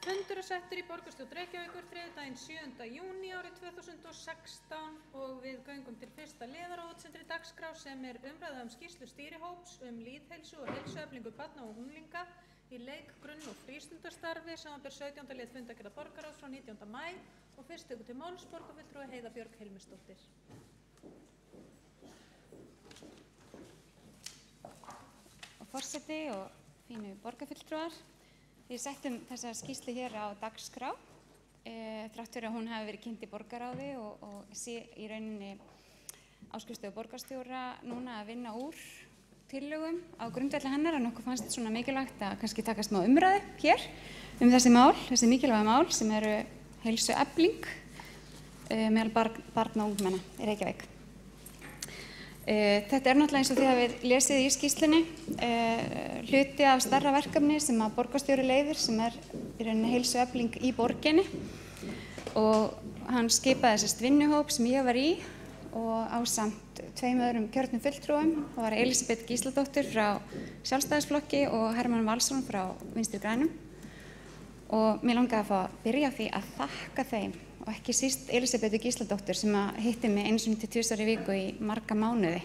Fundur settur í borgarstjórn Reykjavíkur þriðjudaginn 7. júní árið 2016 og við göngum til fyrsta liðar á útsendri dagskrá sem umræða skýrslu stýrihóps lýðheilsu og heilsueflingu barna og unglinga í leik-, grunn- og frístundastarfi samanber 17. lið fundargerðar borgarráðs frá 19. maí og fyrst tekur til máls borgarfulltrúi Heiða Björg Hilmisdóttir. Forseti og fínu borgarfulltrúar. Við settum þessa skýrslu hér á dagskrá þrátt fyrir að hún hafi verið kynnt í borgarráði og sé í rauninni á skrifstofu borgarstjóra núna að vinna úr tillögum á grundvelli hennar en okkur fannst svona mikilvægt að kannski taka smá umræðu hér þessi mikilvæga mál sem eru heilsuefling meðal barna og ungmenna í Reykjavík. Þetta náttúrulega eins og þið hafið lesið í skýrslunni hluti af stærra verkefni sem að borgarstjóri leiðir sem í rauninni heilsuefling í borginni og hann skipaði þessast vinnuhóp sem ég var í og ásamt tveimur öðrum kjörnum fulltrúum. Það var Elísabet Gísladóttir frá Sjálfstæðisflokki og Hermann Valsson frá Vinstri grænum og mér langaði að fá að byrja á því að þakka þeim og ekki síst Elísabetu Gísladóttur sem að hitti mig einu sinni til 2 í viku í marga mánuði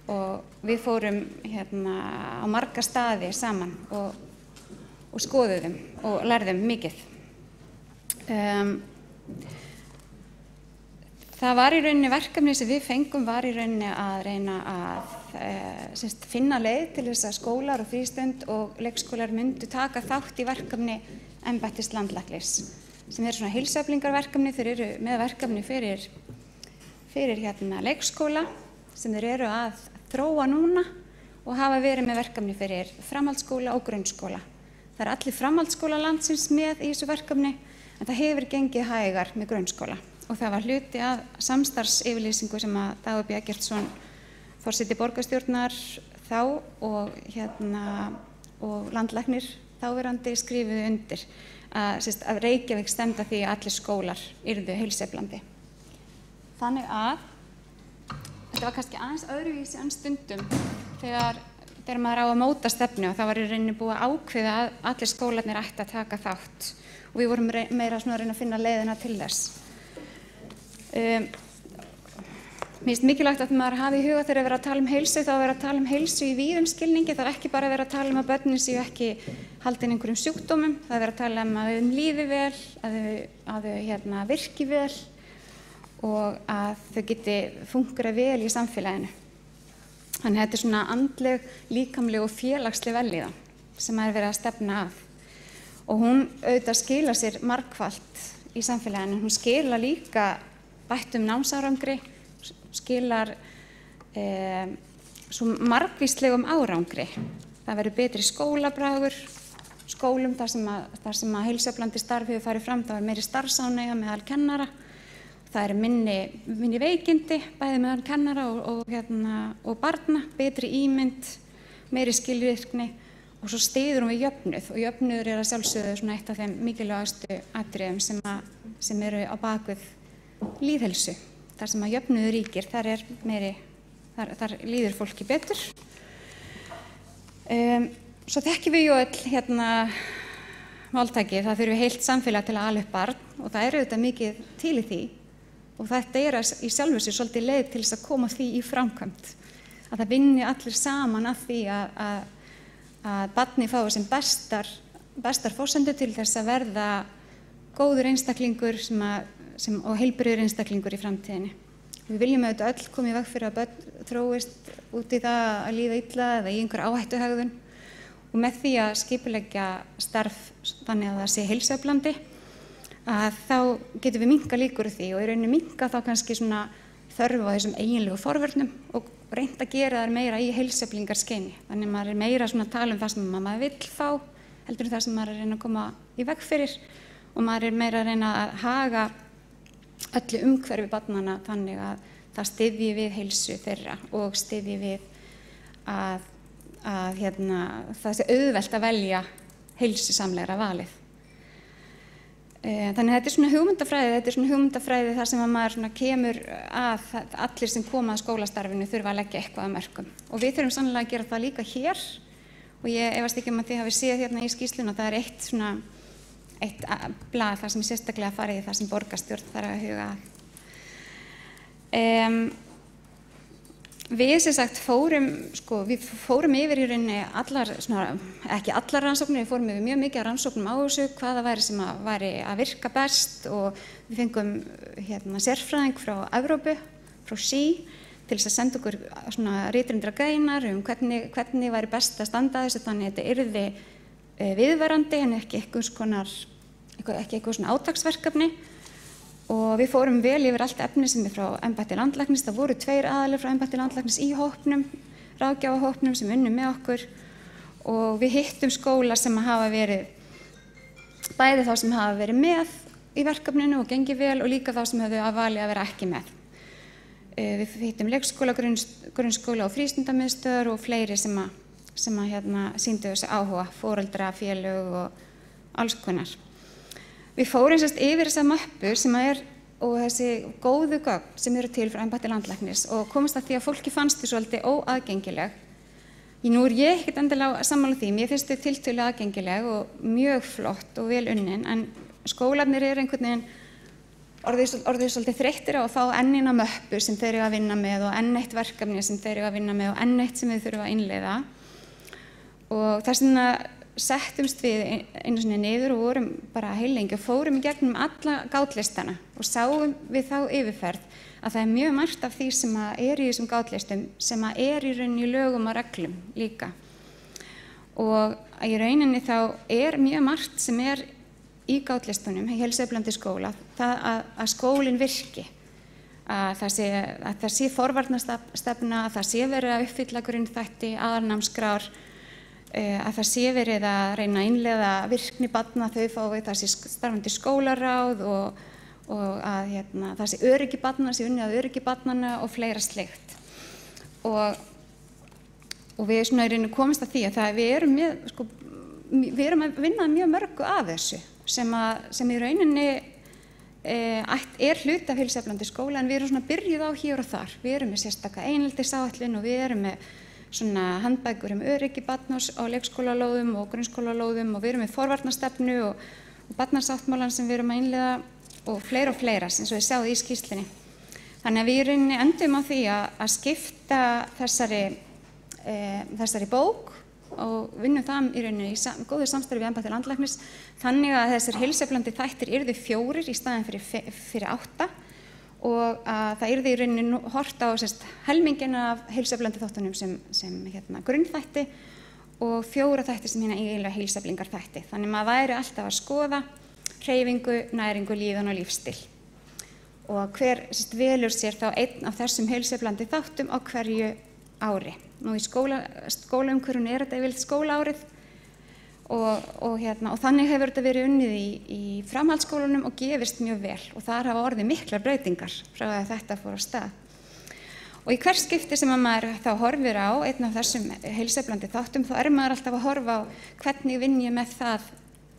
og við fórum á marga staði saman og skoðuðum og lærðum mikið. Það var í rauninni verkefni sem við fengum var í rauninni að reyna að finna leið til þess að skólar og frístund og leikskólar myndu taka þátt í verkefni embættis landlæknis sem svona heilsueflingarverkefni. Þeir eru með verkefni fyrir leikskóla sem þeir eru að þróa núna og hafa verið með verkefni fyrir framhaldsskóla og grunnskóla. Það eru allir framhaldsskóla landsins með í þessu verkefni en það hefur gengið hægar með grunnskóla og það var hluti af samstarfsyfirlýsingu sem að Dagur B. Eggertsson forseti borgarstjórnar þá og landlæknir þáverandi skrifuðu undir að Reykjavík stefndi að því að allir skólar yrðu heilsueflandi. Þannig að þetta var kannski aðeins öðruvísi en stundum þegar maður á að móta stefnu og það var í rauninni búið að ákveða að allir skólarnir ættu að taka þátt og við vorum meira að reyna að finna leiðina til þess. Mér finnst mikilvægt að maður hafi í huga þegar verið að tala heilsu þá verið að tala heilsu í víðum skilningi. Það ekki bara verið að tala að börnin séu ekki haldin einhverjum sjúkdómum. Það verið að tala að þau líði vel, að þau virki vel og að þau geti fungera vel í samfélaginu. Þannig þetta svona andleg, líkamleg og félagsleg vellíðan sem verið að stefna að. Og hún auðvitað skila sér margfalt í samfélaginu. Hún skila líka bættum námsárangri, skilar svo margvíslegum árangri. Það verður betri skólabragur, skólum þar sem að heilsueflandi starf hefur farið fram, það meiri starfsánægja meðal kennara. Það eru minni veikindi, bæði meðal kennara og barna, betri ímynd, meiri skilvirkni og svo styður hún við jöfnuð og jöfnuður að sjálfsögðu eitt af þeim mikilvægastu atriðum sem eru á bakvið lýðheilsu. Þar sem að jöfnuður ríkir, þar líður fólki betur. Svo þekkjum við öll máltækið, það þurfi heilt samfélag til að ala upp barn og það auðvitað mikið til í því og þetta í sjálfu sér svolítið leið til þess að koma því í framkvæmd. Að það vinni allir saman að því að barni fái sem bestar forsendur til þess að verða góður einstaklingur og heilbrigður einstaklingur í framtíðinni. Við viljum auðvitað öll koma í veg fyrir að börn þróist út í það að líða illa eða í einhver áhættuhegðun og með því að skipuleggja starf þannig að það sé heilsueflandi að þá getum við minnkað líkur á því og í rauninni minnkað þá kannski svona þörf á þessum eiginlegu forvörnum og reynt að gera þær meira í heilsueflingarskyni. Þannig maður maður að tala það sem maður vill fá heldur það sem maður reyna að koma í veg fyrir og maður meira að reyna að haga öllu umhverfi barnanna þannig að það styðji við heilsu þeirra og styðji við að það sé auðvelt að velja heilsusamlegra valið. Þannig að þetta er hugmyndafræði þar sem að maður kemur að allir sem koma að skólastarfinu þurfa að leggja eitthvað að mörkum og við þurfum sannlega að gera það líka hér og ég efast ekki að þið hafi séð í skýrsluna það eitt eitt blað þar sem sérstaklega farið í það sem borgarstjórn þarf að huga að. Við sem sagt við fórum yfir í rauninni ekki allar rannsóknir, við fórum yfir mjög mikið af rannsóknum á þessu, hvaða væri sem væri að virka best og við fengum sérfræðing frá Evrópu, frá SÍ, til þess að senda okkur ritrýndar greinar hvernig væri best að standa þessu þannig að þetta yrði viðvarandi en ekki eitthvað svona átaksverkefni. Og við fórum vel yfir allt efni sem frá embætti landlæknis. Það voru 2 aðilar frá embætti landlæknis í hópnum, ráðgjafahópnum sem unnu með okkur og við hittum skóla sem hafa verið, bæði þá sem hafa verið með í verkefninu og gengið vel og líka þá sem höfðu að vali að vera ekki með. Við hittum leikskóla, grunnskóla og frístundamiðstöðvar og fleiri sem sýndu þessu áhuga, foreldra, félög og alls konar. Við fórum yfir þessa möppu sem og þessi góðu gögn sem eru til frá embætti landlæknis og komast að því að fólki fannst þau svolítið óaðgengileg. Nú ég ekkert endilega sammála því, mér finnst þau tiltölulega aðgengileg og mjög flott og vel unnin, en skólarnir eru einhvern veginn orðið svolítið þreyttir á að fá enn eina möppu sem þeir eru að vinna með og enn eitt verkefni sem þeir eru að vinna með og enn eitt sem við þurfum að innleiða. Og þess vegna settumst við einu sinni niður og vorum bara heillengi og fórum í gegnum alla gátlistana og sáum við þá yfirferð að það mjög margt af því sem í þessum gátlistum sem í rauninni í lögum og reglum líka. Og í rauninni þá mjög margt sem í gátlistunum, í heilsueflandi skóla, það að skólinn virki, að það sé forvarnastefna, að það sé verið að uppfylla grunnþætti, aðalnámskrár, að það sé verið að reyna að innleiða virkni barna, þau fái það sé starfandi skólaráð og að það sé öryggi barna, sé unnið að öryggi barnanna og fleira slíkt. Og við í rauninni komumst að því að við erum að vinna mjög mörgu af þessu sem í rauninni hluti af heilsueflandi skóla en við erum byrjuð á hér og þar. Við erum með sérstaka eineltisáætlun og við erum með handbækur öryggi barna á leikskólalóðum og grunnskólalóðum og við erum með forvarnastefnu og barnasáttmálann sem við erum að innleiða og fleira eins og við sjáum í skýrslunni. Þannig að við í rauninni endum á því að skipta þessari bók og vinnum það í rauninni í góðu samstarfi við embætti landlæknis þannig að þessir heilsueflandi þættir yrðu 4 í staðinn fyrir 8 og að það yrði í rauninni horft á helminginn af heilsueflandi þáttunum sem grunnþætti og 4 þætti sem eiginlega heilsueflingar þætti. Þannig maður væri alltaf að skoða hreyfingu, næringu, líðan og lífsstíl. Og hver velur sér þá einn af þessum heilsueflandi þáttum á hverju ári. Nú í skólaumhverfinu þetta yfirleitt skólaárið og þannig hefur þetta verið unnið í framhaldsskólunum og gefist mjög vel og þar hafa orðið miklar breytingar frá að þetta fór á stað. Og í hvert skipti sem maður þá horfir á einn af þessum heilsueflandi þáttum þá maður alltaf að horfa á hvernig vinn ég með það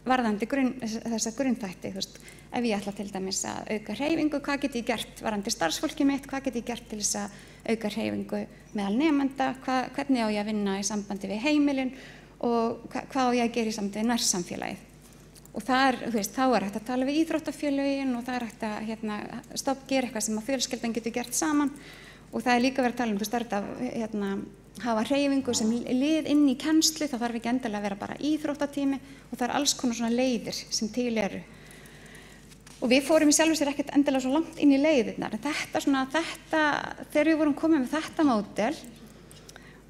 varðandi þessa grunnþætti. Ef ég ætla til dæmis að auka hreyfingu, hvað get ég gert varðandi starfsfólkið mitt, hvað get ég gert til þess að auka hreyfingu meðal nemenda, hvernig á ég að vinna í sambandi við heimilin og hvað á ég að gera í sambandi við nærsamfélagið. Og þá hægt að tala við íþróttafélögin og það hægt að gera eitthvað sem fjölskyldan getur gert saman og það líka verið að tala þetta hafa hreyfingu sem lið inn í kennslu, það þarf ekki endilega að vera bara íþróttatími og það alls konar svona leiðir sem til eru. Og við fórum í sjálfu sér ekkert endilega svo langt inn í leiðirnar, en þegar við vorum komið með þetta módel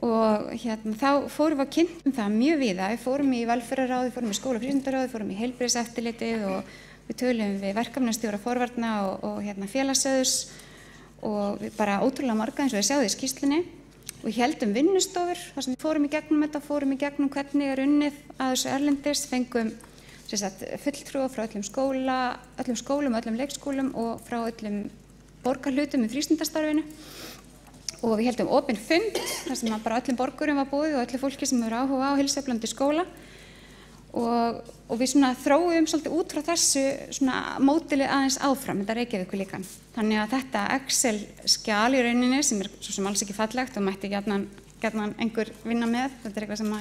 og þá fórum við að kynntum það mjög víða. Við fórum í velferðarráð, við fórum í skólafrístundaráð, við fórum í heilbrigðiseftirlitið og við töluðum við verkefnastjóra forvarna og félagsauðs og bara ótrúlega marga eins og við sjáum í skýrslunni. Og við héldum vinnustofur þar sem við fórum í gegnum þetta, fórum í gegnum hvernig unnið að þessu erlendis, fengum fulltrúa frá öllum skólum, öllum leikskólum og frá öllum borgarhlutum í frístundastarfinu. Og við héldum opinn fund þar sem bara öllum borgurum var búið og öllu fólki sem hefur áhuga á heilsueflandi skóla. Og við þróum svolítið út frá þessu módelið aðeins áfram, þetta Reykjavíkurlíkan. Þannig að þetta Excel-skjal í rauninni, sem svo sem alls ekki fallegt og mætti gjarnan einhver vinna með, þetta eitthvað sem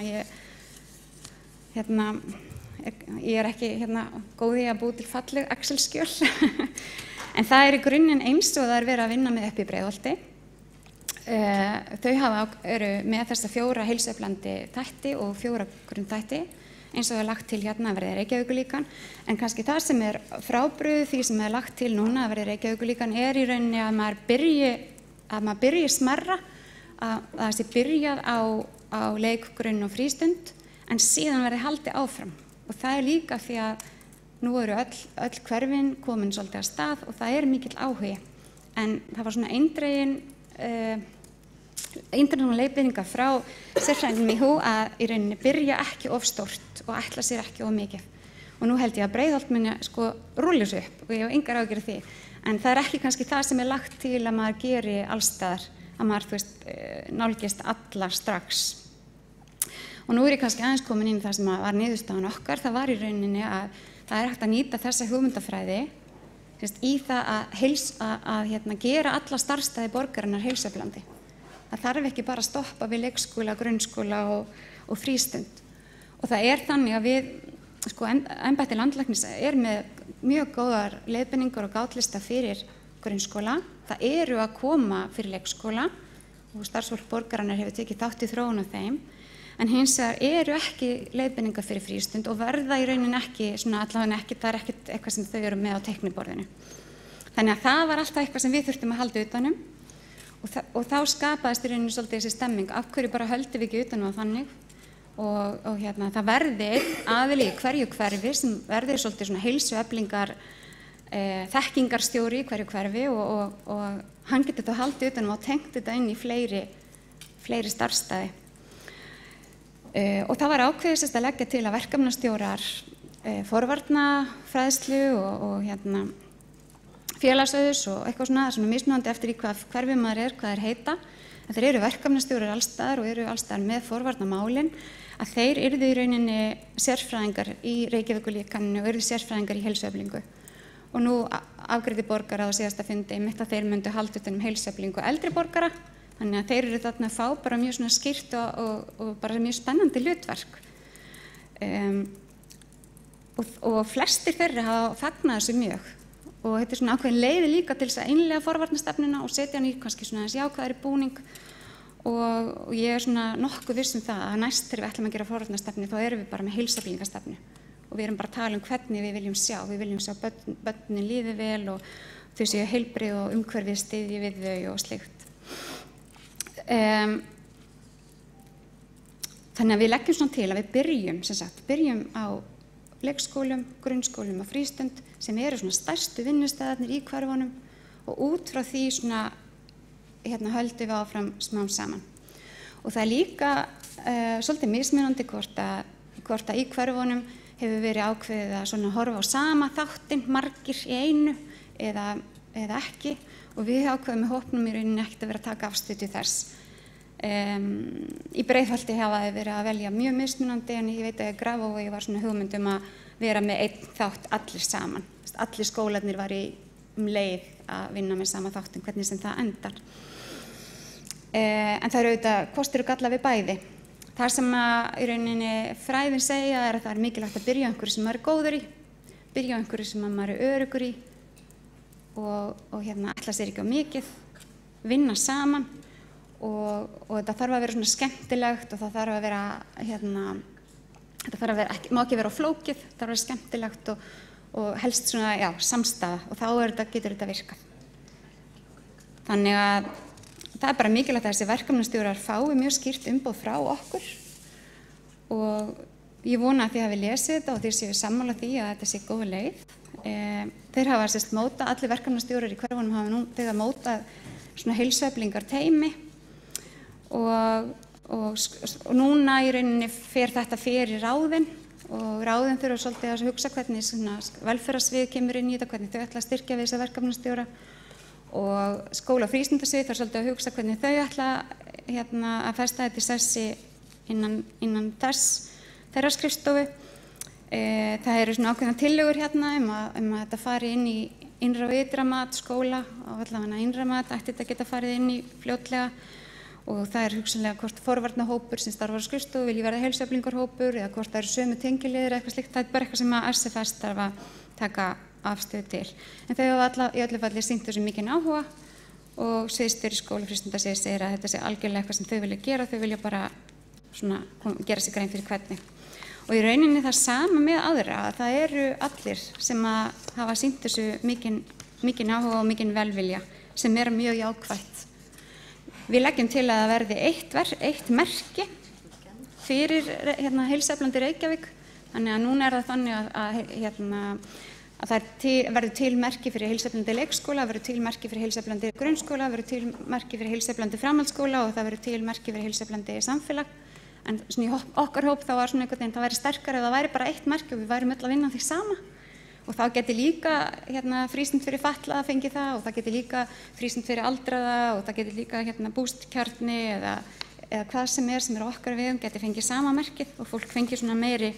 ég ekki góð í að búa til falleg Excel-skjöl, en það í grunninn eins og það verið að vinna með upp í Breiðholti. Þau eru með þessa 4 heilsueflandi þætti og 4 grunnþætti, eins og það lagt til verði Reykjavíkurlíkan, en kannski það sem frábrugðið því sem lagt til núna að verði Reykjavíkurlíkan í rauninni að maður byrji smerra, að það sé byrjað á leik, grunn og frístund, en síðan verði haldið áfram. Og það líka því að nú eru öll hverfin komin svolítið að stað og það mikill áhugi. En það var svona eindregin leiðbeiningar frá sérfræðingum í HÚ að í rauninni byrja ekki of stórt og ætla sér ekki of mikið. Og nú held ég að Breiðholt muni rúlla þessu upp og ég hef engar áhyggjur af því. En það ekki kannski það sem lagt til að maður geri allstaðar, að maður nálgist alla strax. Og nú ég kannski aðeins komin inn í það sem var niðurstaðan okkar. Það var í rauninni að það hægt að nýta þessa hugmyndafræði í það að gera alla starfsstaði borgarinnar heilsueflandi. Það þarf ekki bara að stoppa við leikskóla, grunnskóla og frístund. Og það þannig að við, embætti landlæknis með mjög góðar leiðbeiningar og gátlista fyrir grunnskóla. Það eru að koma fyrir leikskóla og starfsfólk borgarinnar hefur tekið þátt í þróun af þeim. En hins vegar eru ekki leiðbeiningar fyrir frístund og verða í rauninni ekki, allavega ekki, það ekkert eitthvað sem þau eru með á teikniborðinu. Þannig að það var alltaf eitthvað sem við þurftum að halda utanum og þá skapaðist í rauninni svolítið þessi stemming, af hverju bara höldum við ekki utanum á þannig og það verði aðili í hverju hverfi sem verði svolítið svona heilsueflingar þekkingarstjóri í hverju hverfi og hann getur þá haldið utanum og tengt þetta inn í fleiri starfsstaði. Og það var ákveðið að leggja til að verkefnastjórar forvarnafræðslu og félagsauðs og eitthvað svona mismunandi eftir í hvað hverfi maður hvað heita. En þeir eru verkefnastjórar allstaðar og eru allstaðar með forvarnamálin, að þeir yrðu í rauninni sérfræðingar í Reykjavíkurlíkaninu og yrðu sérfræðingar í heilsueflingu. Og nú afgreiddi borgarráð á síðasta fundi einmitt að þeir myndu halda utan heilsueflingu eldri borgara. Þannig að þeir eru þarna að fá bara mjög svona skýrt og bara mjög spennandi hlutverk. Og flestir þeirra hafa fagnað þessu mjög. Og þetta svona ákveðin leiði líka til þess að innleiða forvarnastefnuna og setja hann í kannski svona aðeins jákvæðari búning. Og ég svona nokkuð viss það að næst þegar við ætlum að gera forvarnastefnu þá erum við bara með heilsueflingarstefnu. Og við erum bara að tala hvernig við viljum sjá. Við viljum sjá börnin líði vel og þau séu heilbrigð og umhverfið styðji við þau og slíkt. Þannig að við leggjum svona til að við byrjum á leikskólum, grunnskólum og frístund sem eru svona stærstu vinnustæðarnir í hverfunum og út frá því svona höldum við áfram smám saman. Og það líka svolítið mismunandi hvort að í hverfunum hefur verið ákveðið að svona horfa á sama þáttinn margir í einu eða ekki og við ákveðum með hópnum í rauninni ekkert að vera að taka afstöðu til þess. Í Breiðholti hafa þeir verið að velja mjög mismunandi en ég veit að í Grafarvogi var svona hugmynd að vera með einn þátt allir saman. Allir skólarnir var í leið að vinna með sama þáttin, hvernig sem það endar. En það eru auðvitað kostir og gallar við bæði. Það sem í rauninni fræðin segja að það mikilvægt að byrja á einhverju sem maður góður í, byrja á einhverju sem maður öruggur í og ætla sér ekki á mikið, vinna saman. Og þetta þarf að vera svona skemmtilegt og það þarf að vera, þetta þarf að vera, má ekki vera flókið, það þarf að vera skemmtilegt og helst svona, samstaða og þá getur þetta virkað. Þannig að það bara mikilvægt að þessi verkefnastjórar fái mjög skýrt umboð frá okkur og ég vona að þið hafi lesið þetta og þið séu sammála því að þetta sé góð leið. Þeir hafa mótað, allir verkefnastjórar í hverfunum hafa nú þegar mótað svona heilsueflingar teymi og núna í rauninni fer þetta fyrir ráðin og ráðin þurfa svolítið að hugsa hvernig velferðarsvið kemur inn í þetta, hvernig þau ætla að styrkja við þessa verkefnastjóra og skóla- og frístundasvið þarf svolítið að hugsa hvernig þau ætla að festa þetta í sessi innan þeirra skrifstofu. Það eru svona ákveðnar tillögur um að þetta fari inn í innra og ytra mat skóla og allavega innra mat ætti þetta geta farið inn í fljótlega og það hugsanlega hvort forvarnahópur sem starfar á skrifstofu vilji verða heilsueflingarhópur eða hvort það sömu tengiliðir eitthvað slíkt. Það bara eitthvað sem að SFS þarf að taka afstöðu til. En þau hafa í öllu falli sýnt þessu mikinn áhuga og sviðsstjóri skólafrístundasviðs segir að þetta sé algjörlega eitthvað sem þau vilja gera. Þau vilja bara svona gera sér grein fyrir hvernig. Og í rauninni það sama með aðra, að það eru allir sem að hafa sýnt þessu mikinn áhuga og mikinn velvilja sem mjög jákvætt. Við leggjum til að það verði eitt merki fyrir heilsueflandi Reykjavík. Þannig að núna það þannig að það verður til merki fyrir heilsueflandi leikskóla, verður til merki fyrir heilsueflandi grunnskóla, verður til merki fyrir heilsueflandi framhaldsskóla og það verður til merki fyrir heilsueflandi samfélag. En svona í okkar hóp þá var svona einhvern veginn, það væri sterkara ef það væri bara eitt merki og við værum öll að vinna því sama. Og þá geti líka frístund fyrir fatlaða fengið það og það geti líka frístund fyrir aldraða og það geti líka bústkjarni eða hvað sem er okkar vegum geti fengið sama merkið og fólk fengið svona meiri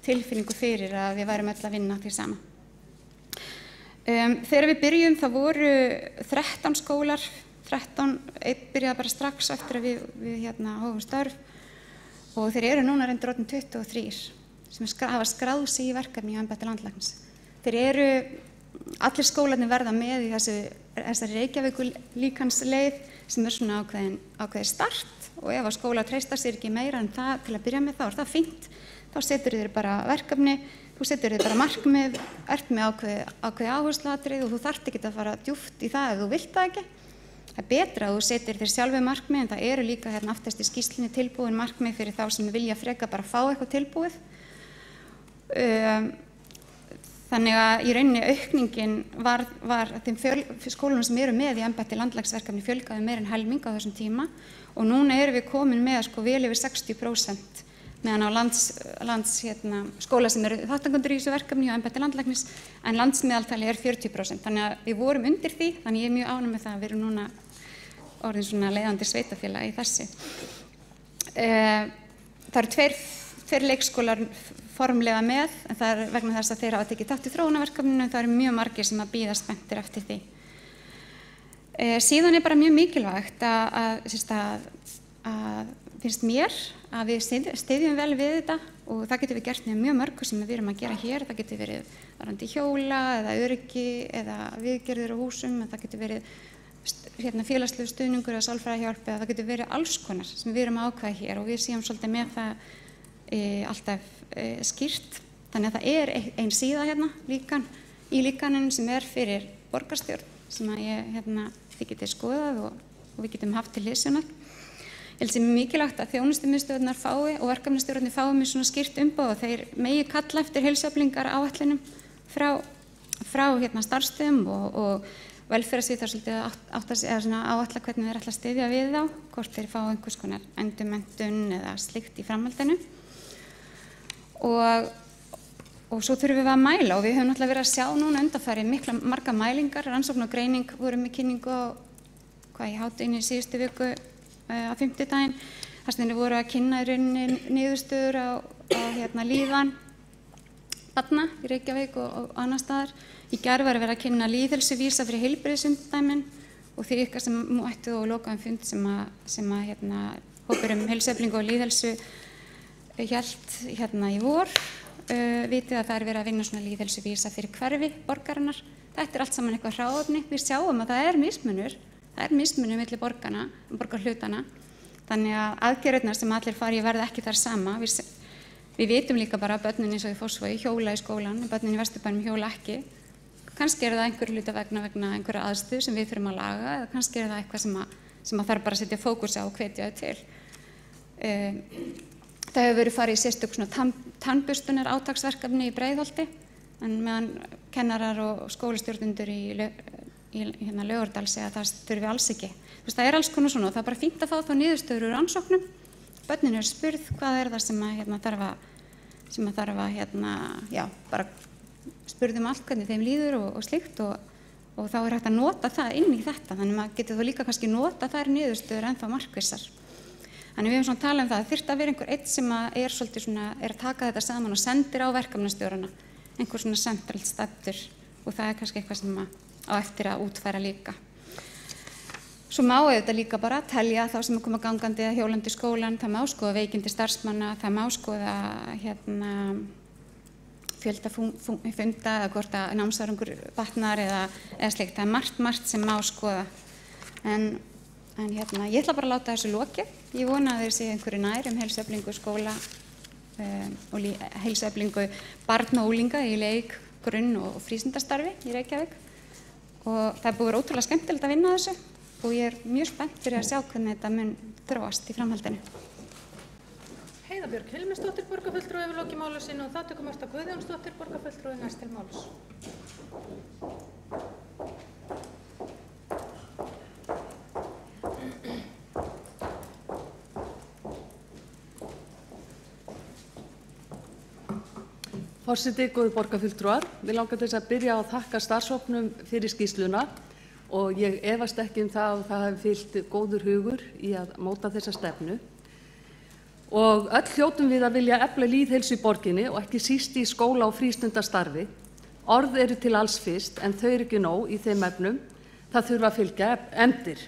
tilfinningu fyrir að við værum öll að vinna því sama. Þegar við byrjum þá voru 13 skólar, 13, einn byrjaði bara strax eftir að við hófum störf og þeir eru núna reyndar orðin 23 sem hafa skráð sig í verkefni í embætti landlæknis. Þeir eru, allir skólarnir verða með í þessari Reykjavíkurlíkansleið sem svona ákveðið start og ef að skóla treystar sér ekki meira en það til að byrja með þá það fínt. Þá setur þér bara verkefni, þú setur þér bara markmið, ert með ákveðið áhersluatriði og þú þarft ekki að fara djúpt í það ef þú vilt það ekki. Það betra að þú setur þér sjálfur markmið en það eru líka aftast í skýrslunni tilbúin markmið fyrir þá sem vilja freka bara fá eitthvað tilbúið. Þannig að í rauninni aukningin var þeim skólunum sem eru með í embætti landlæknisverkefni fjölgaði meira en helming á þessum tíma og núna erum við komin með vel yfir 60% meðan á skóla sem eru þátttakendur í þessu verkefni og embætti landlæknis en landsmeðaltali 40%. Þannig að við vorum undir því, þannig ég er mjög ánægð með það að við erum núna orðin svona leiðandi sveitafélag í þessi. Það eru tveir leikskólar formlega með, en það vegna þess að þeir hafa tekið þátt í þróunarverkefninu, það eru mjög margir sem að bíða spenntir eftir því. Síðan bara mjög mikilvægt að finnst mér að við styðjum vel við þetta og það getur við gert með mjög mörgu sem við erum að gera hér. Það getur verið varðandi hjóla eða öryggi eða viðgerðir á húsum, það getur verið félagslegu stuðningur eða sálfræðihjálp eða það getur verið alls konar sem við erum að ákveða hér og við séum svolítið með það alltaf skýrt. Þannig að það ein síða í líkaninu sem fyrir borgarstjórn sem að þið getið skoðað og við getum haft til hliðsjónar. Ég held sem mikilvægt að þjónustumiðstöðvarnar fái og verkefnastjórarnir fái með svona skýrt umboð og þeir megi kalla eftir heilsueflingar áætlunum frá starfsstöðum og velferðarsvið þarf svolítið að áætla hvernig þeir ætla að styðja við þá, hvort þeir fá einhvers konar endurmenntun eða slíkt í framhaldinu. Og svo þurfum við að mæla og við höfum náttúrulega verið að sjá núna undanfarið margar mælingar, rannsókn og greining voru með kynningu í hádeginu í síðustu viku á fimmtudaginn. Þar sem þeir voru að kynna í rauninni niðurstöður á líðan barna í Reykjavík og annar staðar. Í gær var að vera að kynna lýðheilsuvísa fyrir heilbrigðisumdæmin og því ykkar sem mættu og lokaðum fund sem hópur heilsueflingu og lýðheilsu hélt í vor. Vitið að það verið að vinna svona lýðheilsuvísa fyrir hverfi borgarinnar. Þetta allt saman eitthvað hráefni. Við sjáum að það er mismunur milli borgarhlutana. Þannig að aðgerðirnar sem allir fari verða ekki þar sama. Við vitum líka bara að börnin eins og í Fossvogi hjóla í skólan, börnin í Vesturbænum hjóla ekki. Kannski það einhverju hluta vegna einhverja aðstöðu sem við þurfum að laga eða kannski það eitthvað sem að þarf bara að setja fókus á og hvetja þau til. Það hefur verið farið í sérstök svona tannburstunar átaksverkefni í Breiðholti en meðan kennarar og skólastjórnendur í Laugardal segja að það þurfi alls ekki. Það alls konar svona og það bara fínt að fá þá niðurstöður úr rannsóknum. Börnin spurð hvað það sem þarf að bara spurðum allt hvernig þeim líður og slíkt og þá hægt að nota það inn í þetta. Þannig maður getur þá líka kannski nota þær niðurstöður ennþá markvissar. Þannig við höfum talað það þyrfti að vera einhver einn sem er að taka þetta saman og sendir á verkefnastjórana, einhver svona centralt staddur og það kannski eitthvað sem á eftir að útfæra líka. Svo má auðvitað líka bara telja þá sem koma gangandi eða hjólandi í skólan, það má skoða veikindi starfsmanna, það má skoða fjölda funda eða hvort að námsárangur batnar eða slíkt. Það margt sem má skoða. En ég ætla bara að láta þessu lokið. Ég vona að þeir séu einhverju nær heilsueflingu skóla og heilsueflingu barna og unglinga í leik, grunn- og frístundastarfi í Reykjavík. Og það búið ótrúlega skemmtilegt að vinna þessu og ég mjög spennt fyrir að sjá hvernig þetta mun þróast í framhaldinu. Heiða Björg Hilmisdóttir, borgarfulltrúi, hefur lokið máli sínu og þá tekur Marta Guðjónsdóttir, borgarfulltrúi, næst til máls. Forseti, góðu borgarfulltrúar, við langar til þess að byrja á að þakka starfshópnum fyrir skýrsluna og ég efast ekki það að það hafi fylgt góður hugur í að móta þessa stefnu. Og öll hljótum við að vilja efla lýðheilsu í borginni og ekki síst í skóla- og frístundastarfi. Orð eru til alls fyrst en þau eru ekki nóg í þeim efnum, það þurfa að fylgja efndir.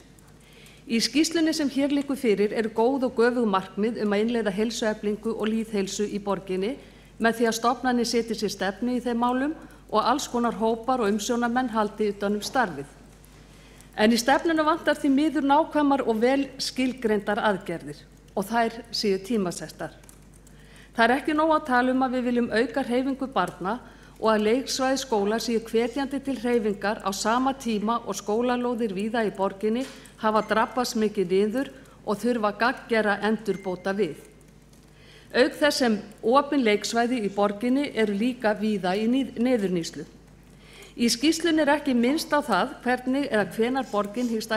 Í skýrslunni sem hér liggur fyrir eru góð og göfug markmið að innleiða heilsueflingu og lýðheilsu í borginni með því að stofnanir setji sér stefnu í þeim málum og alls konar hópar og umsjónarmenn haldi utan starfið. En í stefnuna vantar því miður nákvæmar og vel skilgreindar aðgerðir og þær séu tímasettar. Það ekki nóg að tala að við viljum auka hreyfingu barna og að leiksvæði skóla séu hvetjandi til hreyfingar á sama tíma og skólalóðir víða í borginni hafa drabbast mikið niður og þurfa gagngera endurbóta við. Auk þess sem opin leiksvæði í borginni eru líka víða í niðurnýslu. Í skýrslunni ekki minnst á það hvernig eða hvenær borgin hyggst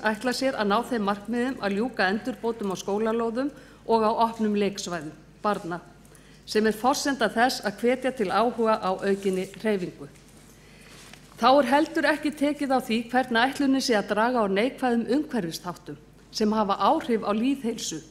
ætla sér að ná þeim markmiðum að ljúka endurbótum á skólalóðum og á opnum leiksvæðum barna, sem forsenda þess að hvetja til áhuga á aukinni hreyfingu. Þá heldur ekki tekið á því hvernig ætlunin sé að draga á neikvæðum umhverfisþáttum sem hafa áhrif á lýðheilsu.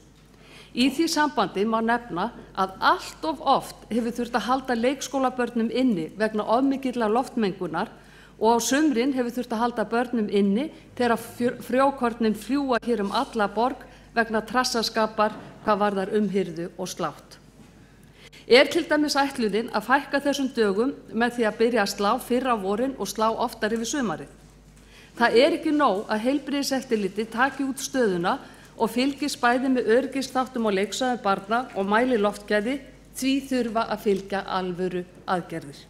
Í því sambandi má nefna að allt of oft hefur þurft að halda leikskólabörnum inni vegna of mikillar loftmengunar og á sumrin hefur þurft að halda börnum inni þegar frjókornin fljúga hér alla borg vegna trassaskapar hvað varðar umhirðu og slátt. Til dæmis ætlunin að fækka þessum dögum með því að byrja að slá fyrr á vorin og slá oftar yfir sumarið. Það ekki nóg að heilbrigðiseftirlitið taki út stöðuna og fylgist bæði með öryggisþáttum á leiksvæðum barna og mæli loftgæði, því þurfa að fylgja alvöru aðgerðir.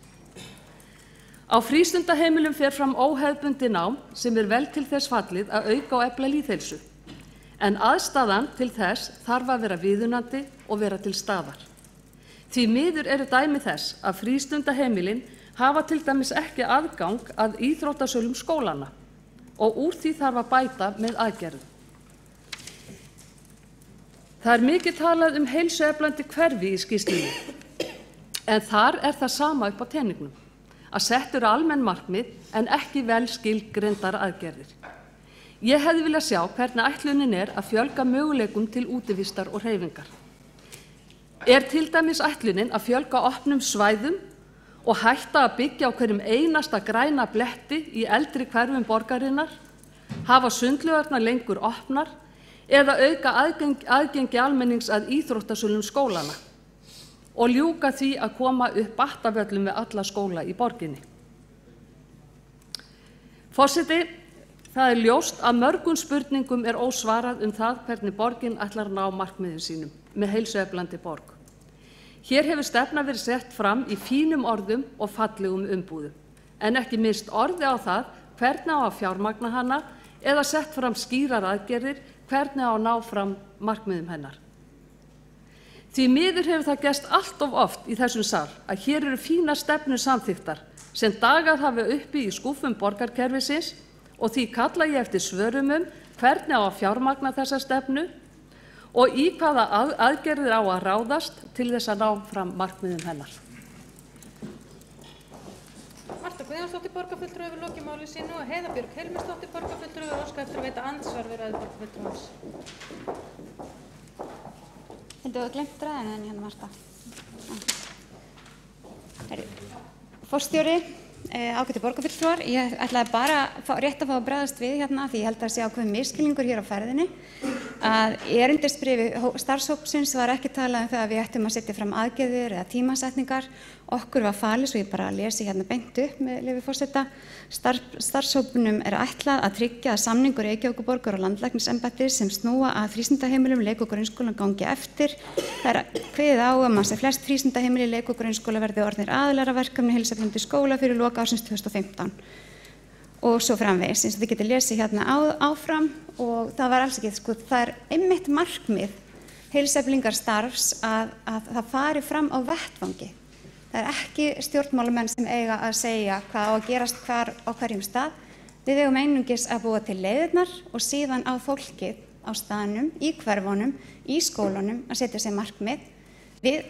Á frístundaheimilum fer fram óhefðbundið nám sem vel til þess fallið að auka og efla lýðheilsu. En aðstaðan til þess þarf að vera viðunandi og vera til staðar. Því miður eru dæmi þess að frístundaheimilin hafa til dæmis ekki aðgang að íþróttasölum skólanna og úr því þarf að bæta með aðgerðum. Það mikið talað heilsueflandi hverfi í skýrslunni, en þar það sama upp á teningnum, að sett eru almenn markmið en ekki vel skilgreindar aðgerðir. Ég hefði viljað sjá hvernig ætlunin að fjölga möguleikum til útivistar og hreyfingar. Til dæmis ætlunin að fjölga opnum svæðum og hætta að byggja á hverjum einasta græna bletti í eldri hverfum borgarinnar, hafa sundlaugarnar lengur opnar eða auka aðgengi almennings að íþróttasölum skólana og ljúka því að koma upp battavöllum við alla skóla í borginni. Forseti, það ljóst að mörgum spurningum ósvarað það hvernig borgin ætlar að ná markmiðum sínum með heilsueflandi borg. Hér hefur stefna verið sett fram í fínum orðum og fallegum umbúðum, en ekki minnst orði á það hvernig á að fjármagna hana eða sett fram skýrar aðgerðir hvernig á að ná fram markmiðum hennar. Því miður hefur það gerst allt of oft í þessum sal að hér eru fínar stefnur samþykktar sem dagað hafa uppi í skúffum borgarkerfisins og því kalla ég eftir svörum hvernig á að fjármagna þessa stefnu og í hvaða aðgerðir á að ráðast til þess að ná fram markmiðum hennar. Marta Guðjónsdóttir, borgarfulltrúi, hefur lokið máli sínu og Heiða Björg Hilmisdóttir, borgarfulltrúi, hefur óskað eftir að veita andsvar við ræðu borgarfulltrúans. Þú hefur glemt ræðinu Marta. Forstjóri, ágætu borgarfulltrúar. Ég ætlaði bara rétt að fá að bregðast við hérna því ég held að sé ákveðin misskilningur hér á ferðinni. Að í erindisbréfi starfshópsins var ekki talað um það að við ættum að setja fram aðgerðir eða tímasetningar. Okkur var falið, svo ég bara lesi hérna beint upp með leyfi forseta. Starfshópunum er ætlað að tryggja að samningur Reykjavíkurborgar og landlæknisembættis sem snúa að frístundaheimilum leik- og grunnskóla gangi eftir. Það er kveðið á að sem flest frístundaheimili leik- og grunnskóla verði orðnir aðilar að verkefni heilsueflandi skóla fyrir lok ársins 2015. Og svo framvegis, eins og þið getið lesið hérna áfram og það var alls ekki, sko, það er einmitt markmið heilsueflingarstarfs að það fari fram á vettvangi. Það er ekki stjórnmálamenn sem eiga að segja hvað á að gerast hvar á hverjum stað. Við eigum einungis að búa til leiðirnar og síðan á fólkið á staðnum, í hverfunum, í skólunum að setja sér markmið.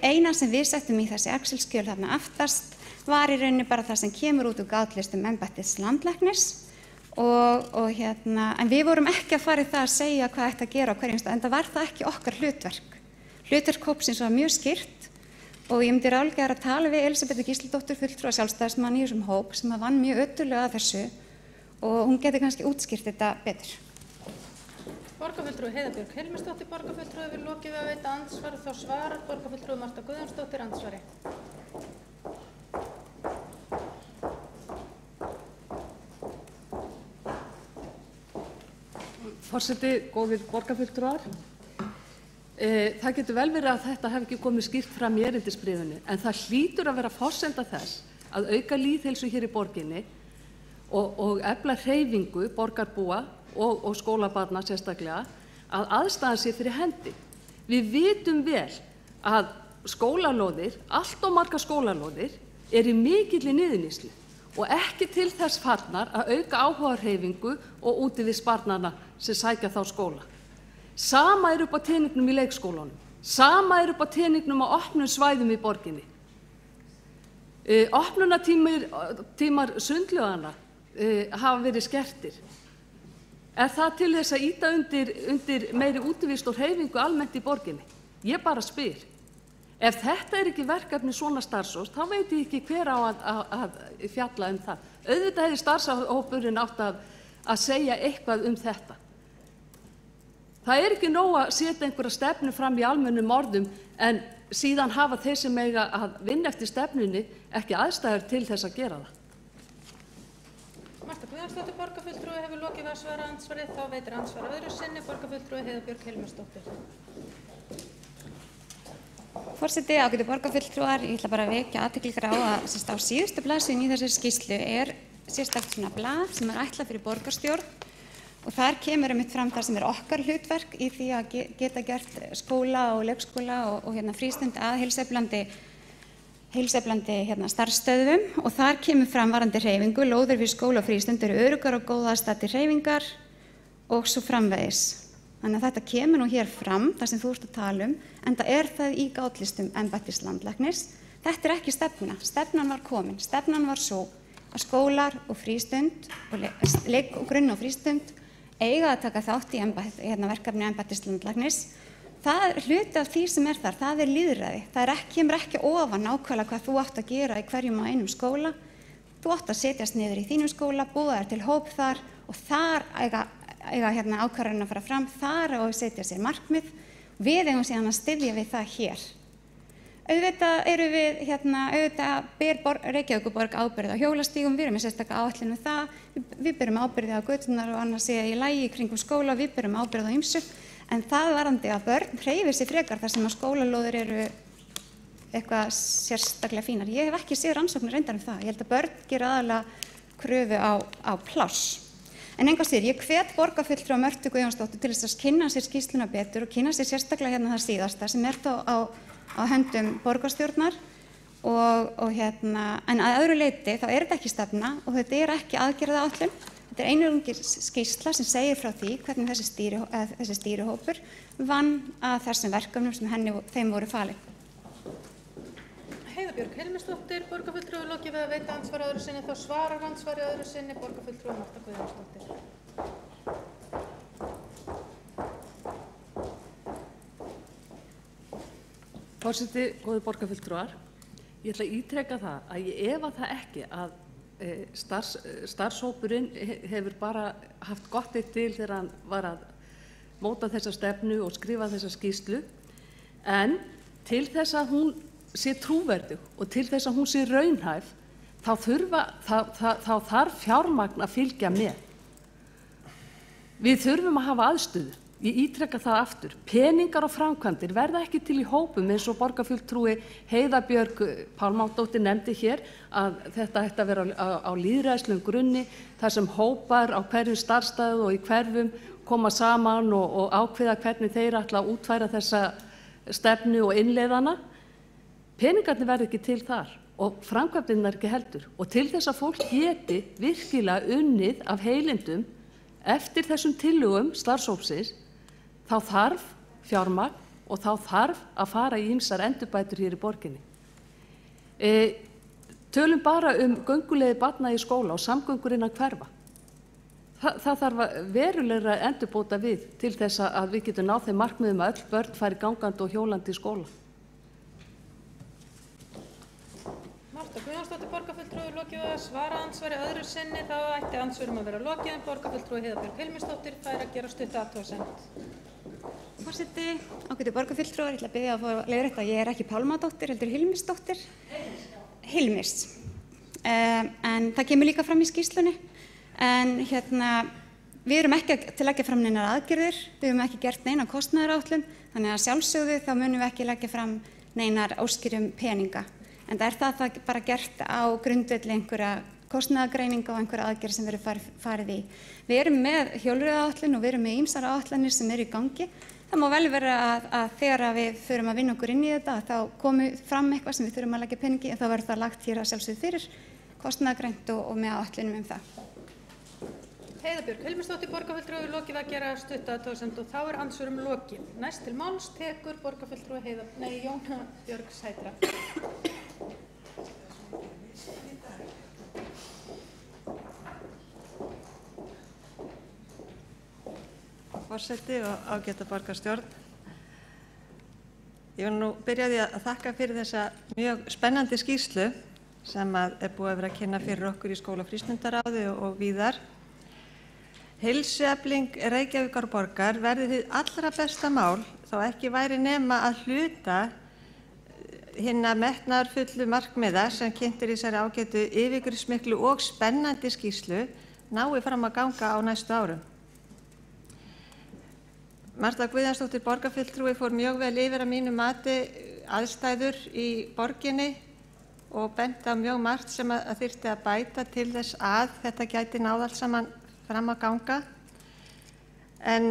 Eina sem við settum í þessi Excel-skjöl þarna aftast var í rauninni bara það sem kemur út úr gáðlistum embættis landlæknis en við vorum ekki að fara í það að segja hvað ætti að gera á hverjum stað, en það var það ekki okkar hlutverk. Hlutverk hópsins var mjög skýrt og ég myndi ráðleggja að tala við Elísabetu Gísladóttur, fulltrúa sjálfstæðismann í þessum hóp sem vann mjög ötullega að þessu og hún geti kannski útskýrt þetta betur. Borgarfulltrúi Heiða Björg Hilmarsdóttir, borgarfulltrúi hefur lokið við að veita andsvar, þá svarar borgarfulltrúi Marta Guðjónsdóttir andsvari. Forseti, góðir borgarfulltrúar. Það getur vel verið að þetta hef ekki komið skýrt fram í erindisbréfinu, en það hlýtur að vera forsenda þess að auka lýðheilsu hér í borginni og efla hreyfingu borgarbúa og skólabarna sérstaklega, að aðstæðan sé fyrir hendi. Við vitum vel að skólalóðir, allt of margar skólalóðir, í mikilli niðurníðslu og ekki til þess fallnar að auka áhugahreyfingu og útivist barnanna sem sækja þá skóla. Sama upp á teningnum í leikskólanum, sama upp á teningnum á opnum svæðum í borginni. Opnunartímar sundlaugana hafa verið skertir. Er það til þess að ýta undir meiri útivist og hreyfingu almennt í borginni? Ég bara spyr. Ef þetta ekki verkefni svona starfshóps, þá veit ég ekki hver á að fjalla það. Auðvitað hefði starfshópurinn átt að segja eitthvað þetta. Það ekki nóg að setja einhverja stefnu fram í almennum orðum en síðan hafa þeir sem eiga að vinna eftir stefnunni ekki aðstæður til þess að gera það. Marta Guðjónsdóttir, borgarfulltrúi hefur lokið við að svara andsvarið, þá veitir andsvar öðru sinni, borgarfulltrúi Heiða Björg Hilmarsdóttir. Forseti, ágætu borgarfulltrúar, ég ætla bara að vekja athygli ykkur á að á síðustu blaðsíðunni í þessari skýrslu sérstakt svona blað sem ætlað fyrir borgarstjórn og þar kemur einmitt fram það sem okkar hlutverk í því að geta gert skóla og leikskóla og frístund að heilsueflandi starfsstöðvum og þar kemur fram varðandi hreyfingu, lóðir við skóla og frístund öruggar og góðaðstæðir hreyfingar og svo framvegis. Þannig að þetta kemur nú hér fram, það sem þú ert að tala en það það í gáðlistum embættis landlæknis. Þetta ekki stefna, stefnan var komin, stefnan var svo að skólar og frístund, leik og grunn og frístund eiga að taka þátt í verkefni embættis landlæknis. Það hluti af því sem þar, það lýðræði. Það kemur ekki ofan nákvæmlega hvað þú átt að gera í hverjum á einum skóla. Þú átt að setjast niður í þínum skóla, búa þér til hóp þar og þar eiga ákvarðanir að fara fram, þar og setja sér markmið. Við eigum síðan að styðja við það hér. Auðvitað ber Reykjavíkurborg ábyrgð á hjólastígum, við með sérstaka áætlun það, við berum ábyrgð á göturnar og annars í lagi í kringum skóla, við berum ábyrgð á ýmsu, en það varðandi að börn hreyfi sig frekar þar sem að skólalóðir eitthvað sérstaklega fínar. Ég hef ekki séð rannsóknir reyndar það, ég held að börn gera aðalega kröfu á pláss. En engu að síður, ég hvet borgarfulltrúa Mörtu Guðjónsdóttur til þess að kynna sér skýrsluna betur og kynna sér sérstaklega það síðasta sem þá á höndum borgarstjórnar en að öðru leyti þá þetta ekki stefna og þetta ekki aðgerðaáætlun. Þetta einungis skýrsla sem segir frá því hvernig þessi stýrihópur vann að þessum verkefnum sem þeim voru falin. Heiða Björg Hilmarsdóttir, borgarfulltrúi lokið við að veita andsvar öðru sinni, þá svarar andsvari öðru sinni, borgarfulltrúi Marta Guðjónsdóttir. Forseti, góðir borgarfulltrúar, ég ætla að ítreka það að ég efa það ekki að starfshópurinn hefur bara haft gott eitt til þegar hann var að móta þessa stefnu og skrifa þessa skýrslu, en til þess að hún sé trúverðug og til þess að hún sé raunhæf þá þarf fjármagn að fylgja með. Við þurfum að hafa aðstöðu. Ég ítreka það aftur. Peningar og framkvæmdir verða ekki til í hópum eins og borgarfulltrúi Heiða Björg Pálmadóttir nefndi hér að þetta ætti að vera á lýðræðislegum grunni þar sem hópar á hverjum starfsstað og í hverfum koma saman og ákveða hvernig þeir ætla að útfæra þessa stefnu og innleiðana. Peningarnir verða ekki til þar og framkvæmdirnar ekki heldur. Og til þess að fólk geti virkilega unnið af heilindum eftir þessum tillögum starfshópsins, þá þarf fjármagn og þá þarf að fara í ýmsar endurbætur hér í borginni. Tölum bara gönguleiðir barna í skóla og samgöngur innan hverfa. Það þarf verulegra endurbóta við til þess að við getum náð þeim markmiðum að öll börn fari gangandi og hjólandi í skóla. Marta Guðjónsdóttir, borgarfulltrúi, lokið að svara andsvari öðru sinni, þá ætti andsvörum að vera lokið, en borgarfulltrúi Heiða Björg Hilmisdóttir fær að gera stutt athugasemd. Forseti, ágætu borgarfulltrúar, ég ætla að biðja að fá leiðrétta að ég er ekki Pálmadóttir, heldur Hilmisdóttir. Hilmis. En það kemur líka fram í skýrslunni. En við erum ekki til að leggja fram neinar aðgerðir, við höfum ekki gert neina kostnaðaráætlun, þannig að sjálfsögðu þá munum við ekki leggja fram neinar áskýrum peninga. En það bara gert á grundvelli einhverja kostnaðargreininga og einhverja aðgerð sem verður farið í. Við erum með hjólreiðaáætlun og við erum með ýmsar áætlanir sem eru í gangi. Það má vel vera að þegar við förum að vinna okkur inn í þetta þá komi fram eitthvað sem við þurfum að leggja peningi, en þá verður það lagt hér að sjálfsögðu fyrir kostnaðargreint og með áætlunum það. Heiða Björg Hilmisdóttir, borgarfulltrúi, lokið að gera stutt athugasemd og þá er andsvörum lokið. Næst til máls tekur borgarfulltrúi Jóna Björg Sætra. Forseti og ágæta borgarstjórn. Ég vil nú byrja að þakka fyrir þessa mjög spennandi skýrslu sem er búið að vera að kynna fyrir okkur í skóla- og frístundaráði og víðar. Heilsuefling Reykjavíkurborgar verði hið allra besta mál þá ekki væri nema að hluta hinna metnaðarfullu markmiða sem kynntir í þessari ágætu yfirgripsmiklu og spennandi skýrslu nái fram að ganga á næstu árum. Marta Guðjónsdóttir, borgarfulltrúi, fór mjög vel yfir að mínu mati aðstæður í borginni og benti á mjög margt sem að þyrfti að bæta til þess að þetta gæti náð allt saman fram að ganga. En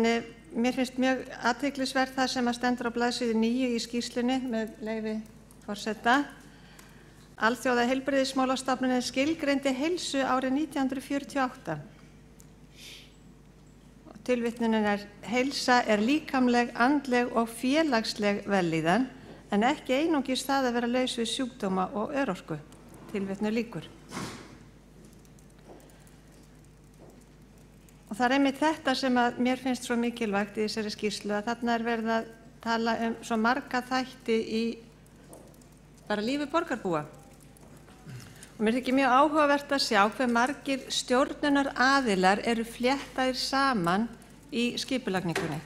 mér finnst mjög athyglisvert það sem að stendur á blaðsíðu 9 í skýrslunni með leyfi forseta. Alþjóða heilbrigðismálastofnunin skilgreindi heilsu árið 1948. Tilvitnunin heilsa er líkamleg, andleg og félagsleg vellíðan, en ekki einungis það að vera laus við sjúkdóma og örorku. Tilvitnu lýkur. Og það er einmitt þetta sem að mér finnst svo mikilvægt í þessari skýrslu, að þarna er verið að tala svo marga þætti í bara lífi borgarbúa. Og mér þykir mjög áhugavert að sjá hve margir stjórnunar aðilar eru fléttaðir saman í skipulagningunni.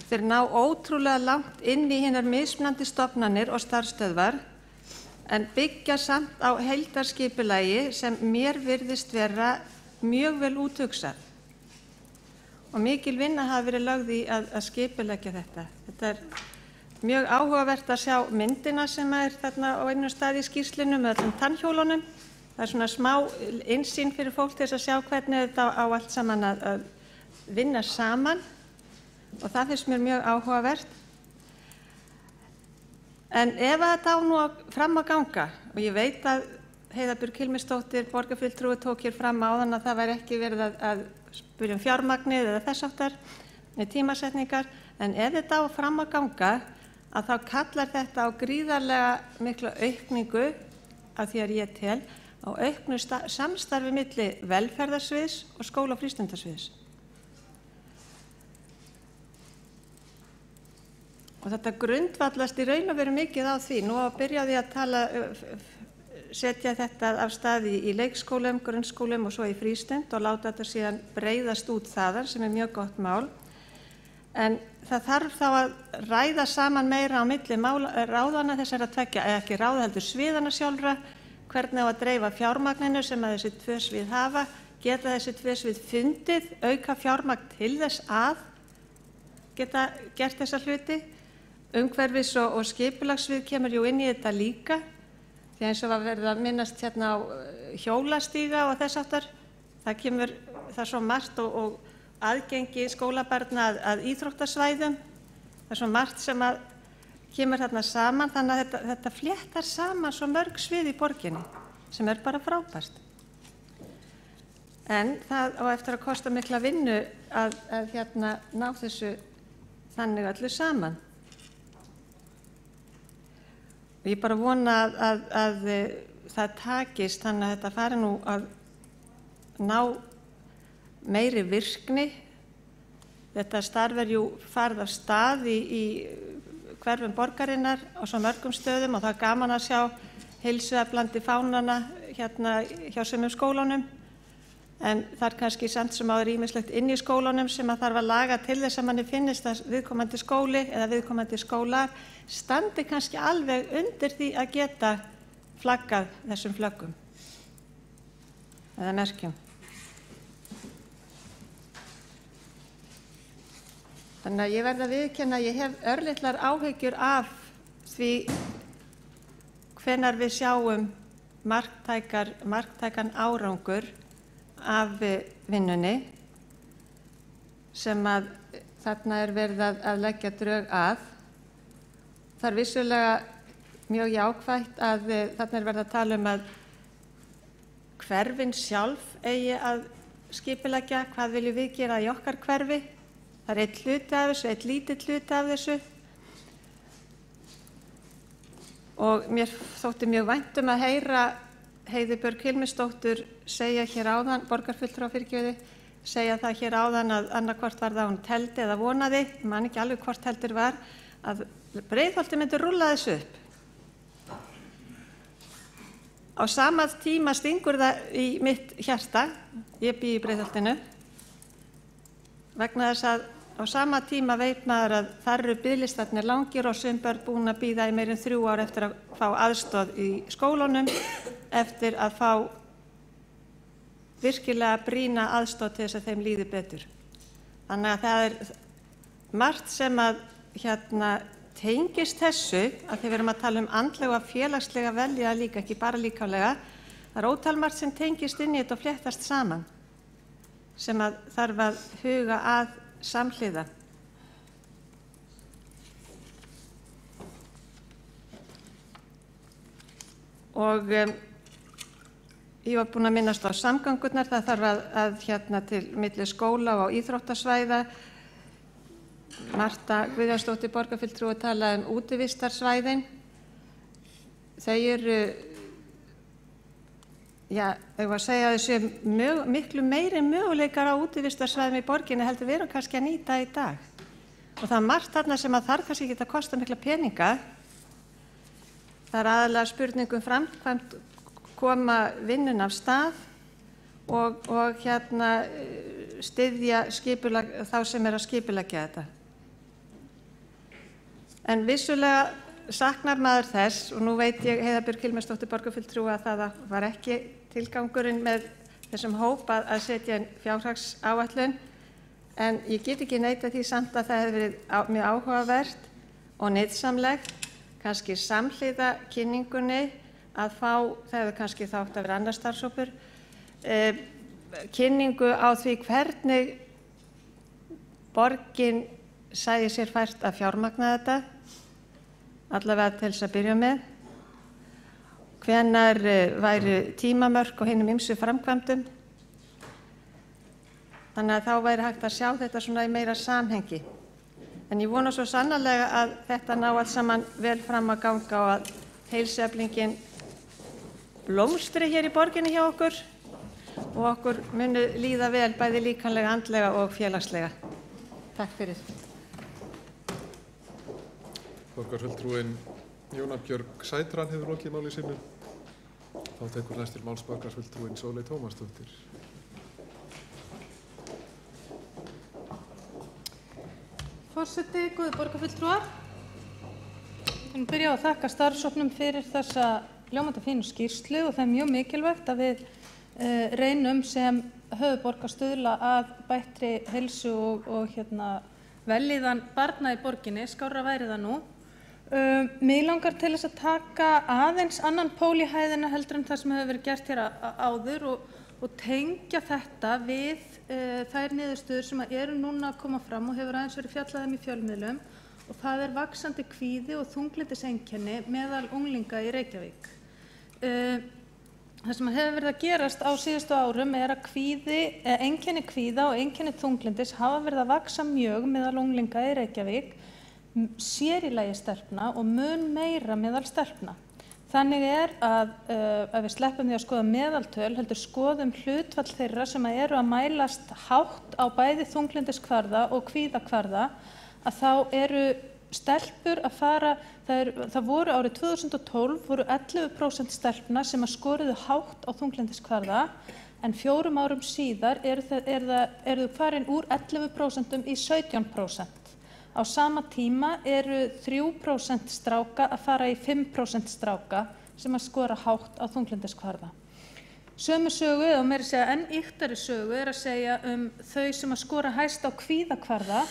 Þeir ná ótrúlega langt inn í hinar mismunandi stofnanir og starfsstöðvar en byggja samt á heildarskipulagi sem mér virðist vera mjög vel úthugsað. Og mikil vinna hafi verið lögð í að skipuleggja þetta. Þetta er mjög áhugavert að sjá myndina sem er þarna á einum stað í skýrslunum með öllum tannhjólunum. Það er svona smá innsýn fyrir fólk til þess að sjá hvernig þetta á allt saman að vinna saman og það finnst mér mjög áhugavert. En ef þetta á nú fram að ganga, og ég veit að Heiða Björg Hilmisdóttir, borgarfulltrúi, tók hér fram áðan að það væri ekki verið að spyrja fjármagnið eða þess áttar með tímasetningar, en ef þetta á fram að ganga að þá kallar þetta á gríðarlega mikla aukningu að því að ég tel á auknu samstarfi milli velferðarsviðs og skóla- og frístundasviðs. Og þetta grundvallast í raun og veru mikið á því. Nú byrjaði ég að tala setja þetta af stað í leikskólum, grunnskólum og svo í frístund og láta þetta síðan breiðast út þaðar sem mjög gott mál. En það þarf þá að ræða saman meira á milli ráðana þessara tveggja, eða ekki ráða heldur sviðana sjálfra, hvernig á að dreifa fjármagninu sem að þessi 2 svið hafa, geta þessi 2 svið fundið, auka fjármagn til þess að geta gert þessa hluti. Umhverfis og skipulagssvið kemur jú inn í þetta líka, því eins og var verið að minnast hérna á hjólastíga og þess aftar, það er svo margt og aðgengi skólabarna að íþróttasvæðum, það er svo margt sem að kemur þarna saman, þannig að þetta fléttar saman svo mörg svið í borginni sem er bara frábært. En það á eftir að kosta mikla vinnu að hérna ná þessu þannig öllu saman. Og ég bara vona að það takist þannig að þetta fari nú að ná meiri virkni. Þetta starf jú farið af stað í hverfum borgarinnar á svo mörgum stöðum og það er gaman að sjá heilsueflandi fánana hérna hjá sumum skólunum. En það er kannski samt sem áður ýmislegt inn í skólunum sem að þarf að laga til þess að manni finnist að viðkomandi skóli eða viðkomandi skólar standi kannski alveg undir því að geta flaggað þessum flöggum eða merkjum. Þannig að ég verð að viðurkenna að ég hef örlitlar áhyggjur af því hvenær við sjáum marktækan árangur af vinnunni sem að þarna er verið að leggja drög að. Það er vissulega mjög jákvætt að þarna er verið að tala um að hverfin sjálf eigi að skipuleggja hvað viljum við gera í okkar hverfi. Það er einn hluti af þessu, einn lítill hluti af þessu. Og mér þótti mjög vænt að heyra Heiðu Björg Hilmisdóttur segja hér áðan, borgarfulltrúa fyrirgefðu, segja það hér áðan að annarkvort var það hún teldi eða vonaði, ég man ekki alveg hvort heldur var, að Breiðholtið myndi rúlla þessu upp. Á sama tíma stingur það í mitt hjarta, ég bý í Breiðholtinu, vegna þess að á sama tíma veit maður að þar eru biðlistarnir langir og sum börn búin að bíða í meira en 3 ár eftir að fá aðstoð í skólunum, eftir að fá virkilega brýna aðstoð til þess að þeim líði betur. Þannig að það er margt sem að tengist þessu, að þegar við erum að tala um andlega og félagslega velja líka, ekki bara líkamlega, það er ótalmargt sem tengist inn í þetta og fléttast saman, sem að þarf að huga að samhliða. Og ég var búin að minnast á samgangurnar, það þarf að til milli skóla og íþróttasvæða. Marta Guðjónsdóttir borgarfulltrúi talaði um útivistarsvæðin. Þau eru, þau var að segja að þessu miklu meiri möguleikar á útivistarsvæðum í borginni heldur við erum kannski að nýta í dag. Og það er margt þarna sem að þarf kannski ekki að kosta mikla peninga. Það er aðalega spurningum framkvæmt koma vinnun af stað og styðja skipulag þá sem er að skipuleggja þetta. En vissulega saknar maður þess, og nú veit ég Heiða Björg Hilmisdóttir borgarfulltrúi að það var ekki tilgangurinn með þessum hóp að setja inn fjárhagsáætlun, en ég get ekki neita því samt að það hefur verið mjög áhugavert og nytsamlegt, kannski samhliða kynningunni, að fá, það hefur kannski þátt að vera annar starfshópur, kynningu á því hvernig borgin sæði sér fært að fjármagna þetta, allavega til þess að byrja með, hvenær væri tímamörk og hinum ýmsu framkvæmdum. Þannig að þá væri hægt að sjá þetta svona í meira samhengi. En ég vona svo sannarlega að þetta ná allt saman vel fram að ganga og að heilsueflingin blómstri hér í borginni hjá okkur og okkur muni líða vel bæði líkamlega, andlega og félagslega. Takk fyrir. Borgarfulltrúin Jóna Björg Sætran hefur lokið máli sínu. Þá tekur næst til máls borgarfulltrúinn Sóley Tómasdóttir. Forseti, góðir borgarfulltrúar. Ég vil byrja á að þakka starfshópnum fyrir þessa ljómandi fínu skýrslu og það er mjög mikilvægt að við reynum sem höfuðborg að stuðla að bættri heilsu og vellíðan barna í borginni, skárra væri það nú. Mig langar til þess að taka aðeins annan pól í hæðina heldur en það sem hefur verið gert hér áður og tengja þetta við þær niðurstöður sem eru núna að koma fram og hefur aðeins verið fjallað í fjölmiðlum og það er vaxandi kvíði og þunglyndiseinkenni meðal unglinga í Reykjavík. Það sem hefur verið að gerast á síðustu árum er að einkenni kvíða og einkenni þunglyndis hafa verið að vaxa mjög meðal unglinga í Reykjavík, sér í lagi stelpna og mun meira meðal stelpna. Þannig er að við sleppum því að skoða meðaltöl, heldur skoðum hlutfall þeirra sem eru að mælast hátt á bæði þunglyndiskvarða og kvíðakvarða, að þá eru stelpur að fara, það voru árið 2012 voru 11% stelpna sem að skoruðu hátt á þunglyndiskvarða en 4 árum síðar eru þau farin úr 11% í 17%. Á sama tíma eru 3% stráka að fara í 5% stráka sem að skora hátt á þunglyndiskvarða. Sömu sögu og meira að segja enn ýktari sögu er að segja þau sem að skora hæst á kvíðakvarða.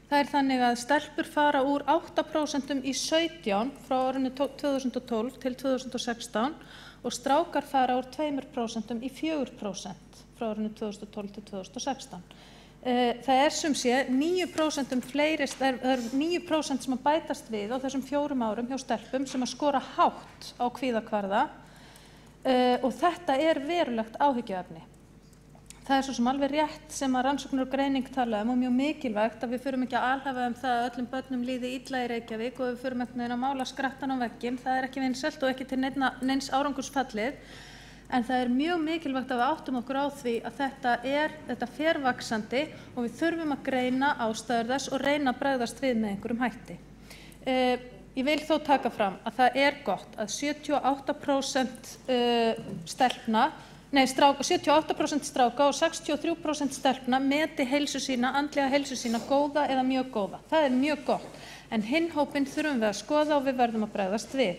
Það er þannig að stelpur fara úr 8% í 17 frá árinu 2012 til 2016 og strákar fara úr 2% í 4% frá árinu 2012 til 2016. Það er sem sé 9% fleiri, það er 9% sem að bætast við á þessum 4 árum hjá stelpum sem að skora hátt á kvíðakvarða og þetta er verulegt áhyggjuefni. Það er svo sem alveg rétt sem að rannsóknir og greining tala og mjög mikilvægt að við förum ekki að alhæfa það að öllum börnum líði illa í Reykjavík og við förum einhvern veginn að mála skrattan á vegginn. Það er ekki vinsælt og ekki til neins árangursfallið. En það er mjög mikilvægt að við áttum okkur á því að þetta fer vaxandi og við þurfum að greina ástæður þess og reyna að bregðast við með einhverjum hætti. Ég vil þó taka fram að það er gott að 78% 78% stráka og 63% stelpna meti heilsu sína, andlega heilsu sína góða eða mjög góða. Það er mjög gott, en hinn hópinn þurfum við að skoða og við verðum að bregðast við.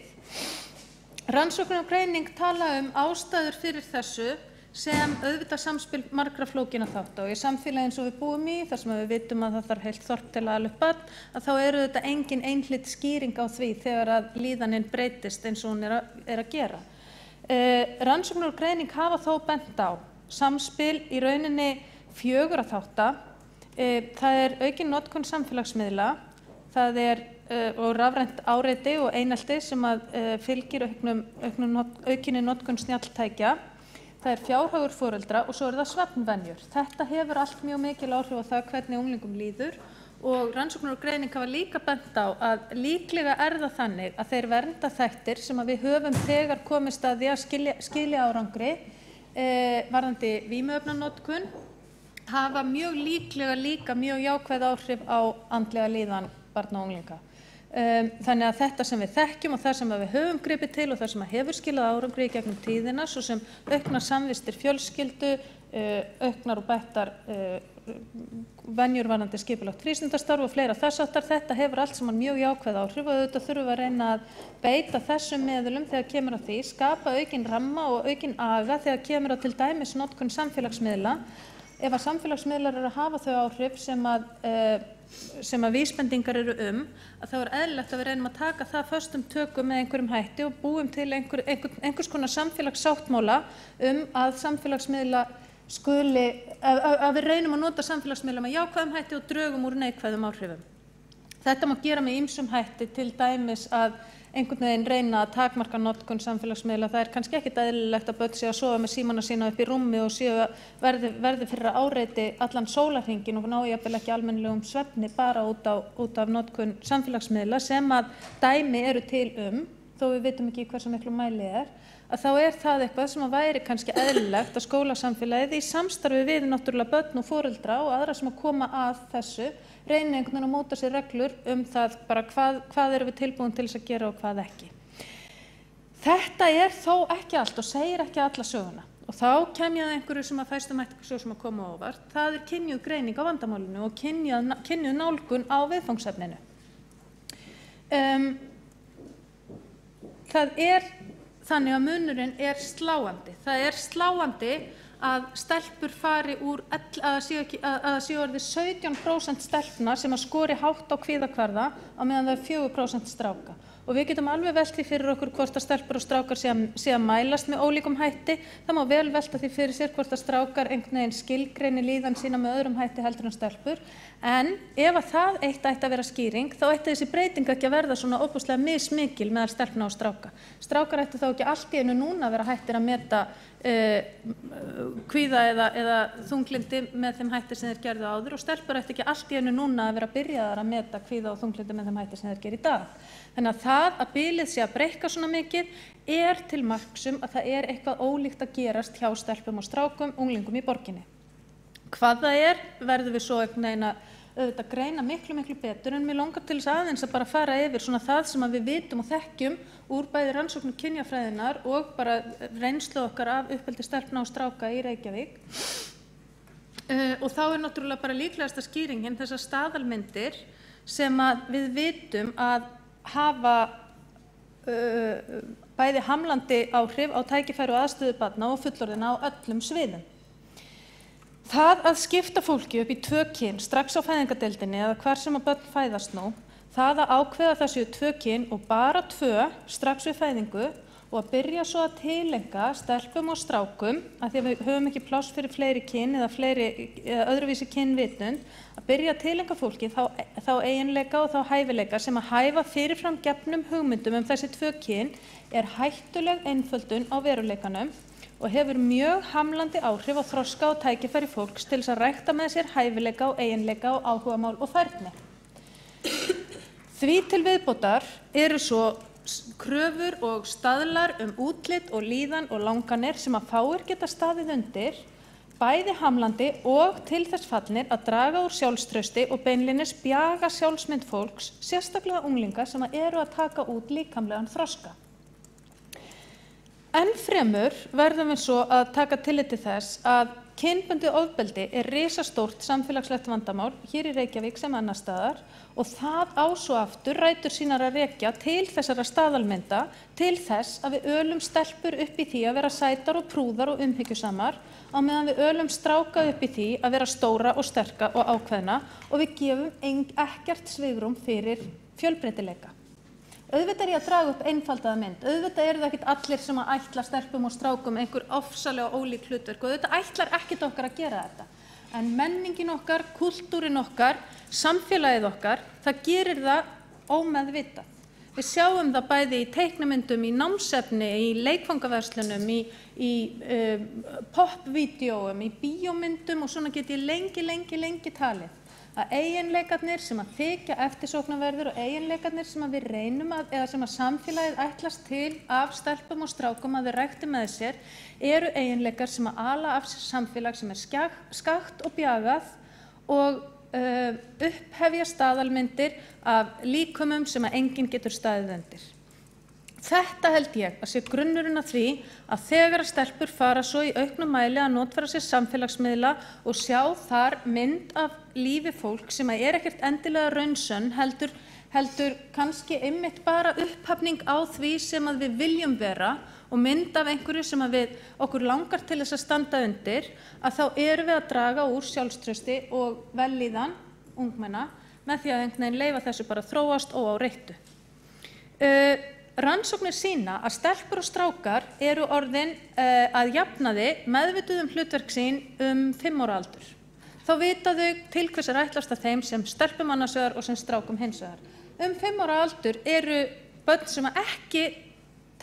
Rannsóknir og greining tala ástæður fyrir þessu sem auðvitað samspil margra flókinna þátta og í samfélagi eins og við búum í, þar sem við vitum að það þarf heilt þorp til að ala upp barn, að þá eru þetta engin einhlít skýring á því þegar að líðanin breytist eins og hún er að gera. Rannsóknir og greining hafa þó bent á samspil í rauninni 4 þátta. Það er aukin notkun samfélagsmiðla, það er og rafrænt áreiti og einelti sem að fylgir aukinni notkun snjalltækja. Það er fjárhagur foreldra og svo það svefnvenjur. Þetta hefur allt mjög mikil áhrif á það hvernig unglingum líður og rannsóknir og greining hafa líka bent á að líklega er það þannig að þeir verndarþættir sem að við höfum þegar komist að því að skilja árangri varðandi vímuefnanotkun hafa mjög líklega líka mjög jákvæð áhrif á andlega líðan barna og unglinga. Þannig að þetta sem við þekkjum og það sem við höfum gripið til og það sem hefur skilað árangri í gegnum tíðina, svo sem auknar samvistir fjölskyldu, auknar og bættar venjur varðandi skipulagt frístundastarf og fleira þess háttar, þetta hefur allt saman mjög jákvæð áhrif og auðvitað þurfum við að reyna að beita þessum meðulum þegar kemur að því, skapa aukin ramma og aukin aga þegar kemur að til dæmis notkun samfélagsmiðla. Ef að samfélagsmiðlar eru að hafa þau áhrif sem að vísbendingar eru að þá er eðlilegt að við reynum að taka það föstum tökum með einhverjum hætti og búum til einhvers konar samfélagssáttmála að samfélagsmiðla að við reynum að nota samfélagsmiðla með jákvæðum hætti og drögum úr neikvæðum áhrifum. Þetta má gera með ýmsum hætti, til dæmis að einhvern veginn reyna að takmarka notkun samfélagsmiðla. Það er kannski ekkert eðlilegt að börn séu að sofa með símana sína upp í rúmi og verði fyrir áreiti allan sólarhringinn og ná jafnvel ekki almennilegum svefni bara út af notkun samfélagsmiðla sem að dæmi eru til þó við vitum ekki hversu miklu mæli að þá er það eitthvað sem að væri kannski eðlilegt að skólasamfélagið í samstarfi við náttúrulega börn og foreldra og aðra sem að koma að þessu reyni einhvern veginn að móta sér reglur það bara hvað erum við tilbúin til þess að gera og hvað ekki. Þetta þó ekki allt og segir ekki alla söguna. Og þá kem ég að einhverju sem að fæstum ætti svo sem að koma á óvart. Það kynjuð greining á vandamálinu og kynjuð nálgun á viðfangsefninu. Það þannig að munurinn sláandi. Það sláandi að stelpur fari úr, að séu orðið 17% stelpna sem að skori hátt á kvíðakvarða á meðan það 4% stráka. Og við getum alveg velt því fyrir okkur hvort að stelpur og strákar sé að mælast með ólíkum hætti. Það má vel velta því fyrir sér hvort að strákar einhvern veginn skilgreini líðan sína með öðrum hætti heldur en stelpur. En ef að það eitt ætti að vera skýring, þá ætti þessi breyting ekki að verða svona óbúslega mismikil meðal stelpna og stráka. Strákar ætti þá ekki allt í einu núna að vera hættir að meta kvíða eða þunglyndi með þeim hætti sem þeir gerðu áður og stelpur ætti ekki allt í einu núna að vera byrjaðar að meta kvíða og þunglyndi með þeim hætti sem þeir gera í dag. Þannig að það að bilið sé að breikka svona mikið til marks að það eitthvað ólíkt að gerast hjá stelpum og strákum, unglingum í borginni. Hvað það verður við svo einhvern veginn að auðvitað greina miklu betur en mér langar til þess aðeins að bara fara yfir svona það sem að við vitum og þekkjum úr bæði rannsóknum kynjafræðinnar og bara reynslu okkar af uppeldi stelpna og stráka í Reykjavík. Og þá náttúrulega bara líklegasta skýringin þessar staðalmyndir sem að við vitum að hafa bæði hamlandi áhrif á tækifæri og aðstöðu barna og fullorðina á öllum sviðum. Það að skipta fólki upp í 2 kyn strax á fæðingardeildinni eða hvar sem að börn fæðast nú, það að ákveða það séu 2 kyn og bara 2 strax við fæðingu og að byrja svo að tilenga stelpum og strákum, að því að við höfum ekki pláss fyrir fleiri kyn eða öðruvísi kynvitund, að byrja að tilenga fólki þá eiginleika og þá hæfileika sem að hæfa fyrirfram gefnum hugmyndum þessi 2 kyn hættuleg einföldun á veruleikanum og hefur mjög hamlandi áhrif á þroska og tækifæri fólks til þess að rækta með sér hæfileika og eiginleika og áhugamál og færni. Því til viðbótar svo kröfur og staðlar útlit og líðan og langanir sem að fáir geta staðið undir, bæði hamlandi og til þess fallnir að draga úr sjálfstrausti og beinlínis bjaga sjálfsmynd fólks, sérstaklega unglinga sem að taka út líkamlegan þroska. Enn fremur verðum við svo að taka tillit til þess að kynbundið ofbeldi risastórt samfélagslegt vandamál hér í Reykjavík sem annars staðar og það á svo aftur rætur sínar að rekja til þessara staðalmynda til þess að við ölum stelpur upp í því að vera sætar og prúðar og umhyggjusamar á meðan við ölum stráka upp í því að vera stóra og sterka og ákveðna og við gefum ekkert svigrúm fyrir fjölbreytileika. Auðvitað ég að draga upp einfaldaða mynd, auðvitað það ekkert allir sem að ætla stelpum og strákum einhver ofsalega ólík hlutverk og auðvitað ætlar ekkert okkar að gera þetta. En menningin okkar, kultúrin okkar, samfélagið okkar, það gerir það ómeðvitað. Við sjáum það bæði í teiknimyndum, í námsefni, í leikfangaverslunum, í popvídeóum, í bíómyndum og svona get ég lengi talið. Að eiginleikarnir sem að þykja eftirsóknarverðir og eiginleikarnir sem að við reynum eða sem að samfélagið ætlast til af stelpum og strákum að við rækti með sér eiginleikar sem að ala af sér samfélag sem skakt og bjagað og upphefja staðalmyndir af líkumum sem að enginn getur staðið undir. Þetta held ég að sé grunnurinn að því að þegar stelpur fara svo í auknum mæli að notfæra sér samfélagsmiðla og sjá þar mynd af lífi fólk sem að ekkert endilega raunsönn heldur kannski einmitt bara upphafning á því sem að við viljum vera og mynd af einhverju sem að okkur langar til þess að standa undir, að þá við að draga úr sjálfstrausti og vellíðan ungmenna með því að einhvern veginn leyfa þessu bara þróast óáreittu. Rannsóknir sýna að stelpur og strákar orðin að jafnaði meðvituð hlutverk sín 5 ára aldur. Þá vita þau til hvers ætlast að þeim sem stelpum annars vegar og sem strákum hins vegar. 5 ára aldur börn sem ekki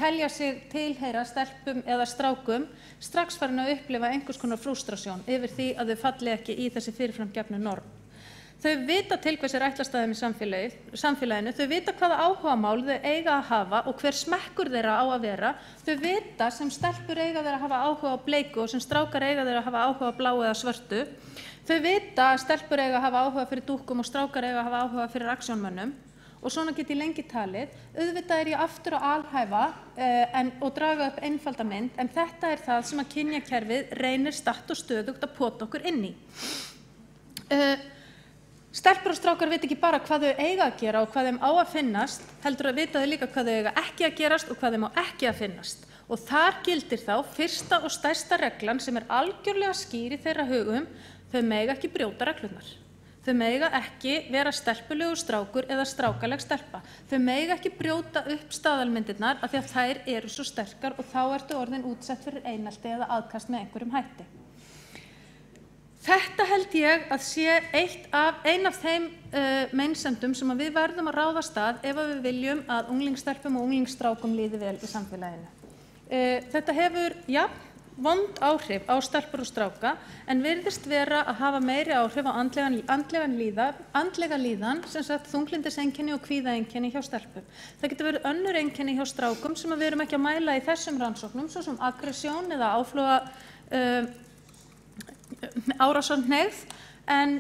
telja sig tilheyra stelpum eða strákum strax farin að upplifa einhvers konar frústrasjón yfir því að þau falli ekki í þessi fyrirframgefnu norm. Þau vita til hvers ætlast að þeim í samfélaginu, þau vita hvaða áhugamál þau eiga að hafa og hver smekkur þeirra á að vera. Þau vita sem stelpur eiga þeirra að hafa áhuga á bleiku og sem strákar eiga þeirra að hafa áhuga á bláu eða svörtu. Þau vita að stelpur eiga að hafa áhuga fyrir dúkkum og strákar eiga að hafa áhuga fyrir aksjónmönnum. og svona get ég lengi talið. Auðvitað ég aftur að alhæfa og draga upp einfalda mynd, en þetta það sem að kynjakerfið reynir statt og stöðugt að pota okkur inn í. Stelpur og strákar vita ekki bara hvað þau eiga að gera og hvað þeim á að finnast, heldur að vita þau líka hvað þau eiga ekki að gerast og hvað þeim á ekki að finnast. Og þar gildir þá fyrsta og stærsta reglan sem algjörlega skýr í þeirra hugum, þau mega ekki brjóta reglurnar. Þau mega ekki vera stelpulegur strákur eða strákaleg stelpa. Þau mega ekki brjóta upp staðalmyndirnar af því að þær eru svo sterkar og þá ertu orðin útsett fyrir einelti eða aðkast með einhverjum hætti. Þetta held ég að sé ein af þeim meinsemdum sem við verðum að ráðast að ef við viljum að unglingsstelpum og unglingsstrákum líði vel í samfélaginu. Þetta hefur vond áhrif á stelpur og stráka en virðist vera að hafa meiri áhrif á andlega líðan, sem sagt þunglyndiseinkenni og kvíðaeinkenni hjá stelpum. Það getur verið önnur einkenni hjá strákum sem við erum ekki að mæla í þessum rannsóknum, svo sem aggressjón eða áfloga árásarhneigð, en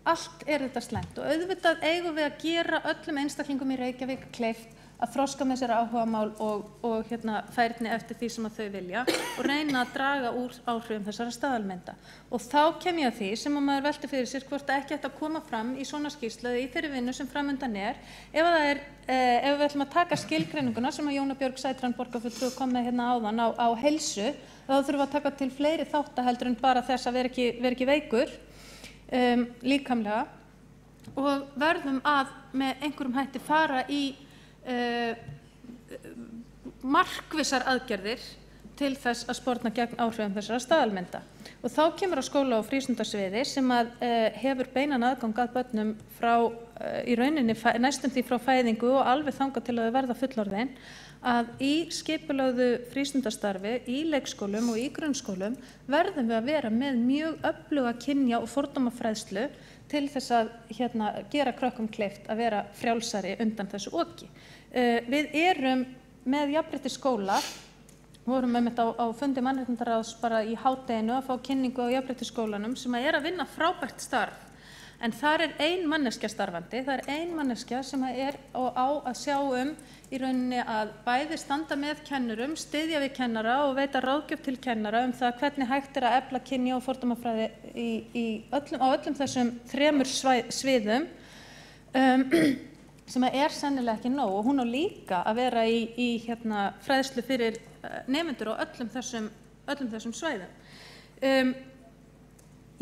allt þetta slæmt og auðvitað eigum við að gera öllum einstaklingum í Reykjavík kleift að þroska með sér áhugamál og færni eftir því sem að þau vilja og reyna að draga úr áhrifum þessara staðalmynda. Og þá kem ég að því sem að maður velti fyrir sér hvort ekki ætti að koma fram í svona skýrslu eða í þeirri vinnu sem framundan ef við ætlum að taka skilgreininguna sem að Jóna Björg Sætran borgarfulltrúi kom með áðan á heilsu, þá þurfum við að taka til fleiri þátta heldur en bara þess að vera ekki veikur líkamlega og verðum að með einhverjum hætti fara í markvissar aðgerðir til þess að sporna gegn áhrifum þessara staðalmynda. Og þá kemur á skóla- og frístundasviði sem hefur beinan aðgang að börnum frá í rauninni næstum því frá fæðingu og alveg þangað til að þau verða fullorðin, að í skipulögðu frístundastarfi, í leikskólum og í grunnskólum verðum við að vera með mjög öfluga kynja- og fordómafræðslu til þess að gera krökkum kleift að vera frjálsari undan þessu oki. Við erum með jafnréttisskóla, vorum með þetta á fundi mannréttindaráðs bara í hádeginu að fá kynningu á jafnréttisskólanum sem að vinna frábært starf. En þar ein manneskja starfandi, það ein manneskja sem á að sjá í rauninni að bæði standa með kennurum, styðja við kennara og veita ráðgjöf til kennara það hvernig hægt að efla kynja- og fordómafræði á öllum þessum þremur sviðum sem sennilega ekki nóg og hún á líka að vera í fræðslu fyrir nemendur á öllum þessum svæðum.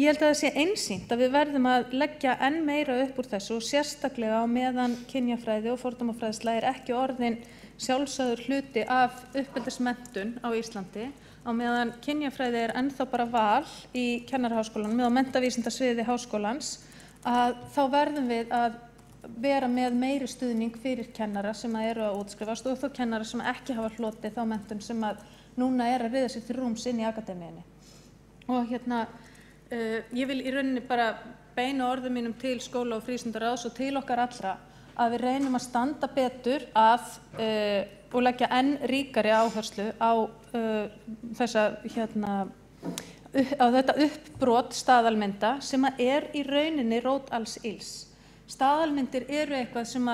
Ég held að það sé einsýnt að við verðum að leggja enn meira upp úr þessu og sérstaklega á meðan kynjafræði og fordómafræðsla ekki orðin sjálfsagður hluti af uppeldismenntun á Íslandi, á meðan kynjafræði ennþá bara val í kennaraháskólanum og menntavísindasviði háskólans, að þá verðum við að vera með meiri stuðning fyrir kennara sem eru að útskrifast og þó kennara sem ekki hafa hlotið þá menntun sem núna að ryðja sér til rúms inn í akademíunni. Og ég vil í rauninni bara beina orðum mínum til skóla- og frístundaráðs og til okkar allra að við reynum að standa betur og leggja enn ríkari áherslu á þetta uppbrot staðalmynda sem í rauninni rót alls ills. Staðalmyndir eru eitthvað sem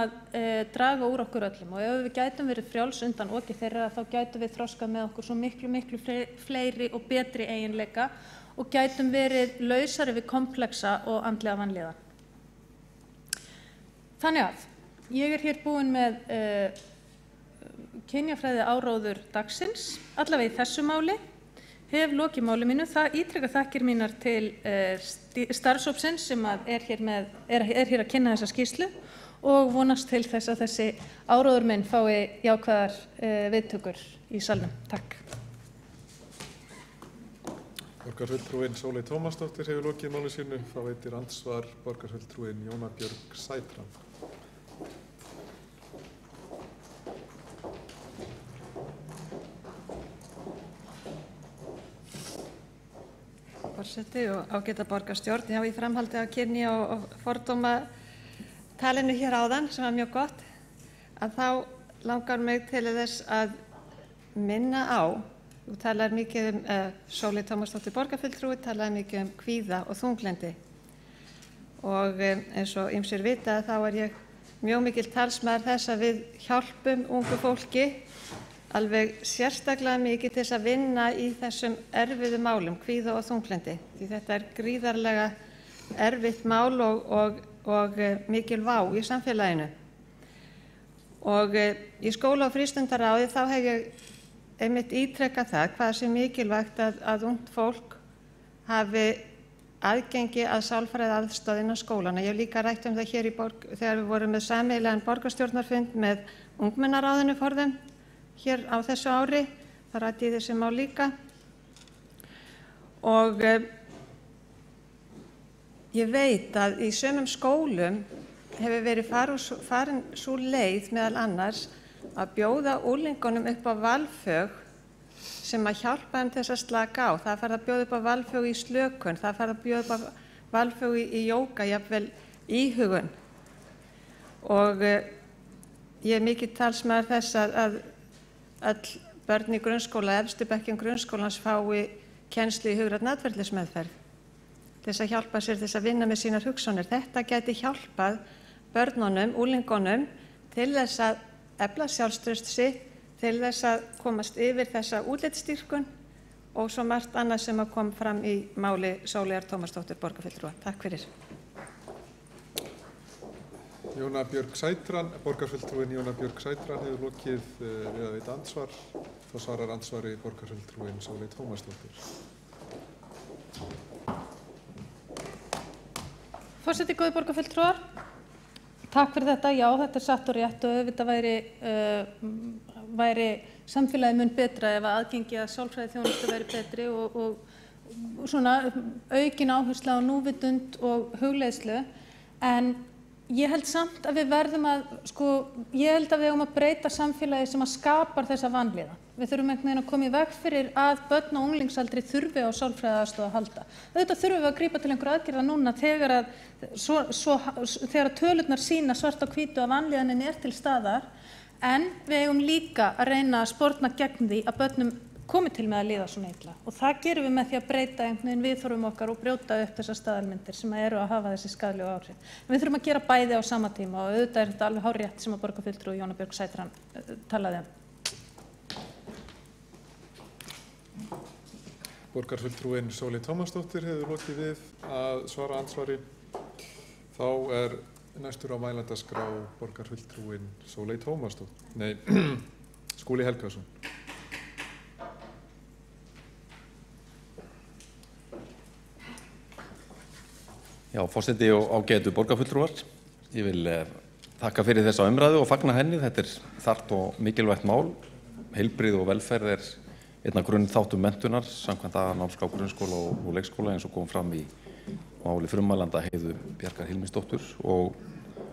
draga úr okkur öllum og ef við gætum verið frjáls undan oki þeirra þá gætum við þroskað með okkur svo miklu fleiri og betri eiginleika og gætum verið lausari við komplexa og andlega vanlíðan. Þannig að ég hér búin með kynjafræði áróður dagsins, allavega í þessu máli, hef lokið máli mínu, það ítreka þakkir mínar til starfshópsins sem er hér að kynna þessa skýrslu og vonast til þess að þessi áróður minn fái jákvæðar viðtökur í salnum. Takk. Borgarfulltrúin Sóley Tómasdóttir hefur lokið máli sínu, þá veitir andsvar borgarfulltrúin Jóna Björg Sætran. Forseti og ágæta borgarstjórn, já, í framhaldi af kynja- og fordómatalinu hér áðan sem var mjög gott, að þá langar mig til þess að minna á. Þú talaði mikið Sóley Tómasdóttir borgarfulltrúi, talaði mikið kvíða og þunglyndi. og eins og ýmsir vita þá er ég mjög mikil talsmaður þess að við hjálpum ungu fólki alveg sérstaklega mikið til þess að vinna í þessum erfiðu málum, kvíða og þunglyndi. Því þetta er gríðarlega erfitt mál og mikil vá í samfélaginu. Og í skóla- og frístundaráði þá hef ég einmitt ítrekkað það hvað sé mikilvægt að ungt fólk hafi aðgengi að sálfræðiaðstoð inn á skólana. Ég hef líka rætt það hér í borg þegar við vorum með sameiginlegan borgarstjórnarfund með ungmennaráðinu forðum hér á þessu ári. Það ræddi ég þessi mál líka. Og ég veit að í sumum skólum hefur verið farin sú leið meðal annars að bjóða unglingunum upp á valfög sem að hjálpa þeim til þess að slaka á. Það er farið að bjóða upp á valfög í slökun, það er farið að bjóða upp á valfög í jóga, jafnvel íhugun. Og ég er mikið talsmaður þess að öll börn í grunnskóla, efstu bekkjum grunnskólans fái kennslu í hugrænni atferlismeðferð til þess að hjálpa sér til þess að vinna með sínar hugsanir. Þetta gæti hjálpað börnunum, unglingunum til þess að efla sjálfstraust sitt, til þess að komast yfir þessa útlitsstyrkun og svo margt annað sem að kom fram í máli Sóleyjar Tómasdóttur borgarfulltrúa. Takk fyrir. Jóna Björg Sætran, borgarfulltrúin Jóna Björg Sætran hefur lokið við að veita andsvar. Þá svarar andsvari borgarfulltrúin Sóley Tómasdóttir. Forseti, góðir borgarfulltrúar, takk fyrir þetta. Já, þetta er satt og rétt og auðvitað væri samfélagið mun betra ef aðgengi að sálfræðiþjónustu væri betri og svona aukin áhersla á núvitund og hugleiðslu. En ég held samt að við verðum ég held að við eigum að breyta samfélagi sem að skapar þessa vanlíðan. Við þurfum einhvern veginn að koma í veg fyrir að börn og unglingsaldri þurfi á sálfræðiaðstoð að halda. Auðvitað þurfum við að grípa til einhverja aðgerða núna þegar tölurnar sýna svart á hvítu að vanlíðanin er til staðar, en við eigum líka að reyna að sporna gegn því að börnum komi til með að líða svona illa. Og það gerum við með því að breyta einhvern veginn viðhorfum okkar og brjóta upp þessar staðalmyndir sem eru að hafa þessi skaðlegu áhrif. En við þurfum að gera bæði á sama tíma og auðvitað er þetta alveg hárrétt sem að borgarfulltrúi Jóna Björg Sætran talaði um. Borgarfulltrúin Sóley Tómasdóttir hefur lokið við að svara andsvari. Þá er næstur á mælendaskrá borgarfulltrúin Sóley Tómasdóttir. Skúli Helgason. Já, forseti og ágætu borgarfulltrúar. Ég vil þakka fyrir þessa umræðu og fagna henni. Þetta er þarft og mikilvægt mál. Heilbrigði og velferð er einn af grunnþáttum menntunar samkvæmt aðalnámskrá grunnskóla og leikskóla eins og kom fram í máli frummælanda Heiðu Bjarkar Hilmisdóttur, og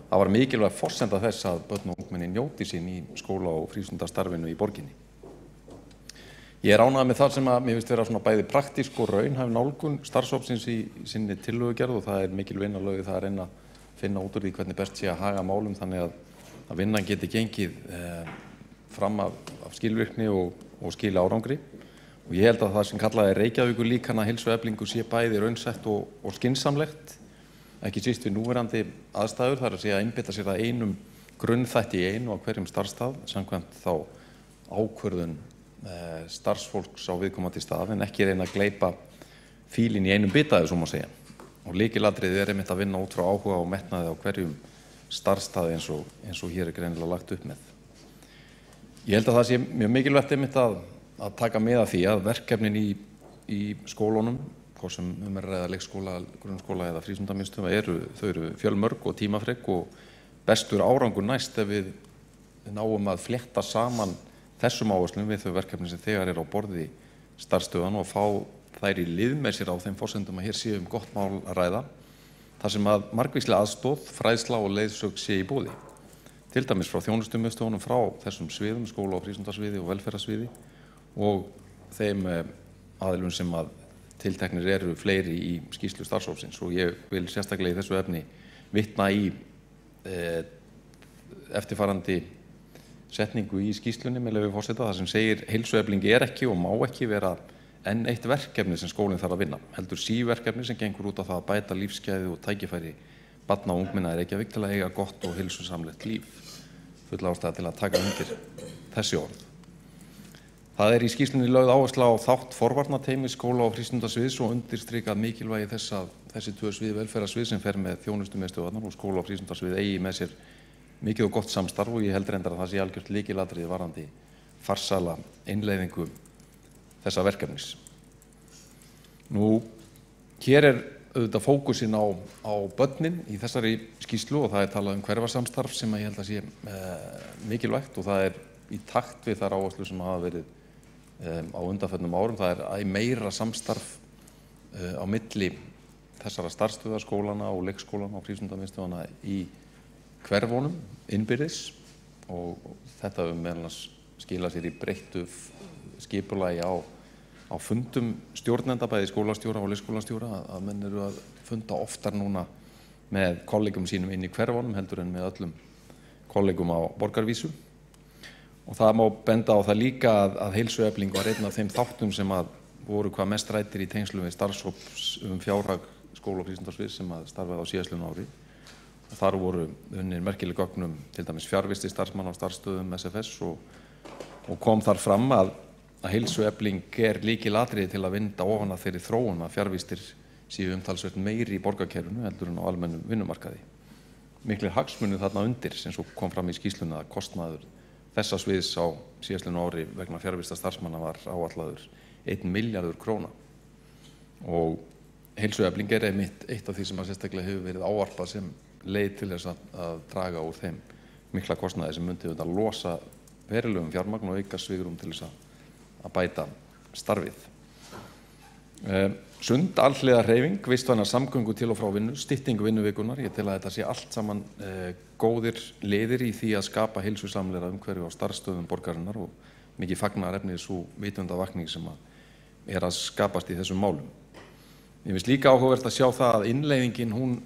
það var mikilvægt forsenda þess að börn og ungmenni njóti sín í skóla og frístundastarfinu í borginni. Ég er ánægður með það sem að mér finnst vera svona bæði praktísk og raunhæf nálgun starfshópsins í sinni tillögugerð, og það er mikil vinna lögð það að reyna að finna út úr því hvernig best sé að haga málum þannig að vinnan geti gengið fram af skilvirkni og skila árangri. Og ég held að það sem kallað er Reykjavíkur líkana heilsueflingu sé bæði raunsætt og skynsamlegt, ekki síst við núverandi aðstæður, þar að segja að einbeita sér að einum grunnþætti í einu á hverjum starfsstað samkvæmt þá ákvörðun starfsfólks á viðkomandi stað, en ekki reyna að gleypa fílinn í einum bitaði, svo má segja. Og lykilatriðið er einmitt að vinna út frá áhuga og metnaði á hverjum starfsstaði eins og hér er greinilega lagt upp með. Ég held að það sé mjög mikilvægt einmitt að taka með að því að verkefnin í skólunum, hvort sem er að ræða leikskóla, grunnskóla eða frístundamiðstöð, þau eru fjölmörg og tímafrek, og bestur árangur næst ef við náum að flétta saman þessum áherslum við þau verkefni sem þegar er á borði starfsstöðvanna og fá þær í lið með sér á þeim forsendum að hér séu gott mál að ræða, þar sem að margvísleg aðstoð, fræðsla og leiðsögn sé í boði. Til dæmis frá þjónustumiðstöðvunum, frá þessum sviðum, skóla- og frístundasviði og velferðarsviði, og þeim aðilum sem að tilteknir eru fleiri í skýrslu starfshópsins. Og ég vil sérstaklega í þessu efni vitna í eftirfarandi setningu í skýrslunni með leyfi forseta, þar sem segir: heilsuefling er ekki og má ekki vera enn eitt verkefni sem skólinn þarf að vinna, heldur síverkefni sem gengur út á það að bæta lífsgæði og tækifæri barna og ungmenna í Reykjavík til að eiga gott og heilsusamlegt líf. Full ástæða til að taka undir þessi orð. Það í skýrslunni lögð áhersla á þátt forvarnateymis skóla- og frístundasviðs og undirstrikað mikilvægi þess að þessi tvö svið, velferðarsvið sem fer með þjónustumiðstöðvarnar og skóla- og frístundasvið, eigi með sér mikið og gott samstarf, og ég held reyndar að það sé algjört lykilatriði varðandi farsæla innleiðingu þessa verkefnis. Nú, hér auðvitað fókusinn á börnin í þessari skýrslu, og það talað hverfasamstarf sem ég held að sé mikilvægt, og það í takt við þær áherslur sem hafa verið á undanförnum árum. Það æ meira samstarf á milli þessara starfsstöðva, skólana og leikskólana og frístundamiðstöðvanna í hverfunum innbyrðis, og þetta hefur meðal annars skilað sér í breyttu skipulagi á fundum stjórnenda, bæði skólastjóra og leikskólastjóra, að menn eru að funda oftar núna með kollegum sínum inn í hverfunum heldur en með öllum kollegum á borgarvísu. Og það má benda á það líka að heilsuefling var einn af þeim þáttum sem voru hvað mest ræddir í tengslum við starfshóps fjárhag skóla- og frístundasviðs sem starfaði á síðastliðnu ári. Og þar voru unnin merkileg gögnum til dæmis fjarvisti starfsmanna á starfsstöðum SFS, og kom þar fram að heilsuefling lykilatriði til að vinda ofan af þeirri þróun að fjarvistir séu umtalsvert meiri í borgarkerfinu heldur en á almennum vinnumarkaði. Miklir hagsmunir þarna undir, sem svo kom fram í skýrslunni, að kostnaður þessa sviðs á síðastliðnu ári vegna fjarvista starfsmanna var áætlaður 1 milljarður króna. Og heilsuefling einmitt eitt af því sem sérstaklega hefur verið ávarpað sem leið til þess að draga úr þeim mikla kostnaði sem myndi auðvitað losa verulegum fjármagn og auka svigrúm til þess að bæta starfið. Sund alhliða hreyfing, vistvænar samgöngu til og frá vinnu, stytting vinnuvikunar. Ég tel að þetta sé allt saman góðir liðir í því að skapa heilsusamlegra umhverfi á starfsstöðum borgarinnar, og mikið fagnaðarefni sú vitundavakning sem að skapast í þessum málum. Mér finnst líka áhugavert að sjá það að innleiðingin hún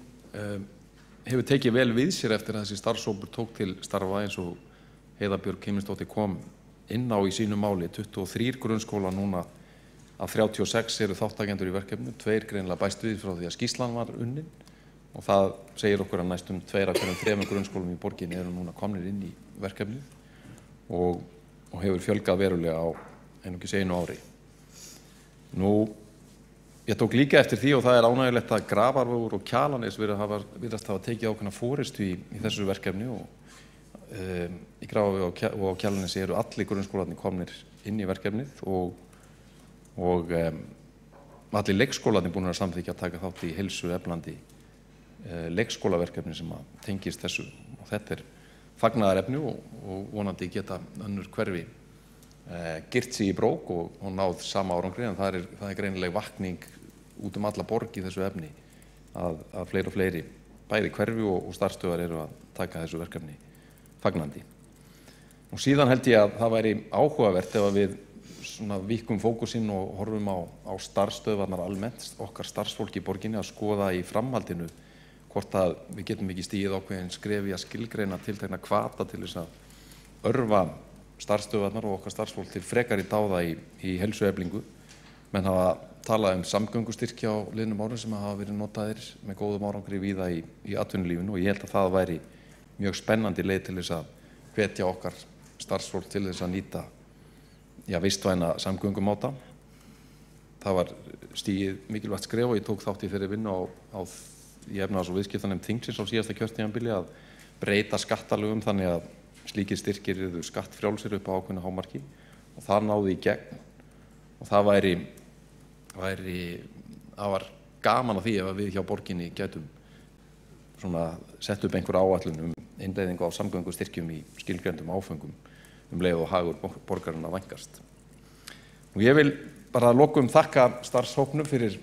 hefur tekið vel við sér eftir að þessi starfshópur tók til starfa, eins og Heiða Björg Heimisdóttir kom inn á í sínu máli. 23 grunnskóla núna af 36 eru þáttakendur í verkefnu, 2 greinilega bæst við frá því að skýrslan var unnin, og það segir okkur að næstum 2 af hverjum 3 grunnskólum í borginni eru núna komnir inn í verkefnið, og hefur fjölgað verulega á einungis einu ári. Nú, ég tók líka eftir því, og það ánægjulegt að Grafarvogur og Kjalarnes virðast hafa tekið ákveðna forystu í þessu verkefni, og í Grafarvogi og á Kjalarnesi eru allir grunnskólarnir komnir inn í verkefnið, og allir leikskólarnir búin að samþykkja að taka þátt í heilsueflandi leikskólaverkefni sem tengist þessu. Og þetta fagnaðarefni, og vonandi geta önnur hverfi girt sig í brók og náð sama árangri, en það greinileg vakning út alla borg í þessu efni að fleiri og fleiri bæði hverfi og starfsstöðvar eru að taka þessu verkefni fagnandi. Og síðan held ég að það væri áhugavert ef við víkkum fókusinn og horfum á starfsstöðvarnar almennt, okkar starfsfólk í borginni, að skoða í framhaldinu hvort að við getum ekki stigið ákveðin skref í að skilgreina tiltekna hvata til þess að örva starfsstöðvarnar og okkar starfsfólk til frekari dáða í heilsueflingu. Menn hafa talað samgöngustyrki á liðnum árum sem hafa verið notaðir með góðum árangri víða í atvinnulífinu, og ég held að það væri mjög spennandi leið til þess að hvetja okkar starfsfólk til þess að nýta vistvæna samgöngumáta. Það var stigið mikilvægt skref, og ég tók þátt í þeirri vinnu í efnahags- og viðskiptanefnd þingsins á síðasta kjörtímabili að breyta skattalögum þannig að slíkir styrkir yrðu skattfrjálsir upp á ákveðnu hámarki, og það náði í gegn. Og það væri afar gaman að því ef við hjá borginni gætum sett upp einhver áætlun innleiðingu á samgöngustyrkjum í skilgreindum áföngum leið og hagur borgarinn að vænkast. Og ég vil bara að lokum þakka starfshópnum fyrir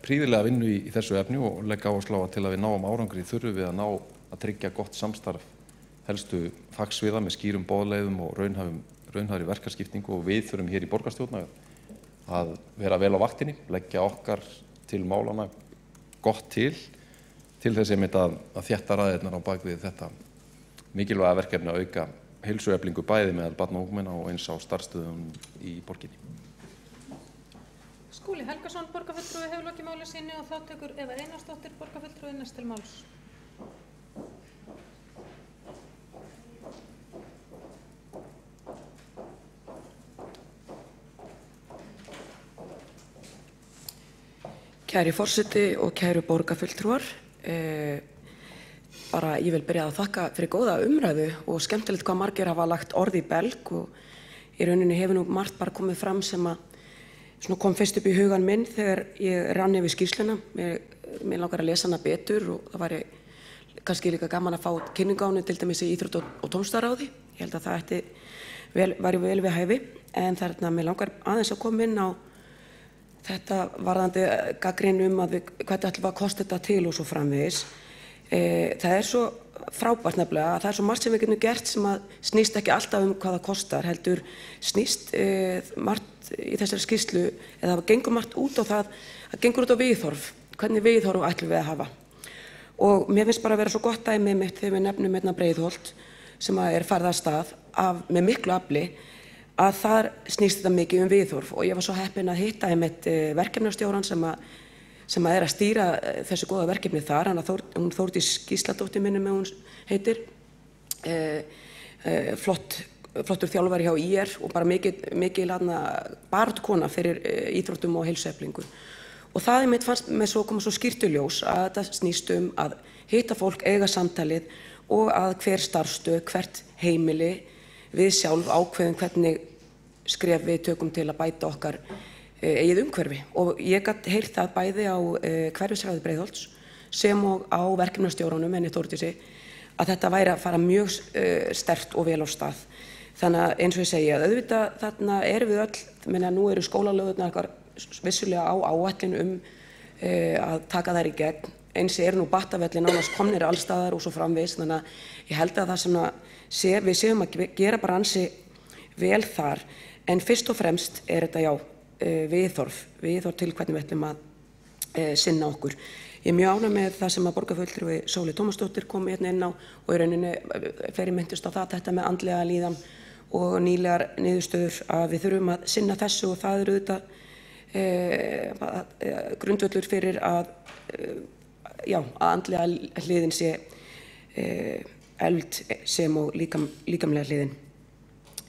prýðilega vinnu í þessu efni, og leggja áherslu á að til að við náum árangri þurfum við að tryggja gott samstarf helstu fagsviða með skýrum boðleiðum og raunhæfri verkaskiptingu, og við þurfum hér í borgarstjórn að vera vel á vaktinni, leggja okkar til málana gott til þess að þétta raðirnar á bakvið þetta mikilvæga verkefni að auka heilsueflingu bæði meðal barna og ungmenna og eins á starfsstöðum í borginni. Skúli Helgason, borgarfulltrúi, hefur lokið máli sínu, og þá tekur Eva Einarsdóttir, borgarfulltrúi, næst til máls. Kæri forseti og kæru borgarfulltrúar, ég vil byrja að þakka fyrir góða umræðu og skemmtilegt hvað margir hafa lagt orð í belg og í rauninni hefur nú margt bara komið fram sem að kom fyrst upp í hugan minn þegar ég rann yfir skýrsluna. Mér langar að lesa hana betur og það væri kannski líka gaman að fá kynningu á henni til dæmis í Íþrótta- og tómstundaráði. Ég held að það væri vel við hæfi, en þarna mér langar aðeins að koma inn á þetta varðandi gagnrýni hvernig ætlum við að kosta þetta til og svo framvegis. Það svo frábært nefnilega að það svo margt sem við getum gert sem að snýst ekki alltaf hvað það kostar, heldur snýst margt í þessari skýrslu, eða það gengur margt út á það gengur út á viðhorf, hvernig viðhorf ætlum við að hafa. Og mér finnst bara að vera svo gott dæmi mitt þegar við nefnum Breiðholt sem farið af stað með miklu afli, að þar snýst þetta mikið viðhorf og ég var svo heppin að hitta verkefnastjóran sem að stýra þessu góða verkefni þar, hún Þórdís Gísladóttir minni með hún heitir, flottur þjálfari hjá IR og bara mikil baráttukona fyrir íþróttum og heilsueflingu. Og það fannst með svo koma svo skýrt í ljós að þetta snýst að hitta fólk, eiga samtalið og að hver starfsstöð, hvert heimili við sjálf ákveðum hvernig skref við tökum til að bæta okkar eigið umhverfi. Og ég gat heyrt það bæði á hverfisráði Breiðholts sem og á verkefnastjóranum henni Þórdísi að þetta væri að fara mjög sterkt og vel á stað. Þannig að eins og ég segi að auðvitað þarna erum við öll, nú eru skólalögurnar vissulega á áætlun að taka þær í gegn. Eins nú Battavelli nánast komnir allstaðar og svo framvegis, þannig að ég held að það við séum að gera bara ansi vel þar. En fyrst og fremst þetta viðhorf til hvernig við ætlum að sinna okkur. Ég mjög ánægð með það sem að borgarfulltrúi Sóley Tómasdóttir kom inn á og í rauninni fleiri minntust á þetta með andlega líðan og nýlegar niðurstöður að við þurfum að sinna þessu og það auðvitað grundvöllur fyrir að andlega hliðin sé efld sem og líkamlega hliðin.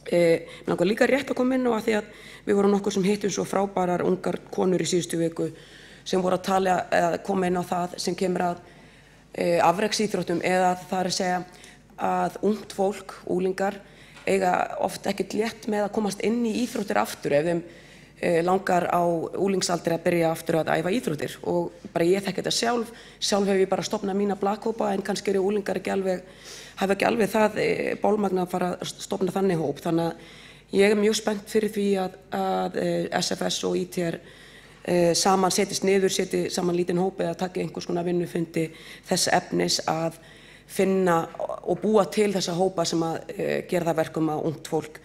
Mér langar líka rétt að koma inn á að því að við vorum nokkur sem hittum svo frábærar ungar konur í síðustu viku sem voru að tala eða koma inn á það sem kemur að afreksíþróttum eða það að segja að ungt fólk, unglingar, eiga oft ekkert létt með að komast inn í íþróttir aftur ef þeim langar á unglingsaldri að byrja aftur að æfa íþróttir og bara ég þekki þetta sjálf hef ég bara stofnað mína blakhópa en kannski eru unglingar hafa ekki alveg það bólmagn að fara að stofna þannig hóp, þannig að ég mjög spennt fyrir því að SFS og ITR saman setjist niður, setji saman lítinn hóp eða taki einhvers konar vinnufundi þess efnis að finna og búa til þessa hópa sem að gera það verkum að ungt fólk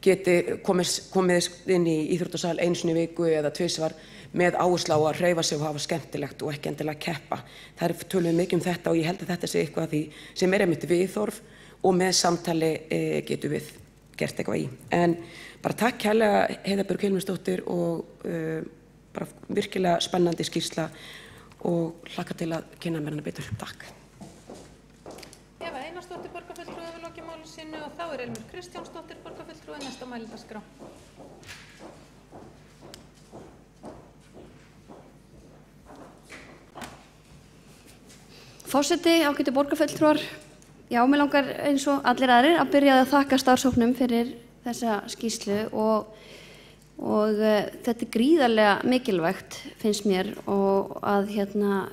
geti komið inn í íþróttasal einu sinni í viku eða tvisvar með áherslu á að hreyfa sig og hafa skemmtilegt og ekki endilega keppa. Það tölum mikið þetta og ég held að þetta sé eitthvað af því sem einmitt viðhorf og með samtali getum við gert eitthvað í. En bara takk kærlega Heiða Björg Hilmarsdóttir og bara virkilega spennandi skýrsla og hlakka til að kynna mér hana betur. Takk. Eva Einarsdóttir borgarfulltrúi hefur lokið máli sínu og þá Elmur Kristjánsdóttir borgarfulltrúi næsta mælendaskrá. Forseti, ágætu borgarfulltrúar, já, mig langar eins og allir aðrir að byrja að þakka starfshópnum fyrir þessa skýrslu og þetta gríðarlega mikilvægt finnst mér og að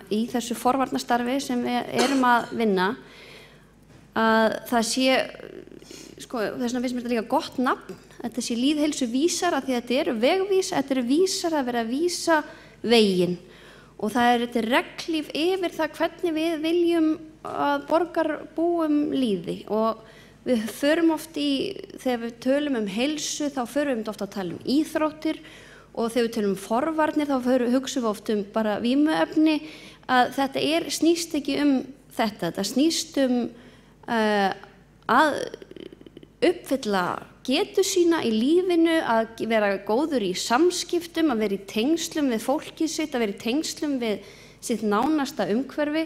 í þessu forvarnastarfi sem við erum að vinna að það sé, þess vegna finnst mér þetta líka gott nafn, þetta sé lýðheilsuvísar að því að þetta eru vegvís, þetta eru vísar að vera að vísa veginn og það þetta reglíf yfir það hvernig við viljum að borgarbúum líði og við förum oft þegar við tölum heilsu þá förum við oft að tala íþróttir og þegar við tölum forvarnir þá hugsum við oft bara vímuefni að þetta snýst ekki þetta snýst að uppfylla getu sína í lífinu, að vera góður í samskiptum, að vera í tengslum við fólkið sitt, að vera í tengslum við sitt nánasta umhverfi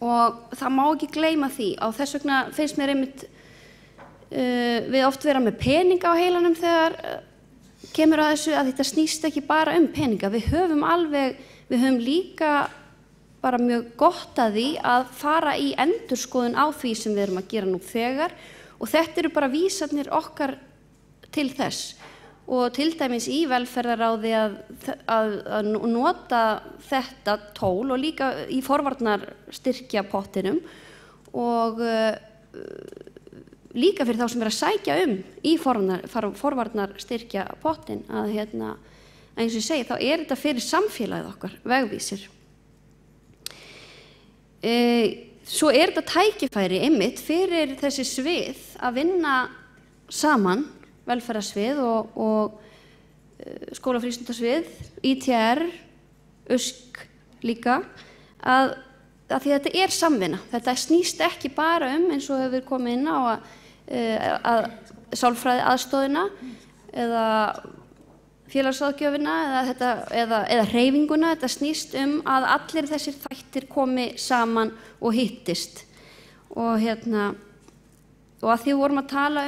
og það má ekki gleyma því og þess vegna finnst mér einmitt við oft vera með peninga á heilanum þegar kemur að þessu að þetta snýst ekki bara peninga, við höfum alveg við höfum líka bara mjög gott að því að fara í endurskoðun á því sem við erum að gera nú þegar og þetta eru bara vísarnir okkar til þess og til dæmis í velferðaráði að nota þetta tól og líka í forvarnarstyrkjapottinum og líka fyrir þá sem er að sækja í forvarnarstyrkjapottin að eins og ég segi þá er þetta fyrir samfélagið okkar vegvísir. Svo er þetta tækifæri einmitt fyrir þessi svið að vinna saman, velferðarsvið og skólafrístundasvið, ITR, USK líka, að því að þetta er samvinna. Þetta snýst ekki bara eins og hefur komið inn á að sálfræði aðstoðina eða félagsráðgjöfina eða hreyfinguna. Þetta snýst að allir þessir þættir komi saman og hittist. Og að því vorum að tala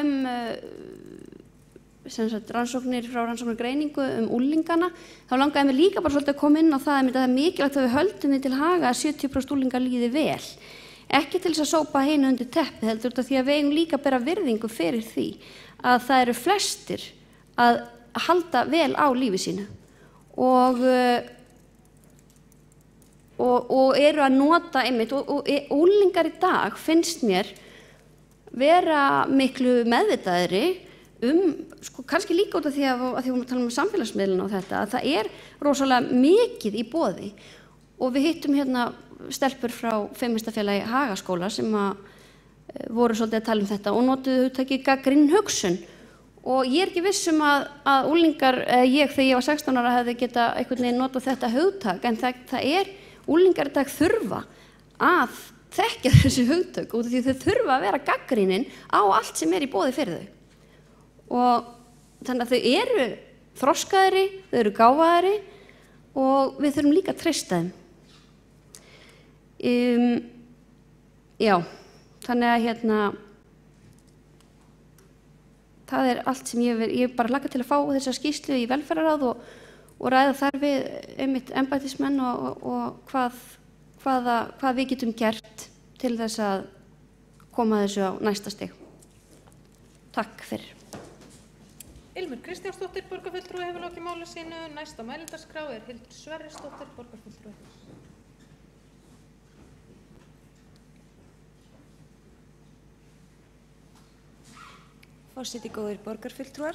rannsóknir frá rannsóknargreiningu úlingana, þá langaði mig líka bara svolítið að koma inn á það að það er mikilvægt að við höldum því til haga að 70% úlingar líði vel. Ekki til þess að sópa hinu undir teppið, heldur þetta því að við eigum líka að bera virðingu fyrir því að það eru flestir að halda vel á lífi sínu og eru að nota einmitt og úlingar í dag finnst mér vera miklu meðvitaðri kannski líka út af því að við vorum að tala samfélagsmiðlun á þetta, að það er rosalega mikið í boði og við hittum stelpur frá Feimnistafélagi Hagaskóla sem voru svolítið að tala þetta og notuðu hugtakið gagnrýnin hugsun og ég er ekki viss að úlingar, þegar ég var 16 ára hefði geta einhvern veginn notað þetta hugtak en það er úlingar í dag þurfa að þekkja þessi hugtök út af því þau þurfa að vera gagnrýnin á allt sem er í boði fyrir þau. Og þannig að þau eru þroskaðri, þau eru gáfaðri og við þurfum líka að treysta þeim. Já, þannig að það er allt sem ég bara hlakka til að fá þessa skýrslu í velferðaráð og ræða þar við einmitt embættismenn og hvað við getum gert til þess að koma þessu á næsta stig. Takk fyrir. Ilmur Kristjánsdóttir, borgarfulltrúi, hefur lokið máli sínu. Næst á mælendaskrá er Hildur Sverrisdóttir, borgarfulltrúi. Forseti, góðir borgarfulltrúar,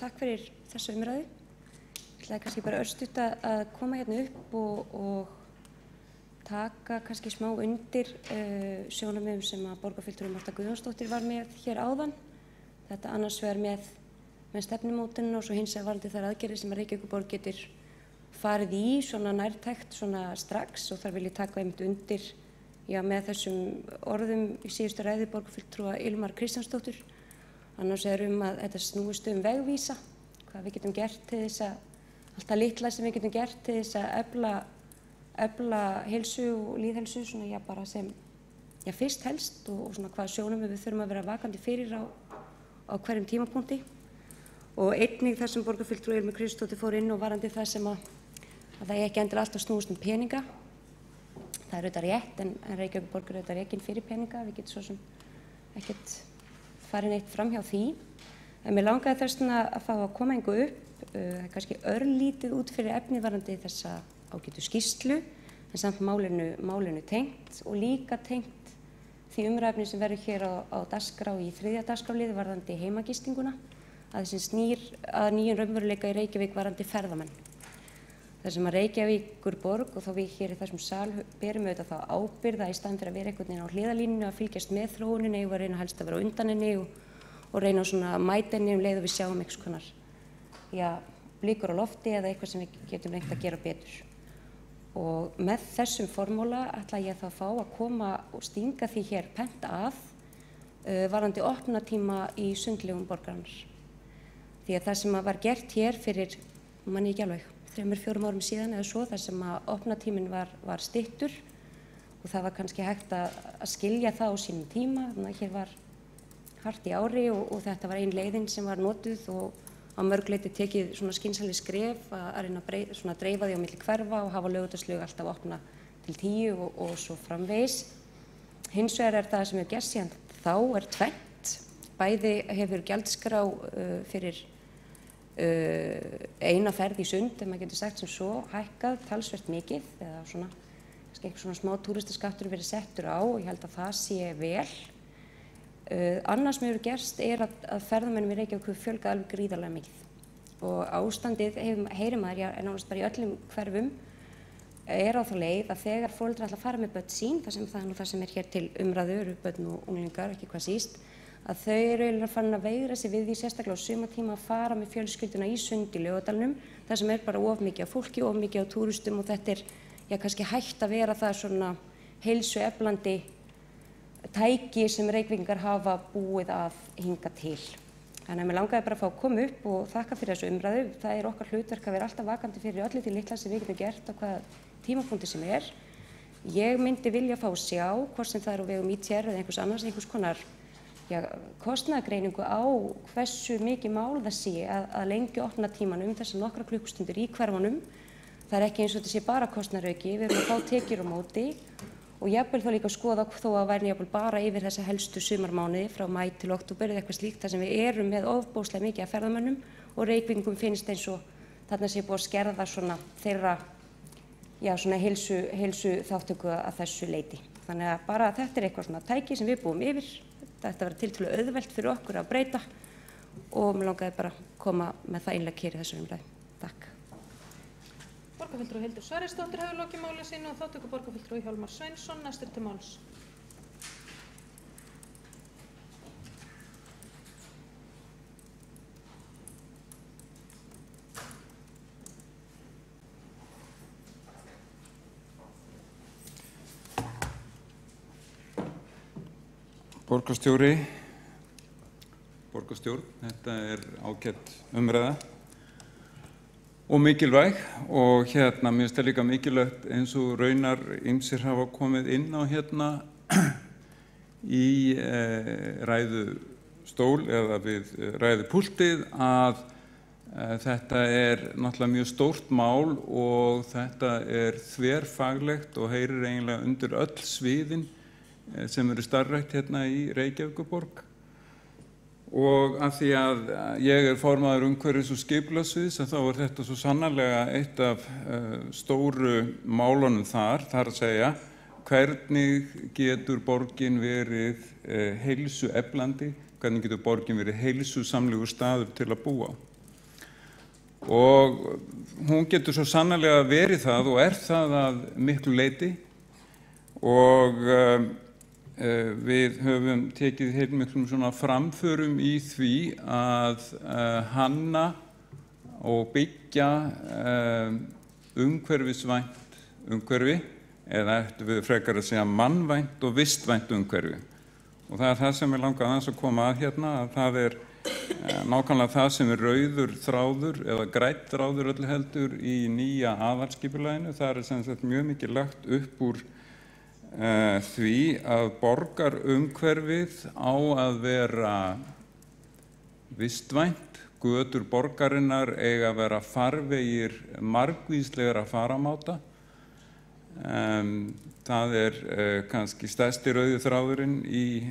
takk fyrir þessu umræðu. Ég ætlaði kannski bara örstutt að koma upp og taka kannski smá undir sjónarmiðum sem að borgarfulltrúi Marta Guðjónsdóttir var með hér áðan. Þetta annars vegar með stefnumótunina og svo hins vegar varðandi þær aðgerðir sem að Reykjavíkurborg getur farið í svona nærtækt svona strax og þar vil ég taka einmitt undir með þessum orðum í síðustu ræðu borgarfulltrúa Ilmar Kristjánsdóttur. Annars er að þetta snúist vegvísa, hvað við getum gert til þess allt það litla sem við getum gert til þess að efla heilsu og lýðheilsu svona bara sem fyrst helst og svona hvaða sjónarmið við þurfum að vera vakandi fyrir á hverjum tímapunkti. Og einnig það sem borgarfulltrúi Ilmur Kristjánsdóttir fór inn og varðandi það sem að það er ekki endilega alltaf snúist peninga. Það er auðvitað rétt en Reykjavíkurborg er auðvitað rekin fyrir peninga, við getum svo sem ekkert farið neitt fram hjá því. En mér langaði þess að fá að koma upp, kannski örlítið út fyrir efni varðandi þessa ágætu skýrslu, en samt málinu tengt og líka tengt því umræfni sem verður hér á dagskrá í 3. dagskrárliði varðandi heimagistinguna, að sem snýr að nýjum raunveruleika í Reykjavík varðandi ferðamenn. Það sem að Reykjavíkurborg og þá við hér í þessum sal berum auðvitað þá ábyrgð að í staðinn fyrir að vera einhvern veginn á hliðarlínunni að fylgjast með þróuninni og reyna helst að vera undan henni og reyna að mæta henni leið og við sjáum einhvers konar blikur á lofti eða eitthvað sem við getum reynt að gera betur. Og með þessum formúla ætla ég þá að fá að koma og stinga því hér pent að varðandi opnatíma í sundlegum borgarinnar. Því að það sem var gert hér fyrir, manni ekki alveg, 3-4 árum síðan eða svo, þar sem að opnatíminn var styttur og það var kannski hægt að skilja það á sínum tíma, þannig að hér var hart í ári og þetta var ein leiðin sem var notuð og á mörg leyti tekið svona skynsamleg skref að reyna að dreifa því á milli hverfa og hafa Laugardalslaug alltaf opna til 10 og svo framvegis. Hins vegar það sem hefur gerst síðan þá tvennt. Bæði hefur gjaldskrá fyrir eina ferð í sund, ef maður getur sagt sem svo, hækkað talsvert mikið, eða svona, kannski einhver svona smá túristaskattur verið settur á og ég held að það sé vel. Annars sem hefur gerst að ferðamönnum í Reykjavík hefur fjölgað alveg gríðarlega mikið og ástandið heyrir maður nánast bara í öllum hverfum á þá leið að þegar foreldrar ætla að fara með börn sín, það sem hér til umræðu eru börn og unglingar, ekki hvað síst, að þau eru farin að veigra sig við því sérstaklega á sumartíma að fara með fjölskylduna í sund í Laugardalnum, þar sem bara of mikið af fólki, of mikið af túristum og þetta kannski hægt að vera það svona heilsueflandi tæki sem Reykvíkingar hafa búið að hinga til. Þannig að mér langaði bara að fá að koma upp og þakka fyrir þessu umræðu. Það okkar hlutverk að vera alltaf vakandi fyrir öllu því litla sem við getum gert á hvaða tímapunkti sem Ég myndi vilja fá að sjá, hvort sem það á vegum ITR eða einhvers annars, einhvers konar kostnaðargreiningu á hversu mikið mál það sé að lengja opnunartímann þessar nokkra klukkustundir í hverfunum. Það ekki eins og þetta sé bara kostnaðarauki, við erum að fá tekjur á móti og jafnvel þá líka að skoða þó að væri jafnvel bara yfir þessa helstu sumarmánuði frá maí til október eða eitthvað slíkt þar sem við erum með ofboðslega mikið af ferðamönnum og Reykvíkingum finnst eins og þarna sé búið að skerða svona þeirra svona heilsu þáttöku að þessu leyti. Þannig að bara þetta eitthvað svona tæki sem við búum yfir. Þetta verður tiltölulega auðvelt fyrir okkur að breyta og mér langaði bara að koma með það innlegg hér í þessu umræðu. Takk. Borgarfulltrúi Hildur Sverrisdóttir hefur lokið máli sínu og þá tekur borgarfulltrúi Hjálmar Sveinsson næstur til máls. Borgarstjórn, þetta ágætt umræða og mikilvæg og mér finnst það líka mikilvægt eins og raunar ýmsir hafa komið inn á í ræðustól eða við ræðupúltið að þetta náttúrulega mjög stórt mál og þetta þverfaglegt og heyrir eiginlega undir öll sviðin sem eru starfrækt í Reykjavíkurborg og af því að ég formaður umhverfis- og skipulagssviðs þá þetta svo sannarlega eitt af stóru málunum þar að segja hvernig getur borgin verið heilsueflandi, hvernig getur borgin verið heilsusamlegur staður til að búa og hún getur svo sannarlega verið það og það að miklu leyti og við höfum tekið heilmiklum svona framförum í því að hanna og byggja umhverfisvænt umhverfi eða ættum við frekar að segja mannvænt og vistvænt umhverfi og það það sem ég langaði aðeins að koma að að það nákvæmlega það sem rauður þráður eða grænn þráður öllu heldur í nýja aðalskipulaginu. Það sem sagt mjög mikið lagt upp úr því að borgarumhverfið á að vera vistvænt, götur borgarinnar eiga að vera farvegir margvíslegra faramáta. Það kannski stærsti rauði þráðurinn í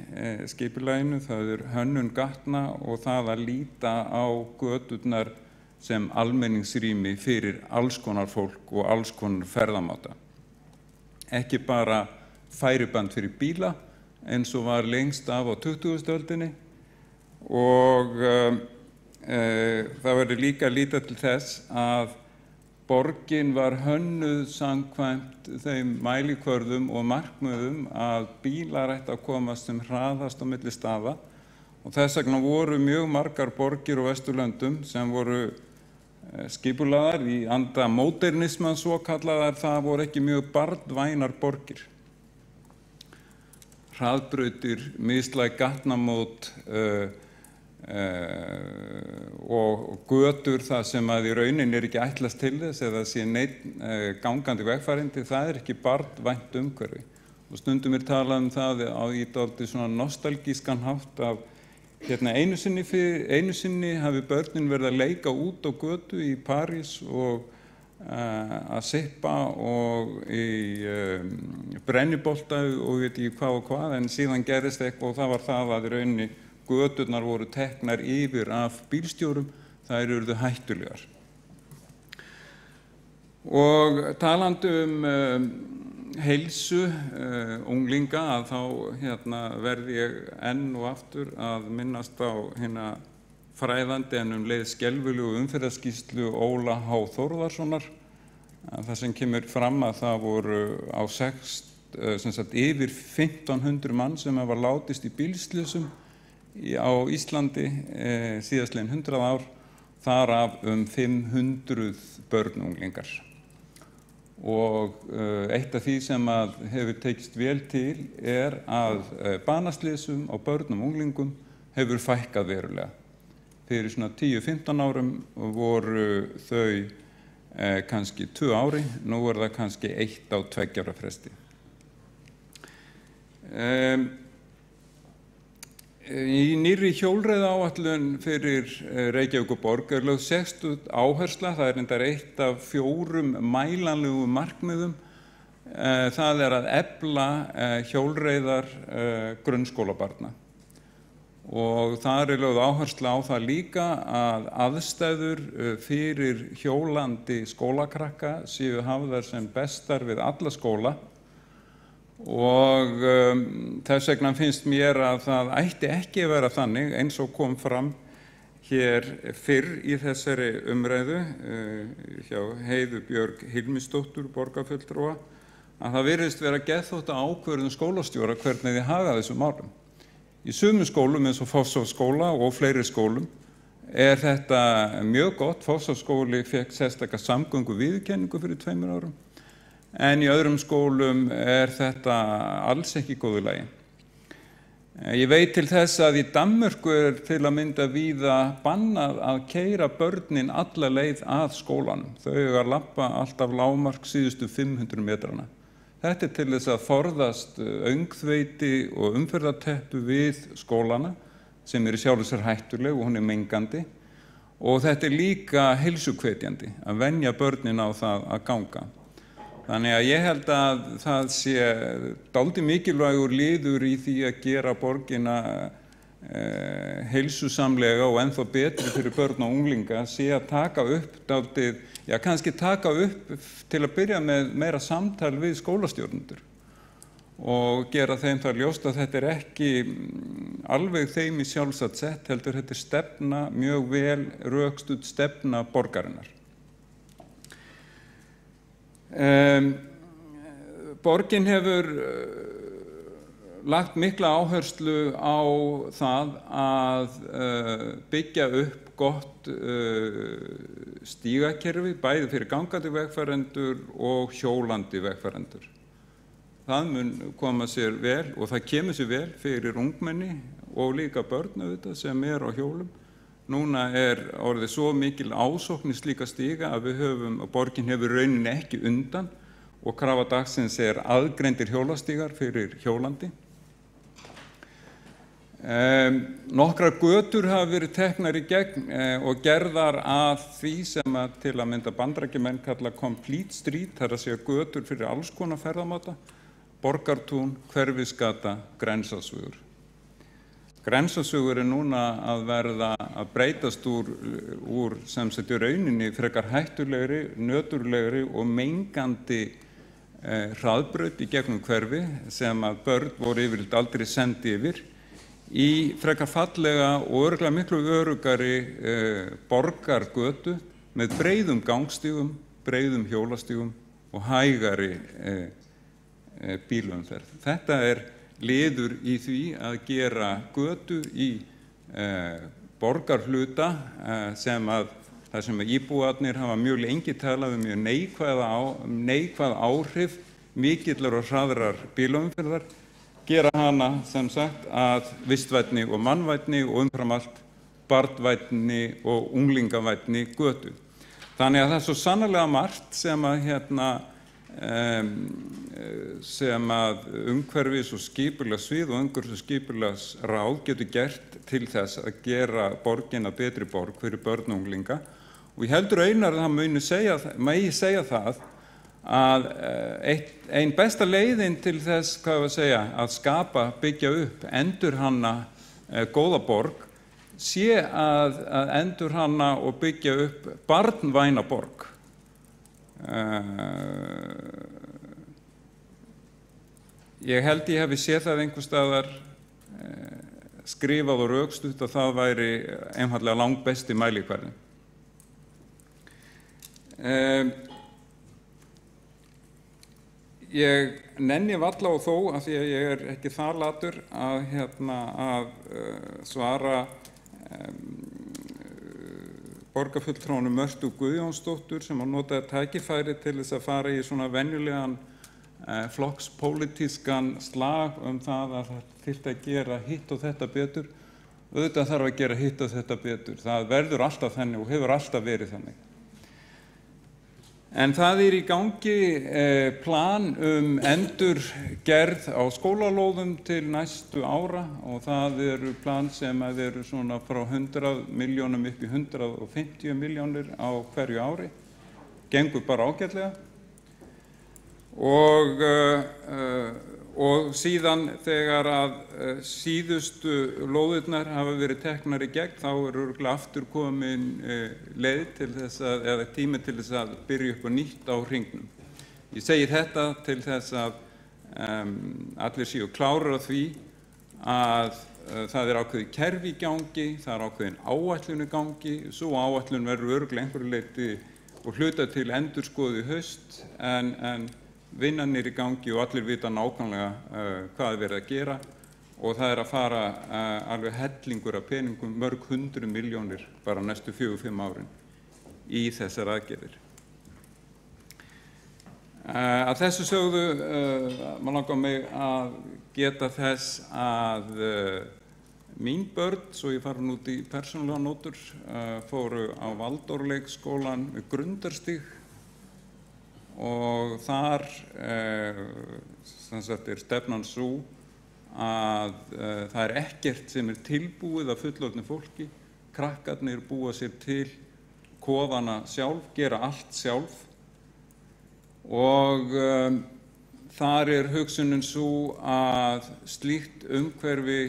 skipulaginu, það hönnun gatna og það að líta á göturnar sem almenningsrými fyrir alls konar fólk og alls konar ferðamáta. Ekki bara færiband fyrir bíla eins og var lengst af á 20. öldinni og það verður líka að líta til þess að borgin var hönnuð samkvæmt þeim mælikvörðum og markmiðum að bílar ættu að komast sem hraðast á milli staða og þess vegna voru mjög margar borgir á Vesturlöndum sem voru skipulagðar í anda módernisman svokallaðar, það voru ekki mjög barnvænar borgir. Hraðbrautir, mislæg gatnamót og götur það sem að í rauninni ekki ætlast til þess eða sé neinn gangandi vegfarandi, það ekki barnvænt umhverfi. Og stundum talað það í dálítið svona nostalgískan hátt af einu sinni hafi börnin verið að leika út á götu í París og að sippa og í brennibolta og veit ekki hvað og hvað, en síðan gerðist eitthvað og það var það að í rauninni göturnar voru teknar yfir af bílstjórum, þær urðu hættulegar. Og talandi heilsu unglinga að þá verð ég enn og aftur að minnast á hérna fræðandi en leið skelfilegu umferðarskýrslu Óla H. Þórðarssonar. Það sem kemur fram að það voru á yfir 1500 mann sem hafa látist í bílslysum á Íslandi síðastliðin 100 ár, þar af 500 börnunglingar. Og eitt af því sem hefur tekist vel til að banaslysum á börnum og unglingum hefur fækkað verulega. Fyrir svona 10-15 árum voru þau kannski 2 ári, nú það kannski 1 á 2 ára fresti. Í nýrri hjólreiðaáætlun fyrir Reykjavíkurborg lögð sérstök áhersla, það reyndar eitt af 4 mælanlegum markmiðum, það að efla hjólreiðar grunnskólabarna. Og þar lögð áhersla á það líka að aðstæður fyrir hjólandi skólakrakka séu hafðar sem bestar við alla skóla og þess vegna finnst mér að það ætti ekki að vera þannig eins og kom fram hér fyrr í þessari umræðu hjá Heiðu Björg Hilmisdóttur borgarfulltrúa að það virðist vera geðþótta ákvörðun skólastjóra hvernig þið haga þessum málum. Í sumum skólum eins og Fossvogsskóla og fleiri skólum þetta mjög gott. Fossvogsskóli fékk sérstaka samgönguviðurkenningu fyrir 2 árum, en í öðrum skólum þetta alls ekki góðu lagi. Ég veit til þess að í Danmörku til að mynda víða bannað að keyra börnin alla leið að skólanum. Þau eiga að labba alltaf lágmark síðustu 500 metrana. Þetta til þess að forðast öngþveiti og umferðarteppu við skólana sem sjálfur sér hættuleg og hún mengandi. Og þetta líka heilsuhvetjandi að venja börnin á það að ganga. Þannig að ég held að það sé dálítið mikilvægur liður í því að gera borgina heilsusamlega og ennþá betri fyrir börn og unglinga sé að taka upp dálítið, kannski taka upp til að byrja með meira samtal við skólastjórnendur og gera þeim það ljóst að þetta ekki alveg þeim í sjálfsagt sett, heldur þetta stefna, mjög vel rökstudd stefna borgarinnar. Borgin hefur lagt mikla áherslu á það að byggja upp gott stígakerfi, bæði fyrir gangandi vegfarendur og hjólandi vegfarendur. Það mun koma sér vel og það kemur sér vel fyrir ungmenni og líka börn auðvitað sem á hjólum. Núna orðið svo mikil ásókn í slíka stíga að borgin hefur rauninni ekki undan og krafa dagsins aðgreindir hjólastígar fyrir hjólandi. Nokkrar götur hafa verið teknar í gegn og gerðar að því sem til að mynda Bandaríkjamenn kalla complete street, það að segja götur fyrir alls konar ferðamáta, Borgartún, Hverfisgata, Grensásvegur. Grensásvegur núna að verða að breytast úr sem sagt í rauninni frekar hættulegri, nöturlegri og mengandi hraðbraut í gegnum hverfi sem að börn voru yfirleitt aldrei sendi yfir í frekar fallega og örugglega miklu öruggari borgargötu með breiðum gangstígum, breiðum hjólastígum og hægari bílaumferð. Þetta liður í því að gera götu í borgarhluta þar sem íbúarnir hafa mjög lengi talað mjög neikvæð áhrif mikillar og hraðrar bílaumferðar, gera hana sem sagt að vistvænni og mannvænni og umfram allt barnvænni og unglingavænni götu. Þannig að það svo sannarlega margt sem að sem að umhverfis- og skipulagssvið og umhverfis- og skipulagsráð getur gert til þess að gera borgina betri borg fyrir börn og unglinga. Og ég heldur einar að það megi segja það að ein besta leiðin til þess, að skapa, byggja upp, endurhanna góða borg, sé að endurhanna og byggja upp barnvæna borg. Ég held ég hefi séð það einhvers staðar skrifað og rökstutt að það væri einfaldlega langbesti mælikvarði. Ég nenni varla og þó, af því að ég ekki það latur, að svara borgarfulltrúanum Mörtu Guðjónsdóttur sem að notaði tækifæri til þess að fara í svona venjulegan flokkspólitískan slag það að það þyrfti að gera hitt og þetta betur. Auðvitað þarf að gera hitt og þetta betur. Það verður alltaf þannig og hefur alltaf verið þannig. En það í gangi plan endurgerð á skólalóðum til næstu ára og það eru plan sem eru svona frá 100 milljónum upp í 150 milljónir á hverju ári. Gengur bara ágætlega. Og síðan þegar að síðustu lóðirnar hafa verið teknar í gegn þá örugglega aftur komin leið til þess eða tími til þess að byrja upp á nýtt á hringnum. Ég segi þetta til þess að allir séu klárir á því að það ákveðið kerfi í gangi, það ákveðin áætlun í gangi, svo áætlun verður örugglega einhverju leyti og hluta til endurskoðuð í haust en vinnan í gangi og allir vita nákvæmlega hvað verið að gera og það að fara alveg hellingur af peningum, mörg 100 milljónir bara næstu 4-5 árin í þessar aðgerðir. Að þessu sögðu maður langar mig að geta þess að mín börn, svo ég fara út í persónulega nótur, fóru á Valdórleikskólann við Grundarstíg og þar stefnan sú að það ekkert sem tilbúið af fullorðnu fólki. Krakkarnir búa sér til kofana sjálf, gera allt sjálf og þar hugsunin sú að slíkt umhverfi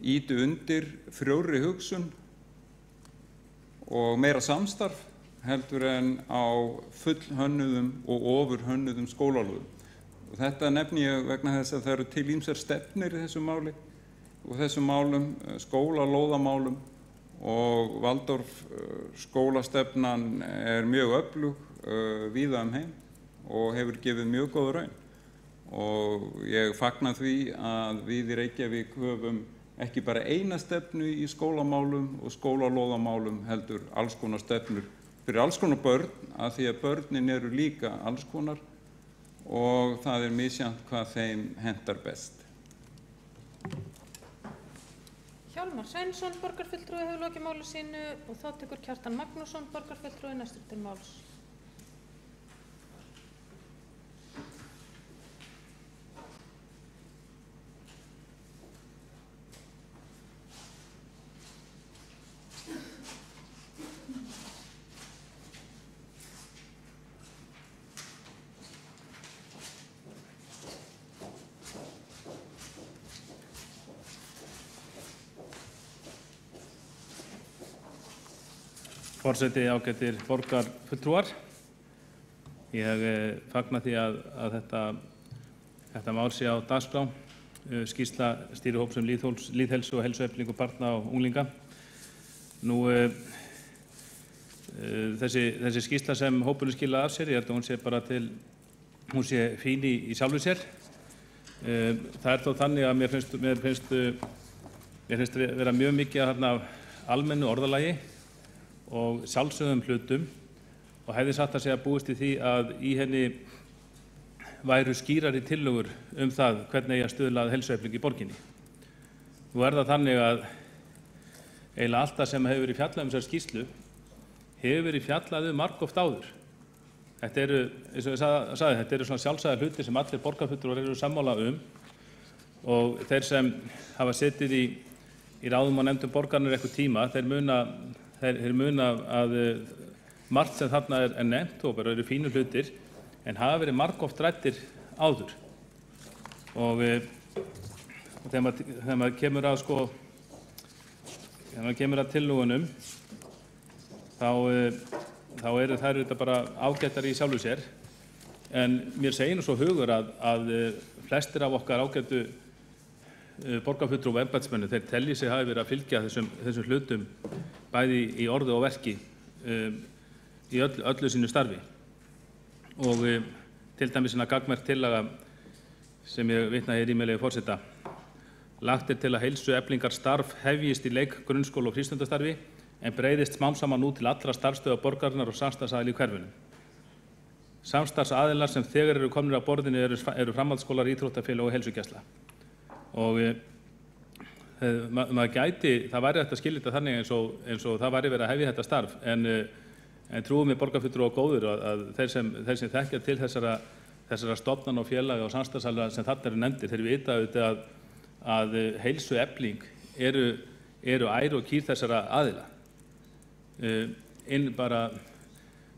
ýti undir frjórri hugsun og meira samstarf heldur en á fullhönnuðum og ofurhönnuðum skólalóðum. Og þetta nefni ég vegna þess að það eru til ýmsar stefnir í þessu máli og þessum málum, skólalóðamálum og Waldorf skólastefnan mjög öflug víða heim og hefur gefið mjög góða raun. Og ég fagna því að við í Reykjavík höfum ekki bara eina stefnu í skólamálum og skólalóðamálum heldur alls konar stefnur fyrir alls konar börn, að því að börnin eru líka alls konar og það misjafnt hvað þeim hentar best. Hjálmar Sveinsson, borgarfulltrúi, hefur lokið máli sínu og þá tekur Kjartan Magnússon, borgarfulltrúi, næstur til máls. Forseti, ágætir borgarfulltrúar. Ég fagna því að þetta mál sé á dagskrá, skýrsla stýrihóps lýðheilsu og heilsueflingu barna og unglinga. Nú, þessi skýrsla sem hópurinn skilaði af sér, ég held að hún sé bara hún sé fín í sjálfu sér. Það þó þannig að mér finnst vera mjög mikið af almennu orðalagi og sjálfsögðum hlutum og hefði satt að segja búist í því að í henni væru skýrari tillögur það hvernig eigi að stuðla að heilsueflingu í borginni. Nú það þannig að eiginlega allt það sem hefur verið fjallað þessar skýrslu hefur verið fjallað margoft áður þetta eru, eins og ég sagði, þetta eru svona sjálfsagðir hlutir sem allir borgarfulltrúar eru sammála og þeir sem hafa setið í ráðum og nefndum borgarinnar eitthvað tíma, þeir muna að margt sem þarna er nefnt og bara eru fínu hlutir en hafa verið margoft ræddir áður. Og þegar maður kemur að tillögunum þá eru þær auðvitað bara ágættar í sjálfu sér en mér segir nú svo hugur að flestir af okkar ágættu borgarfulltrúa og embættismenn þeir telji sig hafi verið að fylgja þessum hlutum bæði í orði og verki í öllu sínu starfi og til dæmis svona gagnmerk tillaga sem ég vitna hér í með leyfi forseta. Lagt til að heilsueflingarstarf hefjist í leik-, grunnskóla og frístundastarfi en breiðist smám saman út til allra starfsstöðva borgarinnar og samstarfsaðila í hverfinu. Samstarfsaðilar sem þegar eru komnir á borðinu eru framhaldsskólar, íþróttafélög og heilsugæsla. Og maður gæti, það væri hægt að skilja þetta þannig eins og það væri verið að hefja þetta starf en trúum við borgarfulltrúar góður að þeir sem þekkja til þessara stofnana og félaga og samstarfsaðila sem þarna eru nefndir, þeir vita auðvitað að heilsuefling eru ær og kýr þessara aðila. Við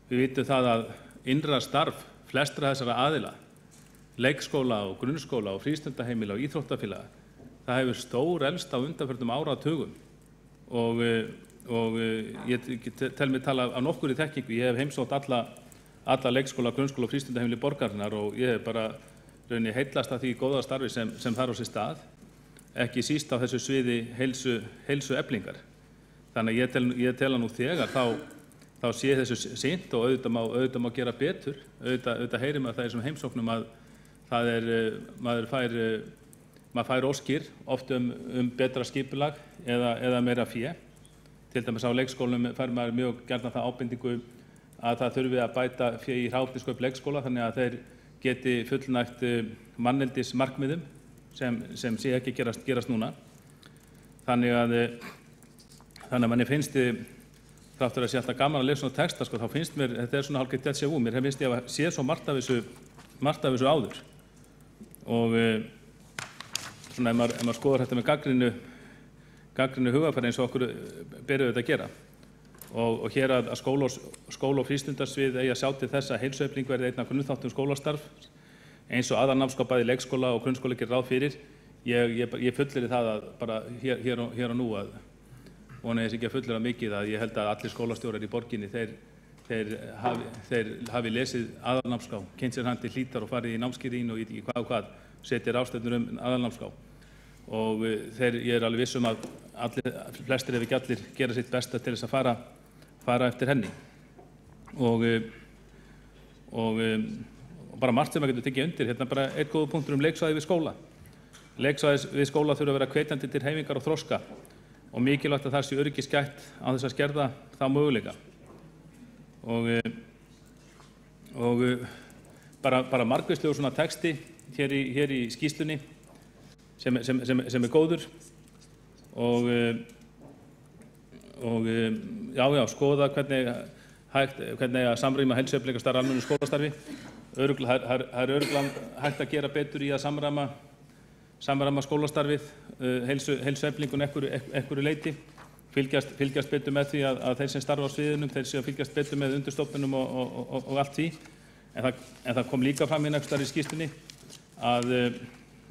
vitum það að innra starf flestra þessara aðila, leikskóla og grunnskóla og frístundaheimila og íþróttafélaga, það hefur stóreflst á undanförnum áratugum og ég tel mig tala af nokkurri þekkingu. Ég hef heimsótt alla leikskóla, grunnskóla og frístundaheimili borgarinnar og ég hef bara rauninni heillast af því góða starfi sem þar á sér stað, ekki síst á þessu sviði heilsueflingar. Þannig að ég tel að nú þegar þá sé þessu sýnt og auðvitað má gera betur. Auðvitað heyrir maður það í þessum heimsóknum að maður fær óskir oft betra skipulag eða meira fé. Til dæmis á leikskólum fær maður mjög gjarnan það ábendingu að það þurfi að bæta fé í hráefniskaup leikskóla þannig að þeir geti fullnægt manneldismarkmiðum sem sé ekki gerast núna. Þannig að manni finnst þáttur að sé alltaf gaman að lesa svona texta, þá finnst mér, þetta er svona hálfgeitt déjà vu, mér finnst ég að sé svo margt af þessu áður. Og svona ef maður skoðar þetta með gagnrýnu hugafæri eins og okkur berið þetta að gera. Og hér að skóla- og frístundarsvið eigi að sjá til þess að heilsuefling verði einn af grunnþáttum skólastarf, eins og aðalnámskrá bæði leikskóla og grunnskóla gerir ráð fyrir. Ég fullyrði það að bara hér og nú að vona þess ekki að fullyrða mikið að ég held að allir skólastjórar í borginni þeir hafi lesið aðalnámskrá, kynnt sér hann til hlítar og farið í námskeiðin og í hvað, setja ráðstefnur aðalnámskrá. Og ég er alveg viss að flestir ef ekki allir gera sitt besta til þess að fara eftir henni. Og bara margt sem maður getur tekið undir, hérna bara einn góður punktur leiksvæði við skóla. Leiksvæði við skóla þurfa að vera hvetjandi til hreyfingar og þroska og mikilvægt að það sé öryggisgætt á þess að skerða þá möguleika. Og bara margvíslegur svona texti hér í skýrslunni sem er góður og skoða hvernig að samræma heilsueflingarstarf almennu skólastarfi. Það er örugglega hægt að gera betur í að samræma skólastarfið, heilsueflingun einhverju leyti, fylgjast betur með því að þeir sem starfa á sviðunum, þeir séu að fylgjast betur með undirstofnunum og allt því. En það kom líka fram í einhvers staðar í skýrslunni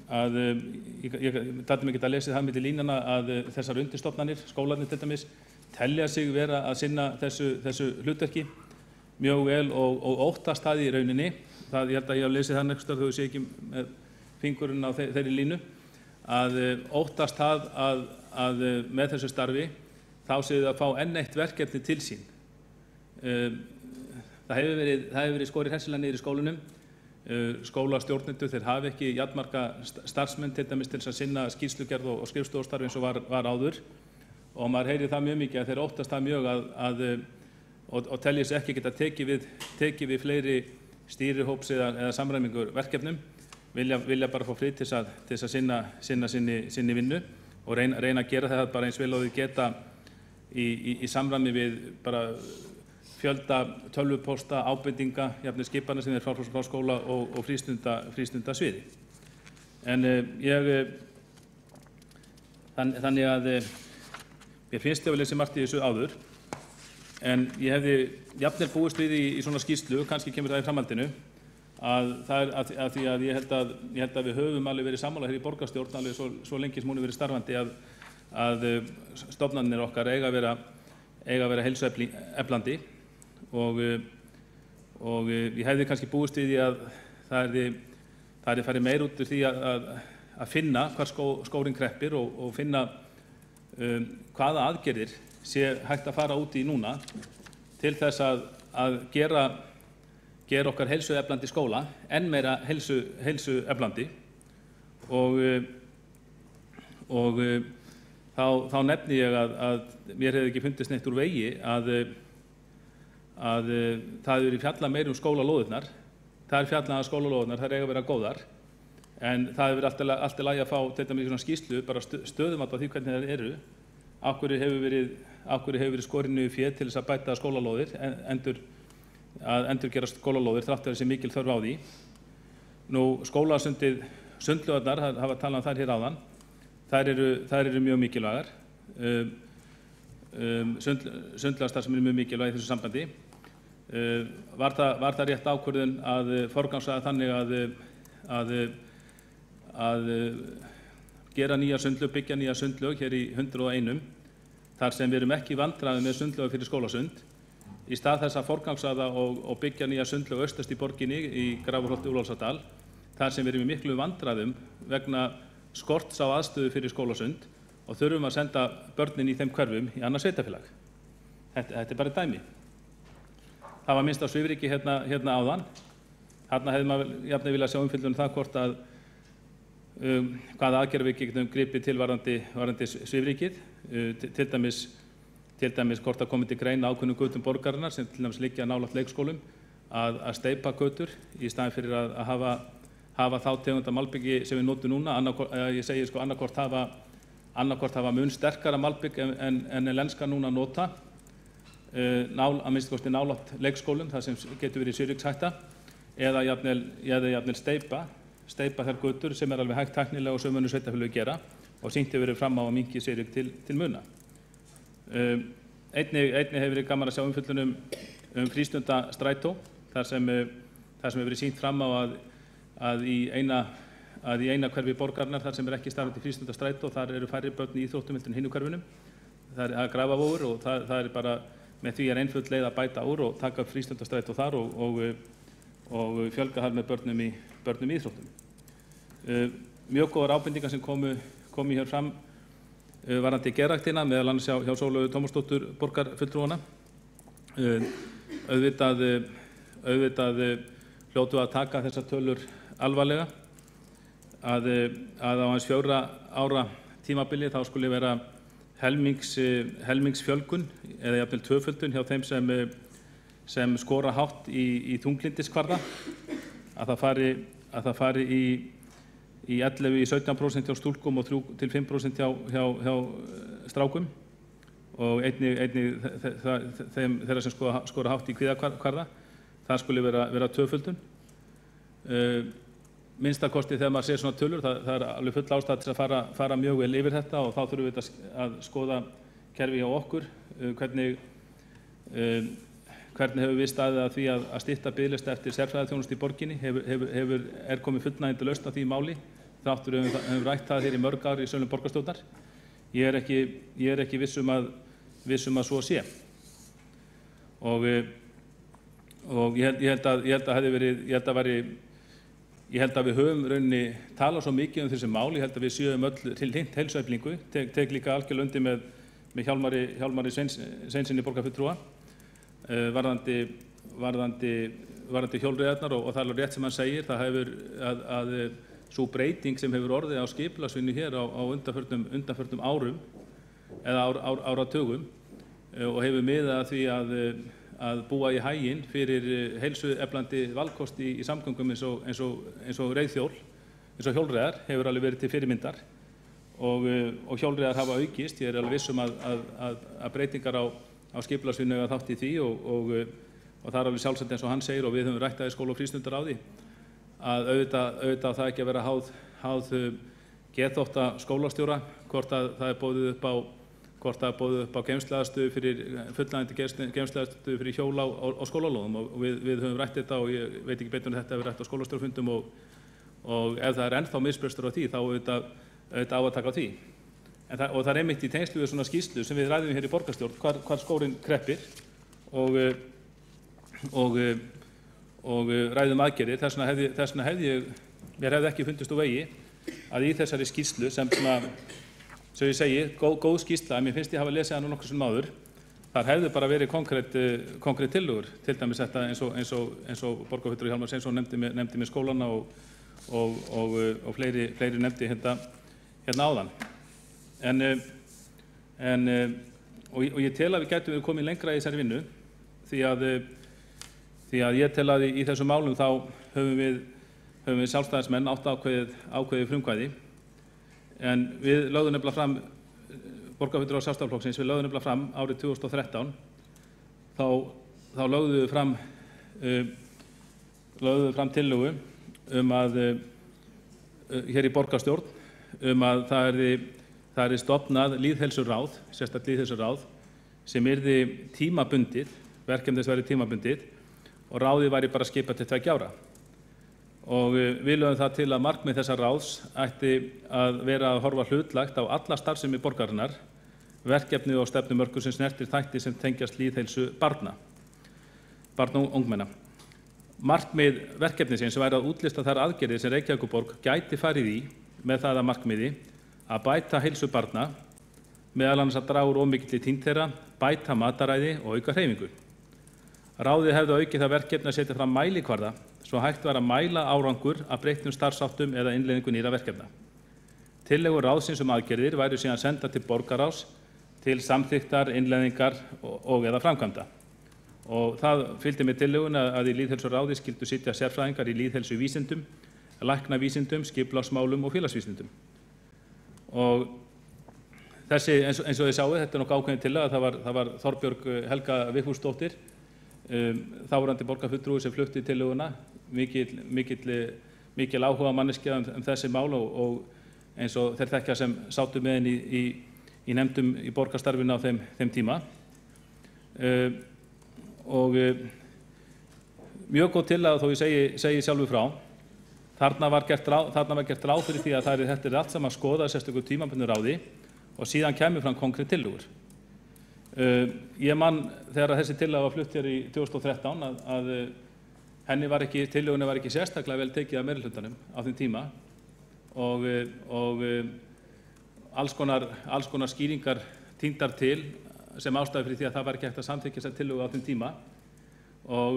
ég taldi mig ekki að lesa það milli línanna að þessar undirstofnanir, skólarnir til dæmis, telja sig vera að sinna þessu hlutverki mjög vel og óttast það í rauninni. Ég held að ég hafi lesið það einhvers staðar þó ég sé ekki með fingurinn á þeirri línu, að óttast það að með þessu starfi þá séu þau að fá enn eitt verkefni til sín. Það hefur verið skorið hressilega niður í skólunum. Skólastjórnendur þeir hafi ekki jafnmarga starfsmenn til dæmis til þess að sinna skýrslugerð og skrifstofustarfi eins og var áður og maður heyrir það mjög mikið að þeir óttast það mjög og telji sig ekki geta tekið við fleiri stýrihóps eða samræmingur verkefnum, vilja bara fá frið til þess að sinna sinni vinnu og reyna að gera það bara eins vel og þau geta í samræmi við bara fjölda tölvupósta, ábendinga, jafnvel skipana sem frá skóla og frístundasviði. En þannig að mér finnst ég að lesa margt í þessu áður, en ég hefði jafnvel búist við í svona skýrslu, kannski kemur það í framhaldinu, að því að ég held að við höfum alveg verið sammála hér í borgarstjórn alveg svo lengi sem hún hefur verið starfandi að stofnanir okkar eiga að vera heilsueflandi og ég hefði kannski búist við því að það er farið meir út úr því að finna hvar skórinn kreppir og finna hvaða aðgerðir sé hægt að fara út í núna til þess að gera okkar heilsueflandi skóla enn meira heilsueflandi og þá nefni ég að mér hefði ekki fundist neitt úr vegi að það hefur verið fjallað meir skólalóðirnar. Það er fjallað skólalóðirnar, það eiga að vera góðar, en það hefur verið allt í lagi að fá til dæmis svona skýrslu, bara stöðumat á því hvernig það eru. Af hverju hefur verið skorinu í fé til þess að bæta skólalóðir, að endurgera skólalóðir þrátt fyrir þessi mikil þörf á því. Nú skólasundið, sundlaugarnar, hafa talað um þær hér áðan, þær eru mjög mikilvægar. Sundlaugarstarfsemi er mjög mikilvæg í þessu sambandi. Var það rétt ákvörðun að forgangsraða þannig að gera nýja sundlaug, byggja nýja sundlaug hér í 101, þar sem við erum ekki í vandræðum með sundlaug fyrir skólasund, í stað þess að forgangsraða og byggja nýja sundlaug austast í borginni í Grafarholti Úlfarsárdal, þar sem við erum í miklu vandræðum vegna skorts á aðstöðu fyrir skólasund og þurfum að senda börnin í þeim hverfum í annað sveitarfélag. Þetta er bara dæmi. Það var minnst á svifryki hérna áðan. Þarna hefði maður jafnvel viljað sjá umfjöllun það hvort að hvaða aðgerðir við getum gripið til varðandi svifrykið, til dæmis hvort að komið til greina ákveðnum götum borgarinnar sem til dæmis liggja nálægt leikskólum að steypa götur í staðinn fyrir að hafa þá tegunda malbyggi sem við notum núna, ég segi sko annarkvort hafa mun sterkara malbygg en lenska núna að nota, að minnsta kosti nálægt leikskólum þar sem getur verið svifrykshætta, eða jafnvel steypa þær götur sem er alveg hægt tæknilega og sem önnur sveitarfélög gera og sýnt hefur verið fram á að minnki svifryk til muna. Einnig hefur verið gaman að sjá umfjöllun frístundastrætó þar sem hefur verið sýnt fram á að í eina hverfi borgarinnar þar sem er ekki starfandi frístundastrætó, þar eru færri börn í íþróttum heldur en hinum hverfunum. Það er Grafavogur og það er bara með því einföld leið að bæta úr og taka upp frístundastrætó þar og fjölga þar með börnum í íþróttum. Mjög góðar ábendingar sem komu hér fram varðandi geðræktina, meðal annars hjá Sólveigu Tómasdóttur borgarfulltrúana. Auðvitað hljótu að taka þessar tölur alvarlega, að á aðeins 4 ára tímabili þá skuli vera helmingsfjölgun eða jafnvel tvöföldun hjá þeim sem skora hátt í þunglyndisskvarða, að það fari í 11-17% hjá stúlkum og 3-5% hjá strákum og einnig þeirra sem skora hátt í kvíðakvarða, það skuli vera tvöföldun. Minnstakosti þegar maður sér svona tölur, það er alveg full ástæða til að fara mjög vel yfir þetta og þá þurfum við að skoða kerfi hjá okkur, hvernig hefur við staðið að því að stytta biðlista eftir sérfræðiþjónustu í borginni, er komið fullnægjandi lausn á því máli, þáttur höfum rætt það hér í mörg ár í sölum borgarstjórnar. Ég er ekki viss um að svo sé. Og ég held að við höfum rauninni talað svo mikið þessi mál, ég held að við séum öll til hint heilsueflingu, tek líka algjörlega undir með Hjálmari Sveinsinni borgarfulltrúa varðandi hjólreiðarnar og það er alveg rétt sem hann segir, það hefur að sú breyting sem hefur orðið á skipulagsvinnu hér á undanförnum árum eða áratugum og hefur miðað að því að búa í haginn fyrir heilsueflandi valkosti í samgöngum eins og reiðhjól, eins og hjólreiðar hefur alveg verið til fyrirmyndar og hjólreiðar hafa aukist. Ég er alveg viss um að breytingar á skipulagsvinnu eiga þátt í því og það er alveg sjálfsagt eins og hann segir og við höfum rætt það í skóla- og frístundaráði að auðvitað það ekki að vera háð geðþótta skólastjóra hvort að það er boðið upp á geymsluaðstöðu fyrir fullnægjandi geymsluaðstöðu fyrir hjól á skólalóðum og við höfum rætt þetta og ég veit ekki betur en þetta hefur rætt á skólastjórafundum og ef það er ennþá misbrestur á því þá auðvitað á að taka á því. Og það er einmitt í tengslu við svona skýrslu sem við ræðum hér í borgarstjórn hvar skórinn kreppir og ræðum aðgerðir. Þess vegna mér hefði ekki fundist úr vegi að í þessari skýrslu sem ég segi, góð skýrsla, en mér finnst ég hafa lesið hana nokkrum sinnum áður, þar hefðu bara verið konkrét tillögur, til dæmis þetta eins og borgarfulltrúi Hjálmar Sveinsson nefndi með skólana og fleiri nefndi hérna áðan. Og ég tel að við gætum komið lengra í þessari vinnu því að ég tel að í þessum málum þá höfum við sjálfstæðismenn átt ákveðið frumkvæði en við lögðum nefnilega fram borgarfulltrúar Sjálfstæðisflokksins, við lögðum nefnilega fram árið 2013 þá lögðum við fram tillögu að hér í borgarstjórn að það yrði stofnað lýðheilsuráð, sérstakt lýðheilsuráð sem yrði tímabundið, verkefnis væri tímabundið og ráðið væri bara skipað til 2 ára. Og við lögum það til að markmið þessa ráðs ætti að vera að horfa hlutlægt á alla starfsemi borgarinnar, verkefni og stefnumörkur sem snertir þætti sem tengjast lýðheilsu barna og ungmenna. Markmið verkefnisins væri að útlista þær aðgerðir sem Reykjavíkurborg gæti farið í með það að markmiði að bæta heilsu barna, meðal annars að draga úr of mikilli tínd þeirra, bæta mataræði og auka hreyfingu. Ráðið hefði aukið það verkefni að setja fram mælikvarða svo hægt var að mæla árangur af breyttum starfsháttum eða innleiðingu nýrra verkefna. Tillögur ráðsins aðgerðir væru síðan sendar til borgarráðs til samþykktar, innleiðingar og eða framkvæmda. Og það fylgdi með tillögun að í lýðheilsuráði skyldu sitja sérfræðingar í lýðheilsuvísindum, læknavísindum, skipulagsmálum og félagsvísindum. Og þessi, eins og þið sáu, þetta er nokkuð ákveðin tillaga, það var Þorbjörg Helga Vigfúsdóttir, þáverandi borgarfulltrúi sem flutti tillöguna, mikil áhuga manneskja þessi mál og eins og þeir þekkja sem sátu með henni í nefndum í borgarstarfinu á þeim tíma. Og mjög góð tillaga þó ég segi sjálfur frá. Þarna var gert ráð fyrir því að þetta allt saman skoðað sérstöku tímabundnu ráði og síðan kemur fram konkrét tillögur. Ég man þegar þessi tillaga var flutt hér í 2013 að tillögunni var ekki sérstaklega vel tekið af meirihlutanum á þeim tíma og alls konar skýringar tíndar til sem ástæði fyrir því að það var ekki hægt að samþykkja þessa tillögu á þeim tíma og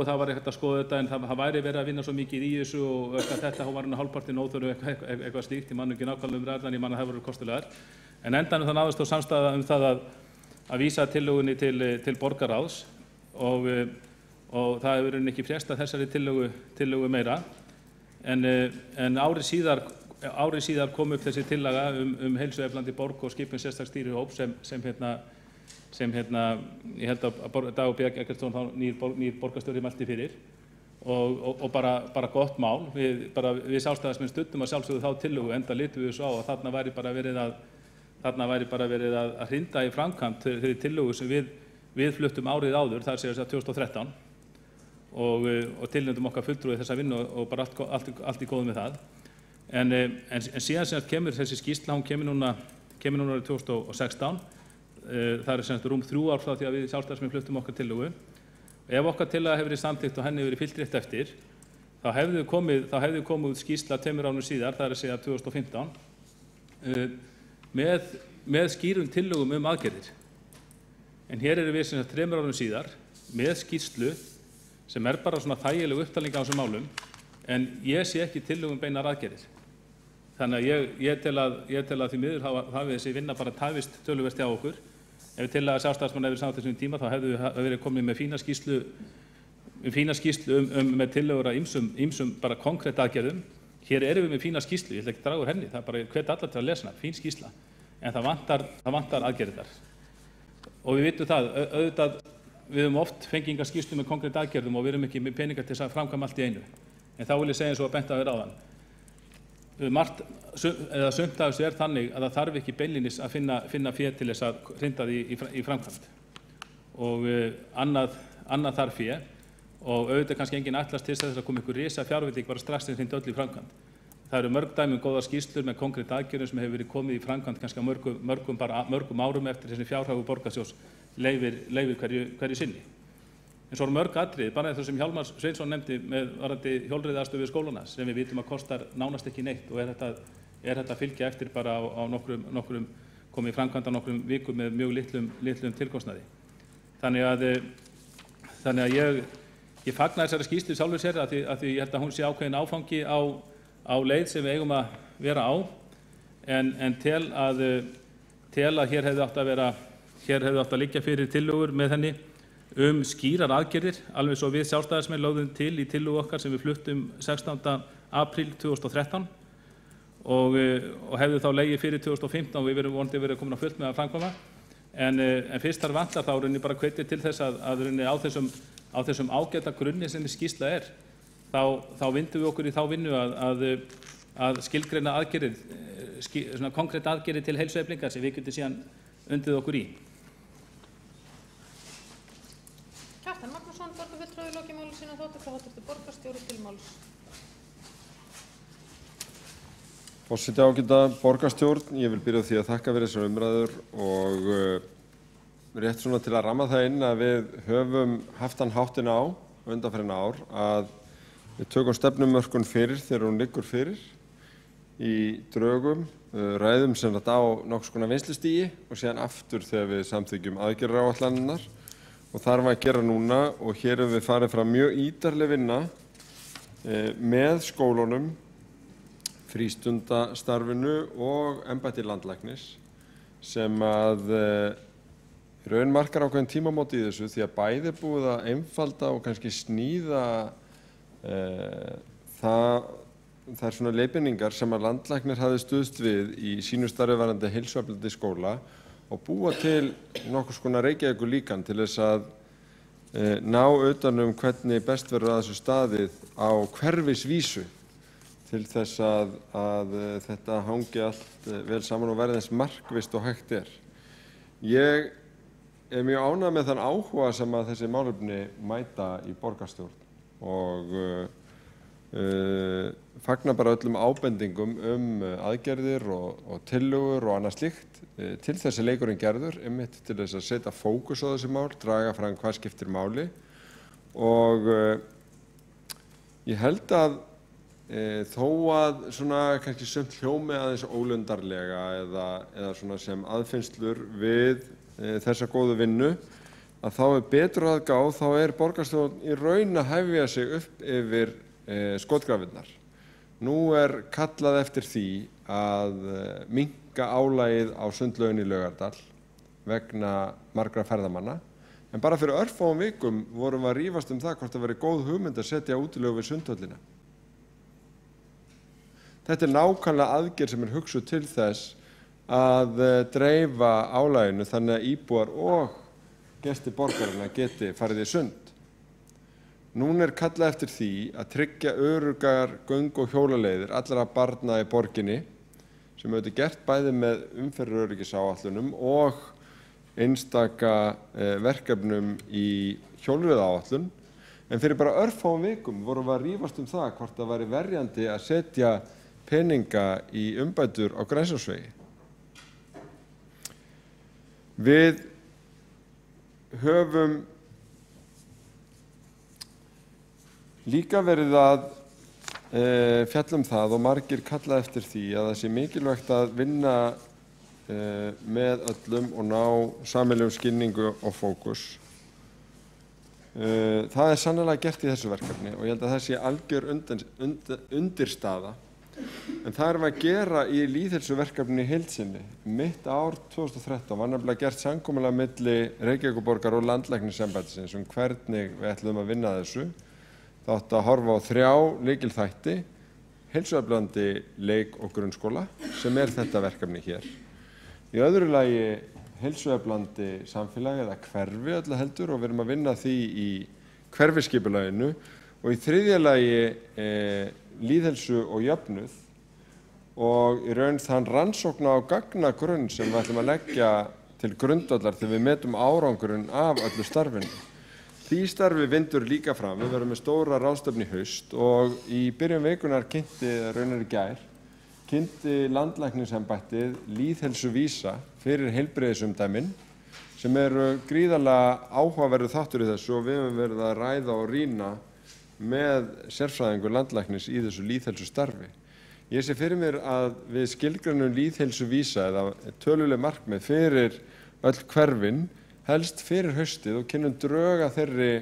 það var hægt að skoða þetta en það væri verið að vinna svo mikið í þessu og þetta var hálfpartinn óþörfu eitthvað slíkt, ég man ekki nákvæmlega umræðan, ég man að það voru kostulegar en endanum það náðist þó samstaða það að vísa tillögunni til borgarráðs og það hefur ekki frestað þessari tillögu meira en ári síðar kom upp þessi tillaga heilsueflandi borg og skipun sérstaks stýrihóps sem ég held að Dagur B. Eggertsson nýr borgarstjóri mælti fyrir og bara gott mál. Við sjálfstæðismenn studdum að sjálfsögðu þá tillögu enda litum við svo á að þarna væri bara verið að hrinda í framkvæmd þeirri tillögu sem við fluttum árið áður, þar séu þess að 2013 og tilnefndum okkar fulltrúi þessa vinnu og bara allt í góðu með það. En síðan sem kemur þessi skýrsla, hún kemur núna árið 2016, það er sem sagt rúm 3 ár frá því að við sjálfstæðismenn fluttum okkar tillögu. Ef okkar tillaga hefur verið samþykkt og henni hefur verið fylgt rétt eftir, þá hefði komið út skýrsla 2 árum síðar, það er að segja 2015, með skýrum tillögum aðgerðir. En hér erum við sem sagt 3 árum síðar með skýrslu sem er bara svona þægileg upptalning á þessum málum, en ég sé ekki tillögum beinar aðgerðir. Þannig að ég tel að því miður hafi þessi vinna bara tafist töluvert hjá okkur. Ef tillaga sjálfstæðismanna hefur samþykkt þessum tíma, þá hefðu við verið komið með fína skýrslu með tillögur að ýmsum bara konkrét aðgerðum. Hér erum við með fína skýrslu, ég ætla ekki að draga úr henni, það er bara hvet allar til að lesa hana, fín skýrsla, en það vantar aðgerðir. og við vitum það, auðvitað við höfum oft fengið engar skýrslur með konkrét aðgerðum og við erum ekki með peninga til þess að framkvæma allt í einu. En þá vil ég segja eins og að bent að vera áðan. Sumt af þessu þannig að það þarf ekki beinlínis að finna fé til þess að hrinda því í framkvæmd. Og annað þarf fé og auðvitað kannski engin ætlast til þess að koma ykkur risa fjárveiting bara strax sem hrinda öll í framkvæmd. Það eru mörg dæmi góðar skýrslur með konkrét aðgerðum sem hefur verið komið í framkvæmd kannski á mörgum árum eftir þessi fjárhagur borgarsjóðs leyfir hverju sinni. En svo eru mörg atriði, bara það sem Hjálmar Sveinsson nefndi með varðandi hjólreiðaaðstöðu við skólana sem við vitum að kostar nánast ekki neitt og er þetta að fylgja eftir bara á nokkrum komið í framkvæmd á nokkrum vikum með mjög litlum tilkostnaði. Þannig að ég fagna þessari skýrslu sjálfur sér að því ég held að hún sé ákveðin áfangi á leið sem við eigum að vera á en tel að hér hefði átt að liggja fyrir tillögur með henni skýrar aðgerðir, alveg svo við sjálfstæðismenn lögðum til í tillögu okkar sem við fluttum 16. apríl 2013 og hefðu þá legið fyrir 2015 og við verum vonandi verið komin á fullt með að framkvæma. En fyrst þar vantar þá rauninni bara hvetja til þess að rauninni á þessum ágæta grunni sem skýrsla þá vindum við okkur í þá vinnu að skilgreina aðgerðir, svona konkrétt aðgerðir til heilsueflingar sem við getum síðan undið okkur í. Kjartan Magnússon, borgarfulltrúi, lokið máli sínu þóttu frá hv. borgarstjóri til máls. Forseti, ágæta borgarstjórn, ég vil byrja á því að þakka fyrir þessar umræður og rétt svona til að ramma það inn að við höfum haft þann háttinn á undanfarin ár að við tökum stefnumörkun fyrir þegar hún liggur fyrir í drögum, ræðum sem þetta á nokkurs konar vinnslustigi og síðan aftur þegar við samþykjum aðgerðaráætlanirnar og þar var að gera núna og hér hefur við farið frá mjög ítarleg vinna með skólunum, frístundastarfinu og embætti landlæknis sem að raun markar ákveðin tímamót í þessu því að bæði búið að einfalda og kannski sníða þær svona leiðbeiningar sem að landlæknir hafði stuðst við í sínu starfi varðandi heilsueflandi skóla og búa til nokkurs konar Reykjavíkurlíkan til þess að ná utan hvernig best verður að þessu staðið á hverfisvísu til þess að þetta hangi allt vel saman og verði eins markvisst og hægt er. Ég er mjög ánægður með þann áhuga sem að þessi málefni mæta í borgarstjórn og fagna bara öllum ábendingum aðgerðir og tillögur og annað slíkt. Til þessi leikurinn gerður, einmitt til þess að setja fókus á þessi mál, draga fram hvað skiptir máli og ég held að þó að svona kannski sumt hljómi aðeins ólundarlega eða svona sem aðfinnslur við þessa góðu vinnu að þá betur að gá, þá borgarstjórn í raun að hefja sig upp yfir skotgrafinnar. Nú kallað eftir því að minnka álagið á sundlauginni í Laugardal vegna margra ferðamanna. En bara fyrir örfáum vikum vorum við að rífast það hvort það væri góð hugmynd að setja útilegu við Sundhöllina. Þetta nákvæmlega aðgerð sem hugsuð til þess að dreifa álaginu þannig að íbúar og gestir borgarinnar geti farið í sund. Núna kallað eftir því að tryggja öruggar göng- og hjólaleiðir allra barna í borginni sem auðvitað gert bæði með umferðaröryggisáætlunum og einstaka verkefnum í hjólreiðaáætlun. En fyrir bara örfáum vikum vorum við að rífast það hvort það væri verjandi að setja peninga í umbætur á Grensásvegi. Við höfum líka verið að fjalla það og margir kalla eftir því að það sé mikilvægt að vinna með öllum og ná sameiginlegum skilningu og fókus. Það sannarlega gert í þessu verkefni og ég held að það sé algjör undirstaða. En það við að gera í lýðheilsuverkefni í heild sinni. Mitt ár 2013 var nefnilega gert samkomulag milli Reykjavíkurborgar og landlæknisembættisins hvernig við ætlum að vinna þessu. Það átti að horfa á 3 lykilþætti, heilsueflandi leik- og grunnskóla sem þetta verkefni hér. Í öðru lagi heilsueflandi samfélagi eða hverfi öllu heldur, og við erum að vinna því í hverfiskipulaginu, og í þriðja lagi lýðheilsu og jöfnuð og í raun þann rannsókna og gagnagrunn sem við ætlum að leggja til grundvallar þegar við metum árangurinn af öllu starfinu. Því starfi vindur líka fram. Við verðum með stóra ráðstefnu í haust og í byrjun vikunar raunar í gær, kynnti landlæknisembættið lýðheilsuvísa fyrir heilbrigðisumdæmin sem eru gríðarlega áhugaverður þáttur í þessu, og við höfum verið að ræða og rýna með sérfræðingur landlæknis í þessu lýðheilsustarfi. Ég sé fyrir mér að við skilgreinum lýðheilsuvísa eða töluleg markmið fyrir öll hverfin helst fyrir haustið og kynnum drög að þeirri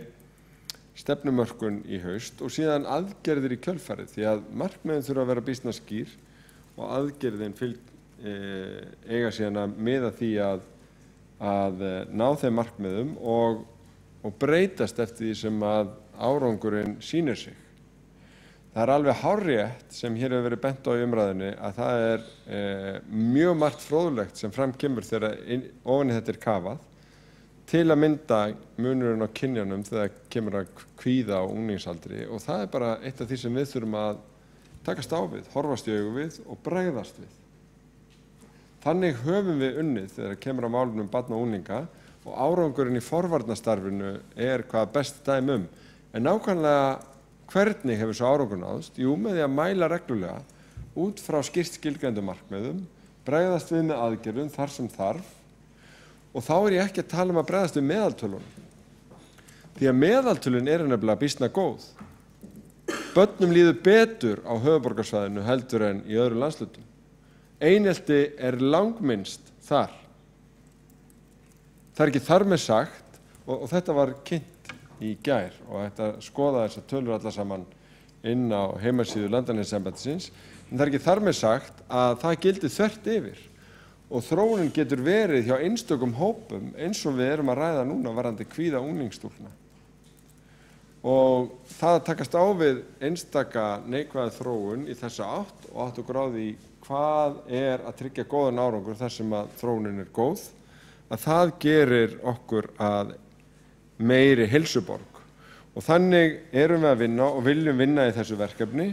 stefnumörkun í haust og síðan aðgerðir í kjölfarið, því að markmiðin þurfa að vera býsna skýr og aðgerðin eiga síðan að miða því að ná þeim markmiðum og breytast eftir því sem að árangurinn sýnir sig. Það er alveg hárrétt sem hér hefur verið bent á í umræðinni að það er mjög margt fróðlegt sem fram kemur þegar ofan í þetta er kafað, til að mynda munurinn á kynjunum þegar kemur að kvíða á unglingsaldri, og það er bara eitt af því sem við þurfum að takast á við, horfast í augu við og bregðast við. Þannig höfum við unnið þegar kemur að málunum barna og unglinga, og árangurinn í forvarnastarfinu er hvað best dæmi En nákvæmlega hvernig hefur svo árangur náðst? Jú, með því að mæla reglulega út frá skýrt skilgreindu markmiðum, bregðast við með aðgerðum þar sem þarf, og þá er ég ekki að tala að bregðast við meðaltölunum. Því að meðaltölun er nefnilega býsna góð. Börnum líður betur á höfuðborgarsvæðinu heldur en í öðrum landshlutum. Einelti er langminnst þar. Það er ekki þar með sagt, og þetta var kynnt í gær, og þetta skoða þessar tölur allar saman inn á heimasíðu Landlæknisembættisins, en það er ekki þar með sagt að það gildi þvert yfir. Og þróunin getur verið hjá einstökum hópum eins og við erum að ræða núna varðandi kvíða unglingsstúlkna. Og það að takast á við einstaka neikvæða þróun í þessa átt og átt okkur á því hvað er að tryggja góðan árangur þar sem að þróunin er góð, að það gerir okkur að meiri heilsuborg. Og þannig erum við að vinna og viljum vinna í þessu verkefni.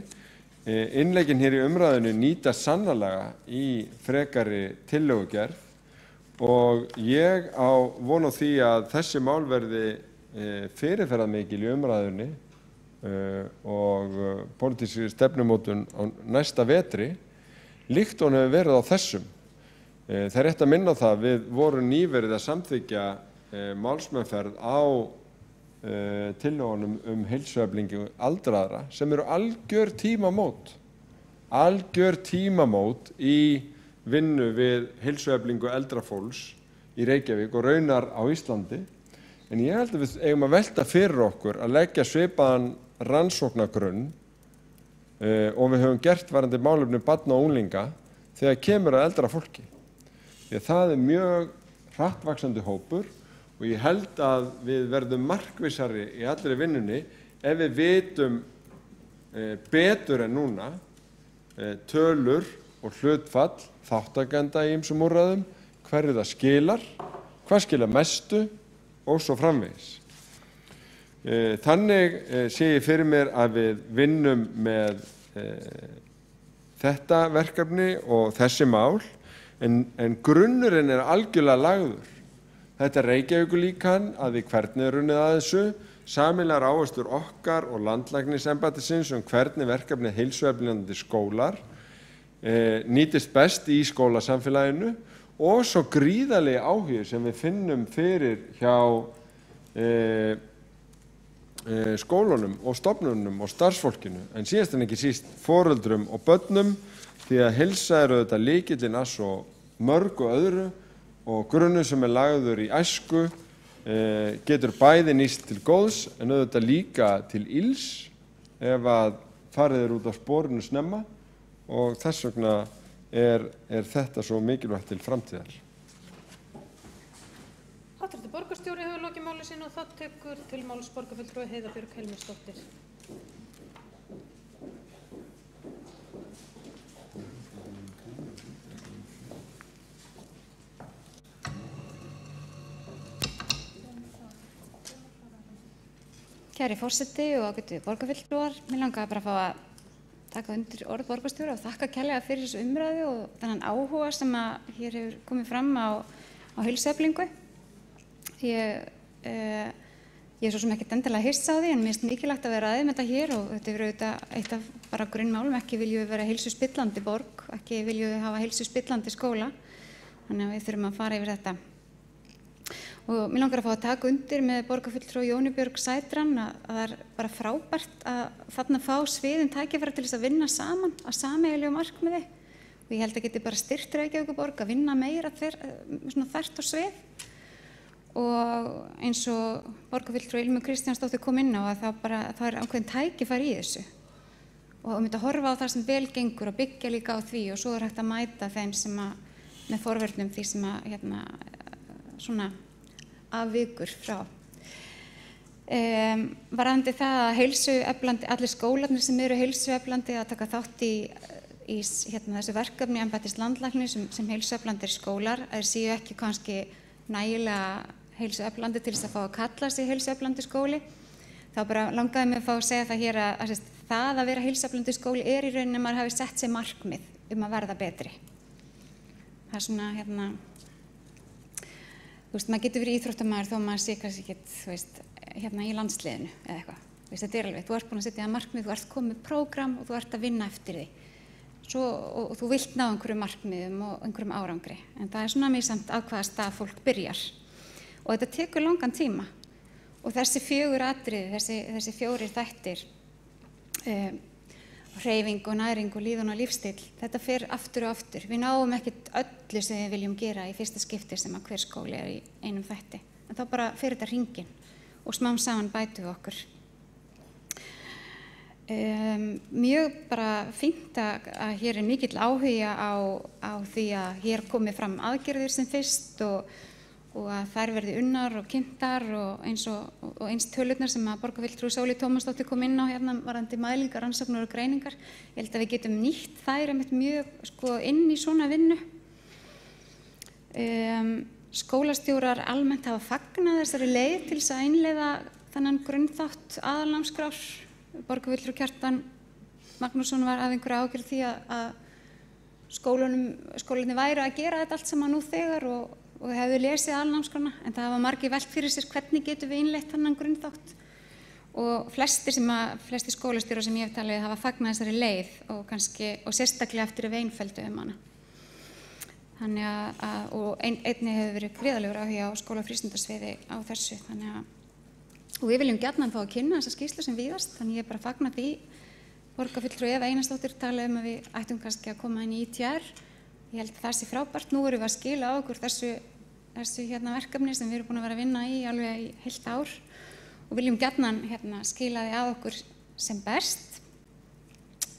Innleggin hér í umræðinu nýta sannarlega í frekari tillögugerð og ég á von á því að þessi mál verði fyrirferðarmikil í umræðunni og pólitískri stefnumótun á næsta vetri, líkt og hún hefur verið á þessum. Það er rétt að minna á það, við vorum nýverið að samþykkja málsmeðferð á tillögunum heilsueflingu aldraðra sem eru algjör tímamót í vinnu við heilsueflingu eldra fólks í Reykjavík og raunar á Íslandi. En ég held að við eigum að velta fyrir okkur að leggja svipaðan rannsóknargrunn og við höfum gert varðandi málefni barna og unglinga þegar kemur að eldra fólki. Því að það er mjög hrattvaxandi hópur og ég held að við verðum markvissari í allri vinnunni ef við vitum betur en núna tölur og hlutfall þátttakenda í ýmsum úrræðum, hverju það skilar, hvað skilar mestu og svo framvegis. Þannig sé ég fyrir mér að við vinnum með þetta verkefni og þessi mál, en grunnurinn er algjörlega lagður. Þetta er Reykjavíkurlíkan að við hvernig er unnið að þessu, sameiginlegar áherslur okkar og Landlæknisembættisins hvernig verkefni heilsueflandi skólar nýtist best í skólasamfélaginu og svo gríðarlegi áhugi sem við finnum fyrir hjá skólunum og stofnunum og starfsfólkinu, en síðast en ekki síst foreldrum og börnum, því að heilsa er auðvitað lykillinn að svo mörgu öðru og grunnur sem er lagður í æsku getur bæði nýst til góðs en auðvitað líka til ills ef að farið er út á sporinu snemma, og þess vegna er þetta svo mikilvægt til framtíðar. Háttvirtur borgarstjóri hefur lokið máli sínu og það tekur til máls borgarfulltrúi Heiða Björg Helmisdóttir. Kæri forseti og ágætu borgarfulltrúar, mér langaði bara að fá að taka undir orð borgarstjóra og þakka kærlega fyrir þessu umræðu og þennan áhuga sem að hér hefur komið fram á heilsueflingu. Ég er svo sem ekkert endilega hissa á því en mér finnst mikilvægt að vera aðeins með þetta hér og þetta er auðvitað eitt af bara grunnmálum, ekki viljum við vera heilsuspillandi borg, ekki viljum við hafa heilsuspillandi skóla, þannig að við þurfum að fara yfir þetta. Og mér langar að fá að taka undir með borgarfulltrúa Jónu Björg Sætran að það er bara frábært að þarna fá sviðin tækifæri til þess að vinna saman að sameiginlegu markmiði og ég held að geti bara styrkt Reykjavíkurborg að vinna meira svona þvert á svið og eins og borgarfulltrúi Ilmu Kristjánsdóttir kom inn á að það er ákveðin tækifæri í þessu og myndi að horfa á það sem vel gengur og byggja líka á því og svo er hægt að mæta þeim sem að með forvörnum því sem að svona afvikur frá. Varðandi það að heilsueflandi, allir skólarnir sem eru heilsueflandi að taka þátt í þessu verkefni embættis landlæknis sem heilsueflandir skólar, séu ekki kannski nægilega heilsueflandi til þess að fá að kalla sig heilsueflandi skóli. Þá bara langaði mig að fá að segja það hér að það að vera heilsueflandi skóli er í rauninni að maður hafi sett sér markmið að verða betri. Það er svona maður getur verið íþróttamaður þó maður sé kannski ekki í landsliðinu eða eitthvað. Þetta er alveg, þú ert búin að setja það markmið, þú ert komið með prógram og þú ert að vinna eftir því. Og þú vilt ná einhverjum markmiðum og einhverjum árangri. En það er svona misjafnt á hvaða stað fólk byrjar. Og þetta tekur langan tíma. Og þessi 4 atriði, þessi 4 þættir, hreyfing og næring og líðan og lífstíll, þetta fer aftur og aftur. Við náum ekkert öllu sem við viljum gera í fyrsta skipti sem að hver skóli er í einum þætti. En þá bara fer þetta hringinn og smám saman bætum við okkur. Mjög bara fínt að hér er mikill áhuga á því að hér komi fram aðgerðir sem fyrst og að þær verði unnar og kynntar og eins tölurnar sem að borgarfulltrúi Sóley Tómasdóttir kom inn á hérna varðandi mælingar, rannsóknir og greiningar. Ég held að við getum nýtt þær mjög inn í svona vinnu. Skólastjórar almennt hafa fagnað þessari leið til þess að innleiða þennan grunnþátt aðalnámskrár. Borgarfulltrúi Kjartan Magnússon var af einhverju ágjörð því að skólarnir væru að gera þetta allt saman nú þegar og hefðu lesið aðalnámskrána, en það hafa margir velt fyrir sér hvernig getum við innleitt þennan grunnþátt. Og flestir skólastjórar sem ég hef talið hafa fagnað þessari leið og sérstaklega eftir að við einfölduðum hana. Þannig og einnig hefur verið gríðarlegur áhuga á skólafrístundasviði á þessu. Og við viljum gjarnan fá að kynna þessa skýrslu sem víðast, þannig ég bara fagna því. Borgarfulltrúi Eva Einarsdóttir talaði að við ættum kannski að koma inn í ITR. Ég held að það sé frábært. Nú erum við að skila á okkur þessu verkefni sem við erum búin að vera að vinna í alveg í heilt ár og viljum gjarnan skila því að okkur sem best.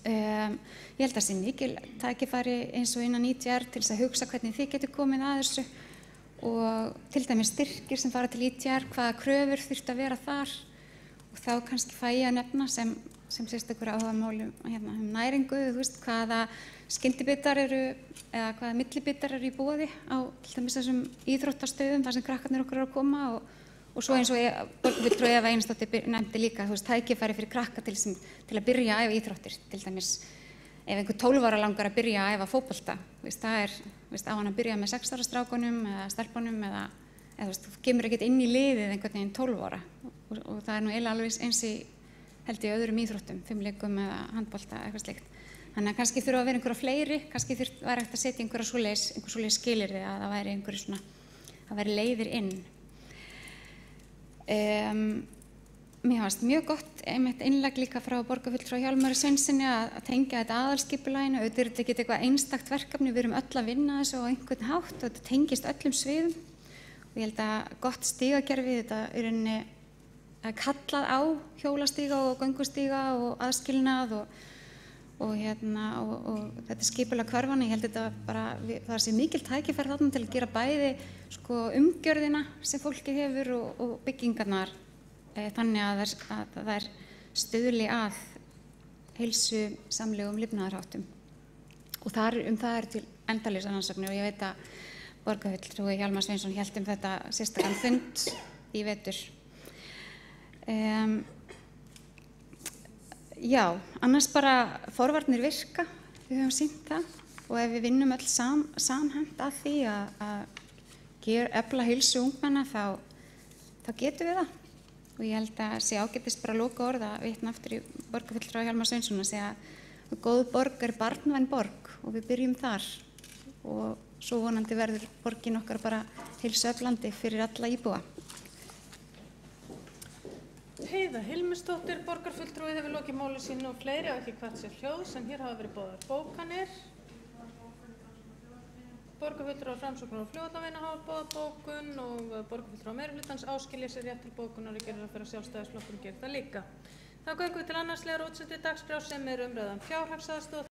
Ég held að það sé mikil tækifæri eins og innan ITR til þess að hugsa hvernig þið getur komið að þessu og til dæmis styrkir sem fara til ITR, hvaða kröfur þurft að vera þar og þá kannski fæ ég að nefna sem sérstaklega áhugamálum næringu, þú veist, hvaða skyndibitar eru eða hvaða millibitar eru í boði á til dæmis þessum íþróttastöðum þar sem krakkarnir okkar eru að koma og svo eins og borgarfulltrúi Eva Einarsdóttir nefndi líka, þú veist, tækifæri fyrir krakka til að byrja að æfa íþróttir, til dæmis ef einhver 12 ára langar að byrja að æfa fótbolta, það er, á hann að byrja með 6 ára strákunum eða stelpunum eða þú veist, þú kemur ekkert inn í liðið einhvern veginn 12 ára og það er nú eiginlega alveg eins í held í öðrum íþróttum, fimleikum eða handbolta eitthvað slíkt. Þannig að kannski þurfa að vera einhverja fleiri, kannski væri hægt að setja einhverja svoleiðis skilyrði að það væri einhverju svona, það væri leiðir inn. Mér fannst mjög gott einmitt innlegg líka frá borgarfulltrúa Hjálmari Sveinsinni að tengja þetta aðalskipulaginu. Auðvitað er þetta ekki eitthvað einstakt verkefni, við erum öll að vinna þessu á einhvern hátt og þetta tengist öllum sviðum. Og ég held að gott stígakerfi, þetta er rauninni kallað á hjólastíga og göngustíga og aðskilnað og þetta skipulag hverfanna. Ég held þetta bara, það sé mikil tækifæri þarna til að gera bæði umgjörðina sem fólki hefur og byggingarnar þannig að það er stuðli að heilsusamlegum lifnaðarháttum. Og það er til endalausar rannsóknir og ég veit að borgarfulltrúi Hjálmar Sveinsson hélt þetta sérstakan fund í vetur. Já, annars bara forvarnir virka, við höfum sýnt það og ef við vinnum öll samhent að því að efla heilsu ungmenna þá getum við það. Og ég held að sé ágætist bara loka orða að vitna aftur í borgarfulltrúa Hjálmar Sveinsson að segja að góð borg er barnvæn borg og við byrjum þar og svo vonandi verður borgin okkar bara heilsueflandi fyrir alla íbúa. Heiða Hilmisdóttir, borgarfulltrúi, hefur lokið máli sínu og fleiri og ekki hvert sér hljóðs en hér hafa verið boðaðar bókanir. Borgarfulltrúar Framsóknar og Fljótavina hafa boðað bókun og borgarfulltrúar meirihlutans áskilja sér rétt til bókunar og gerir það fyrir að Sjálfstæðisflokkurinn gerir það líka. Þá göngum við til annars liðar útsettið dagskrár sem er umræða fjárhagsaðstoð.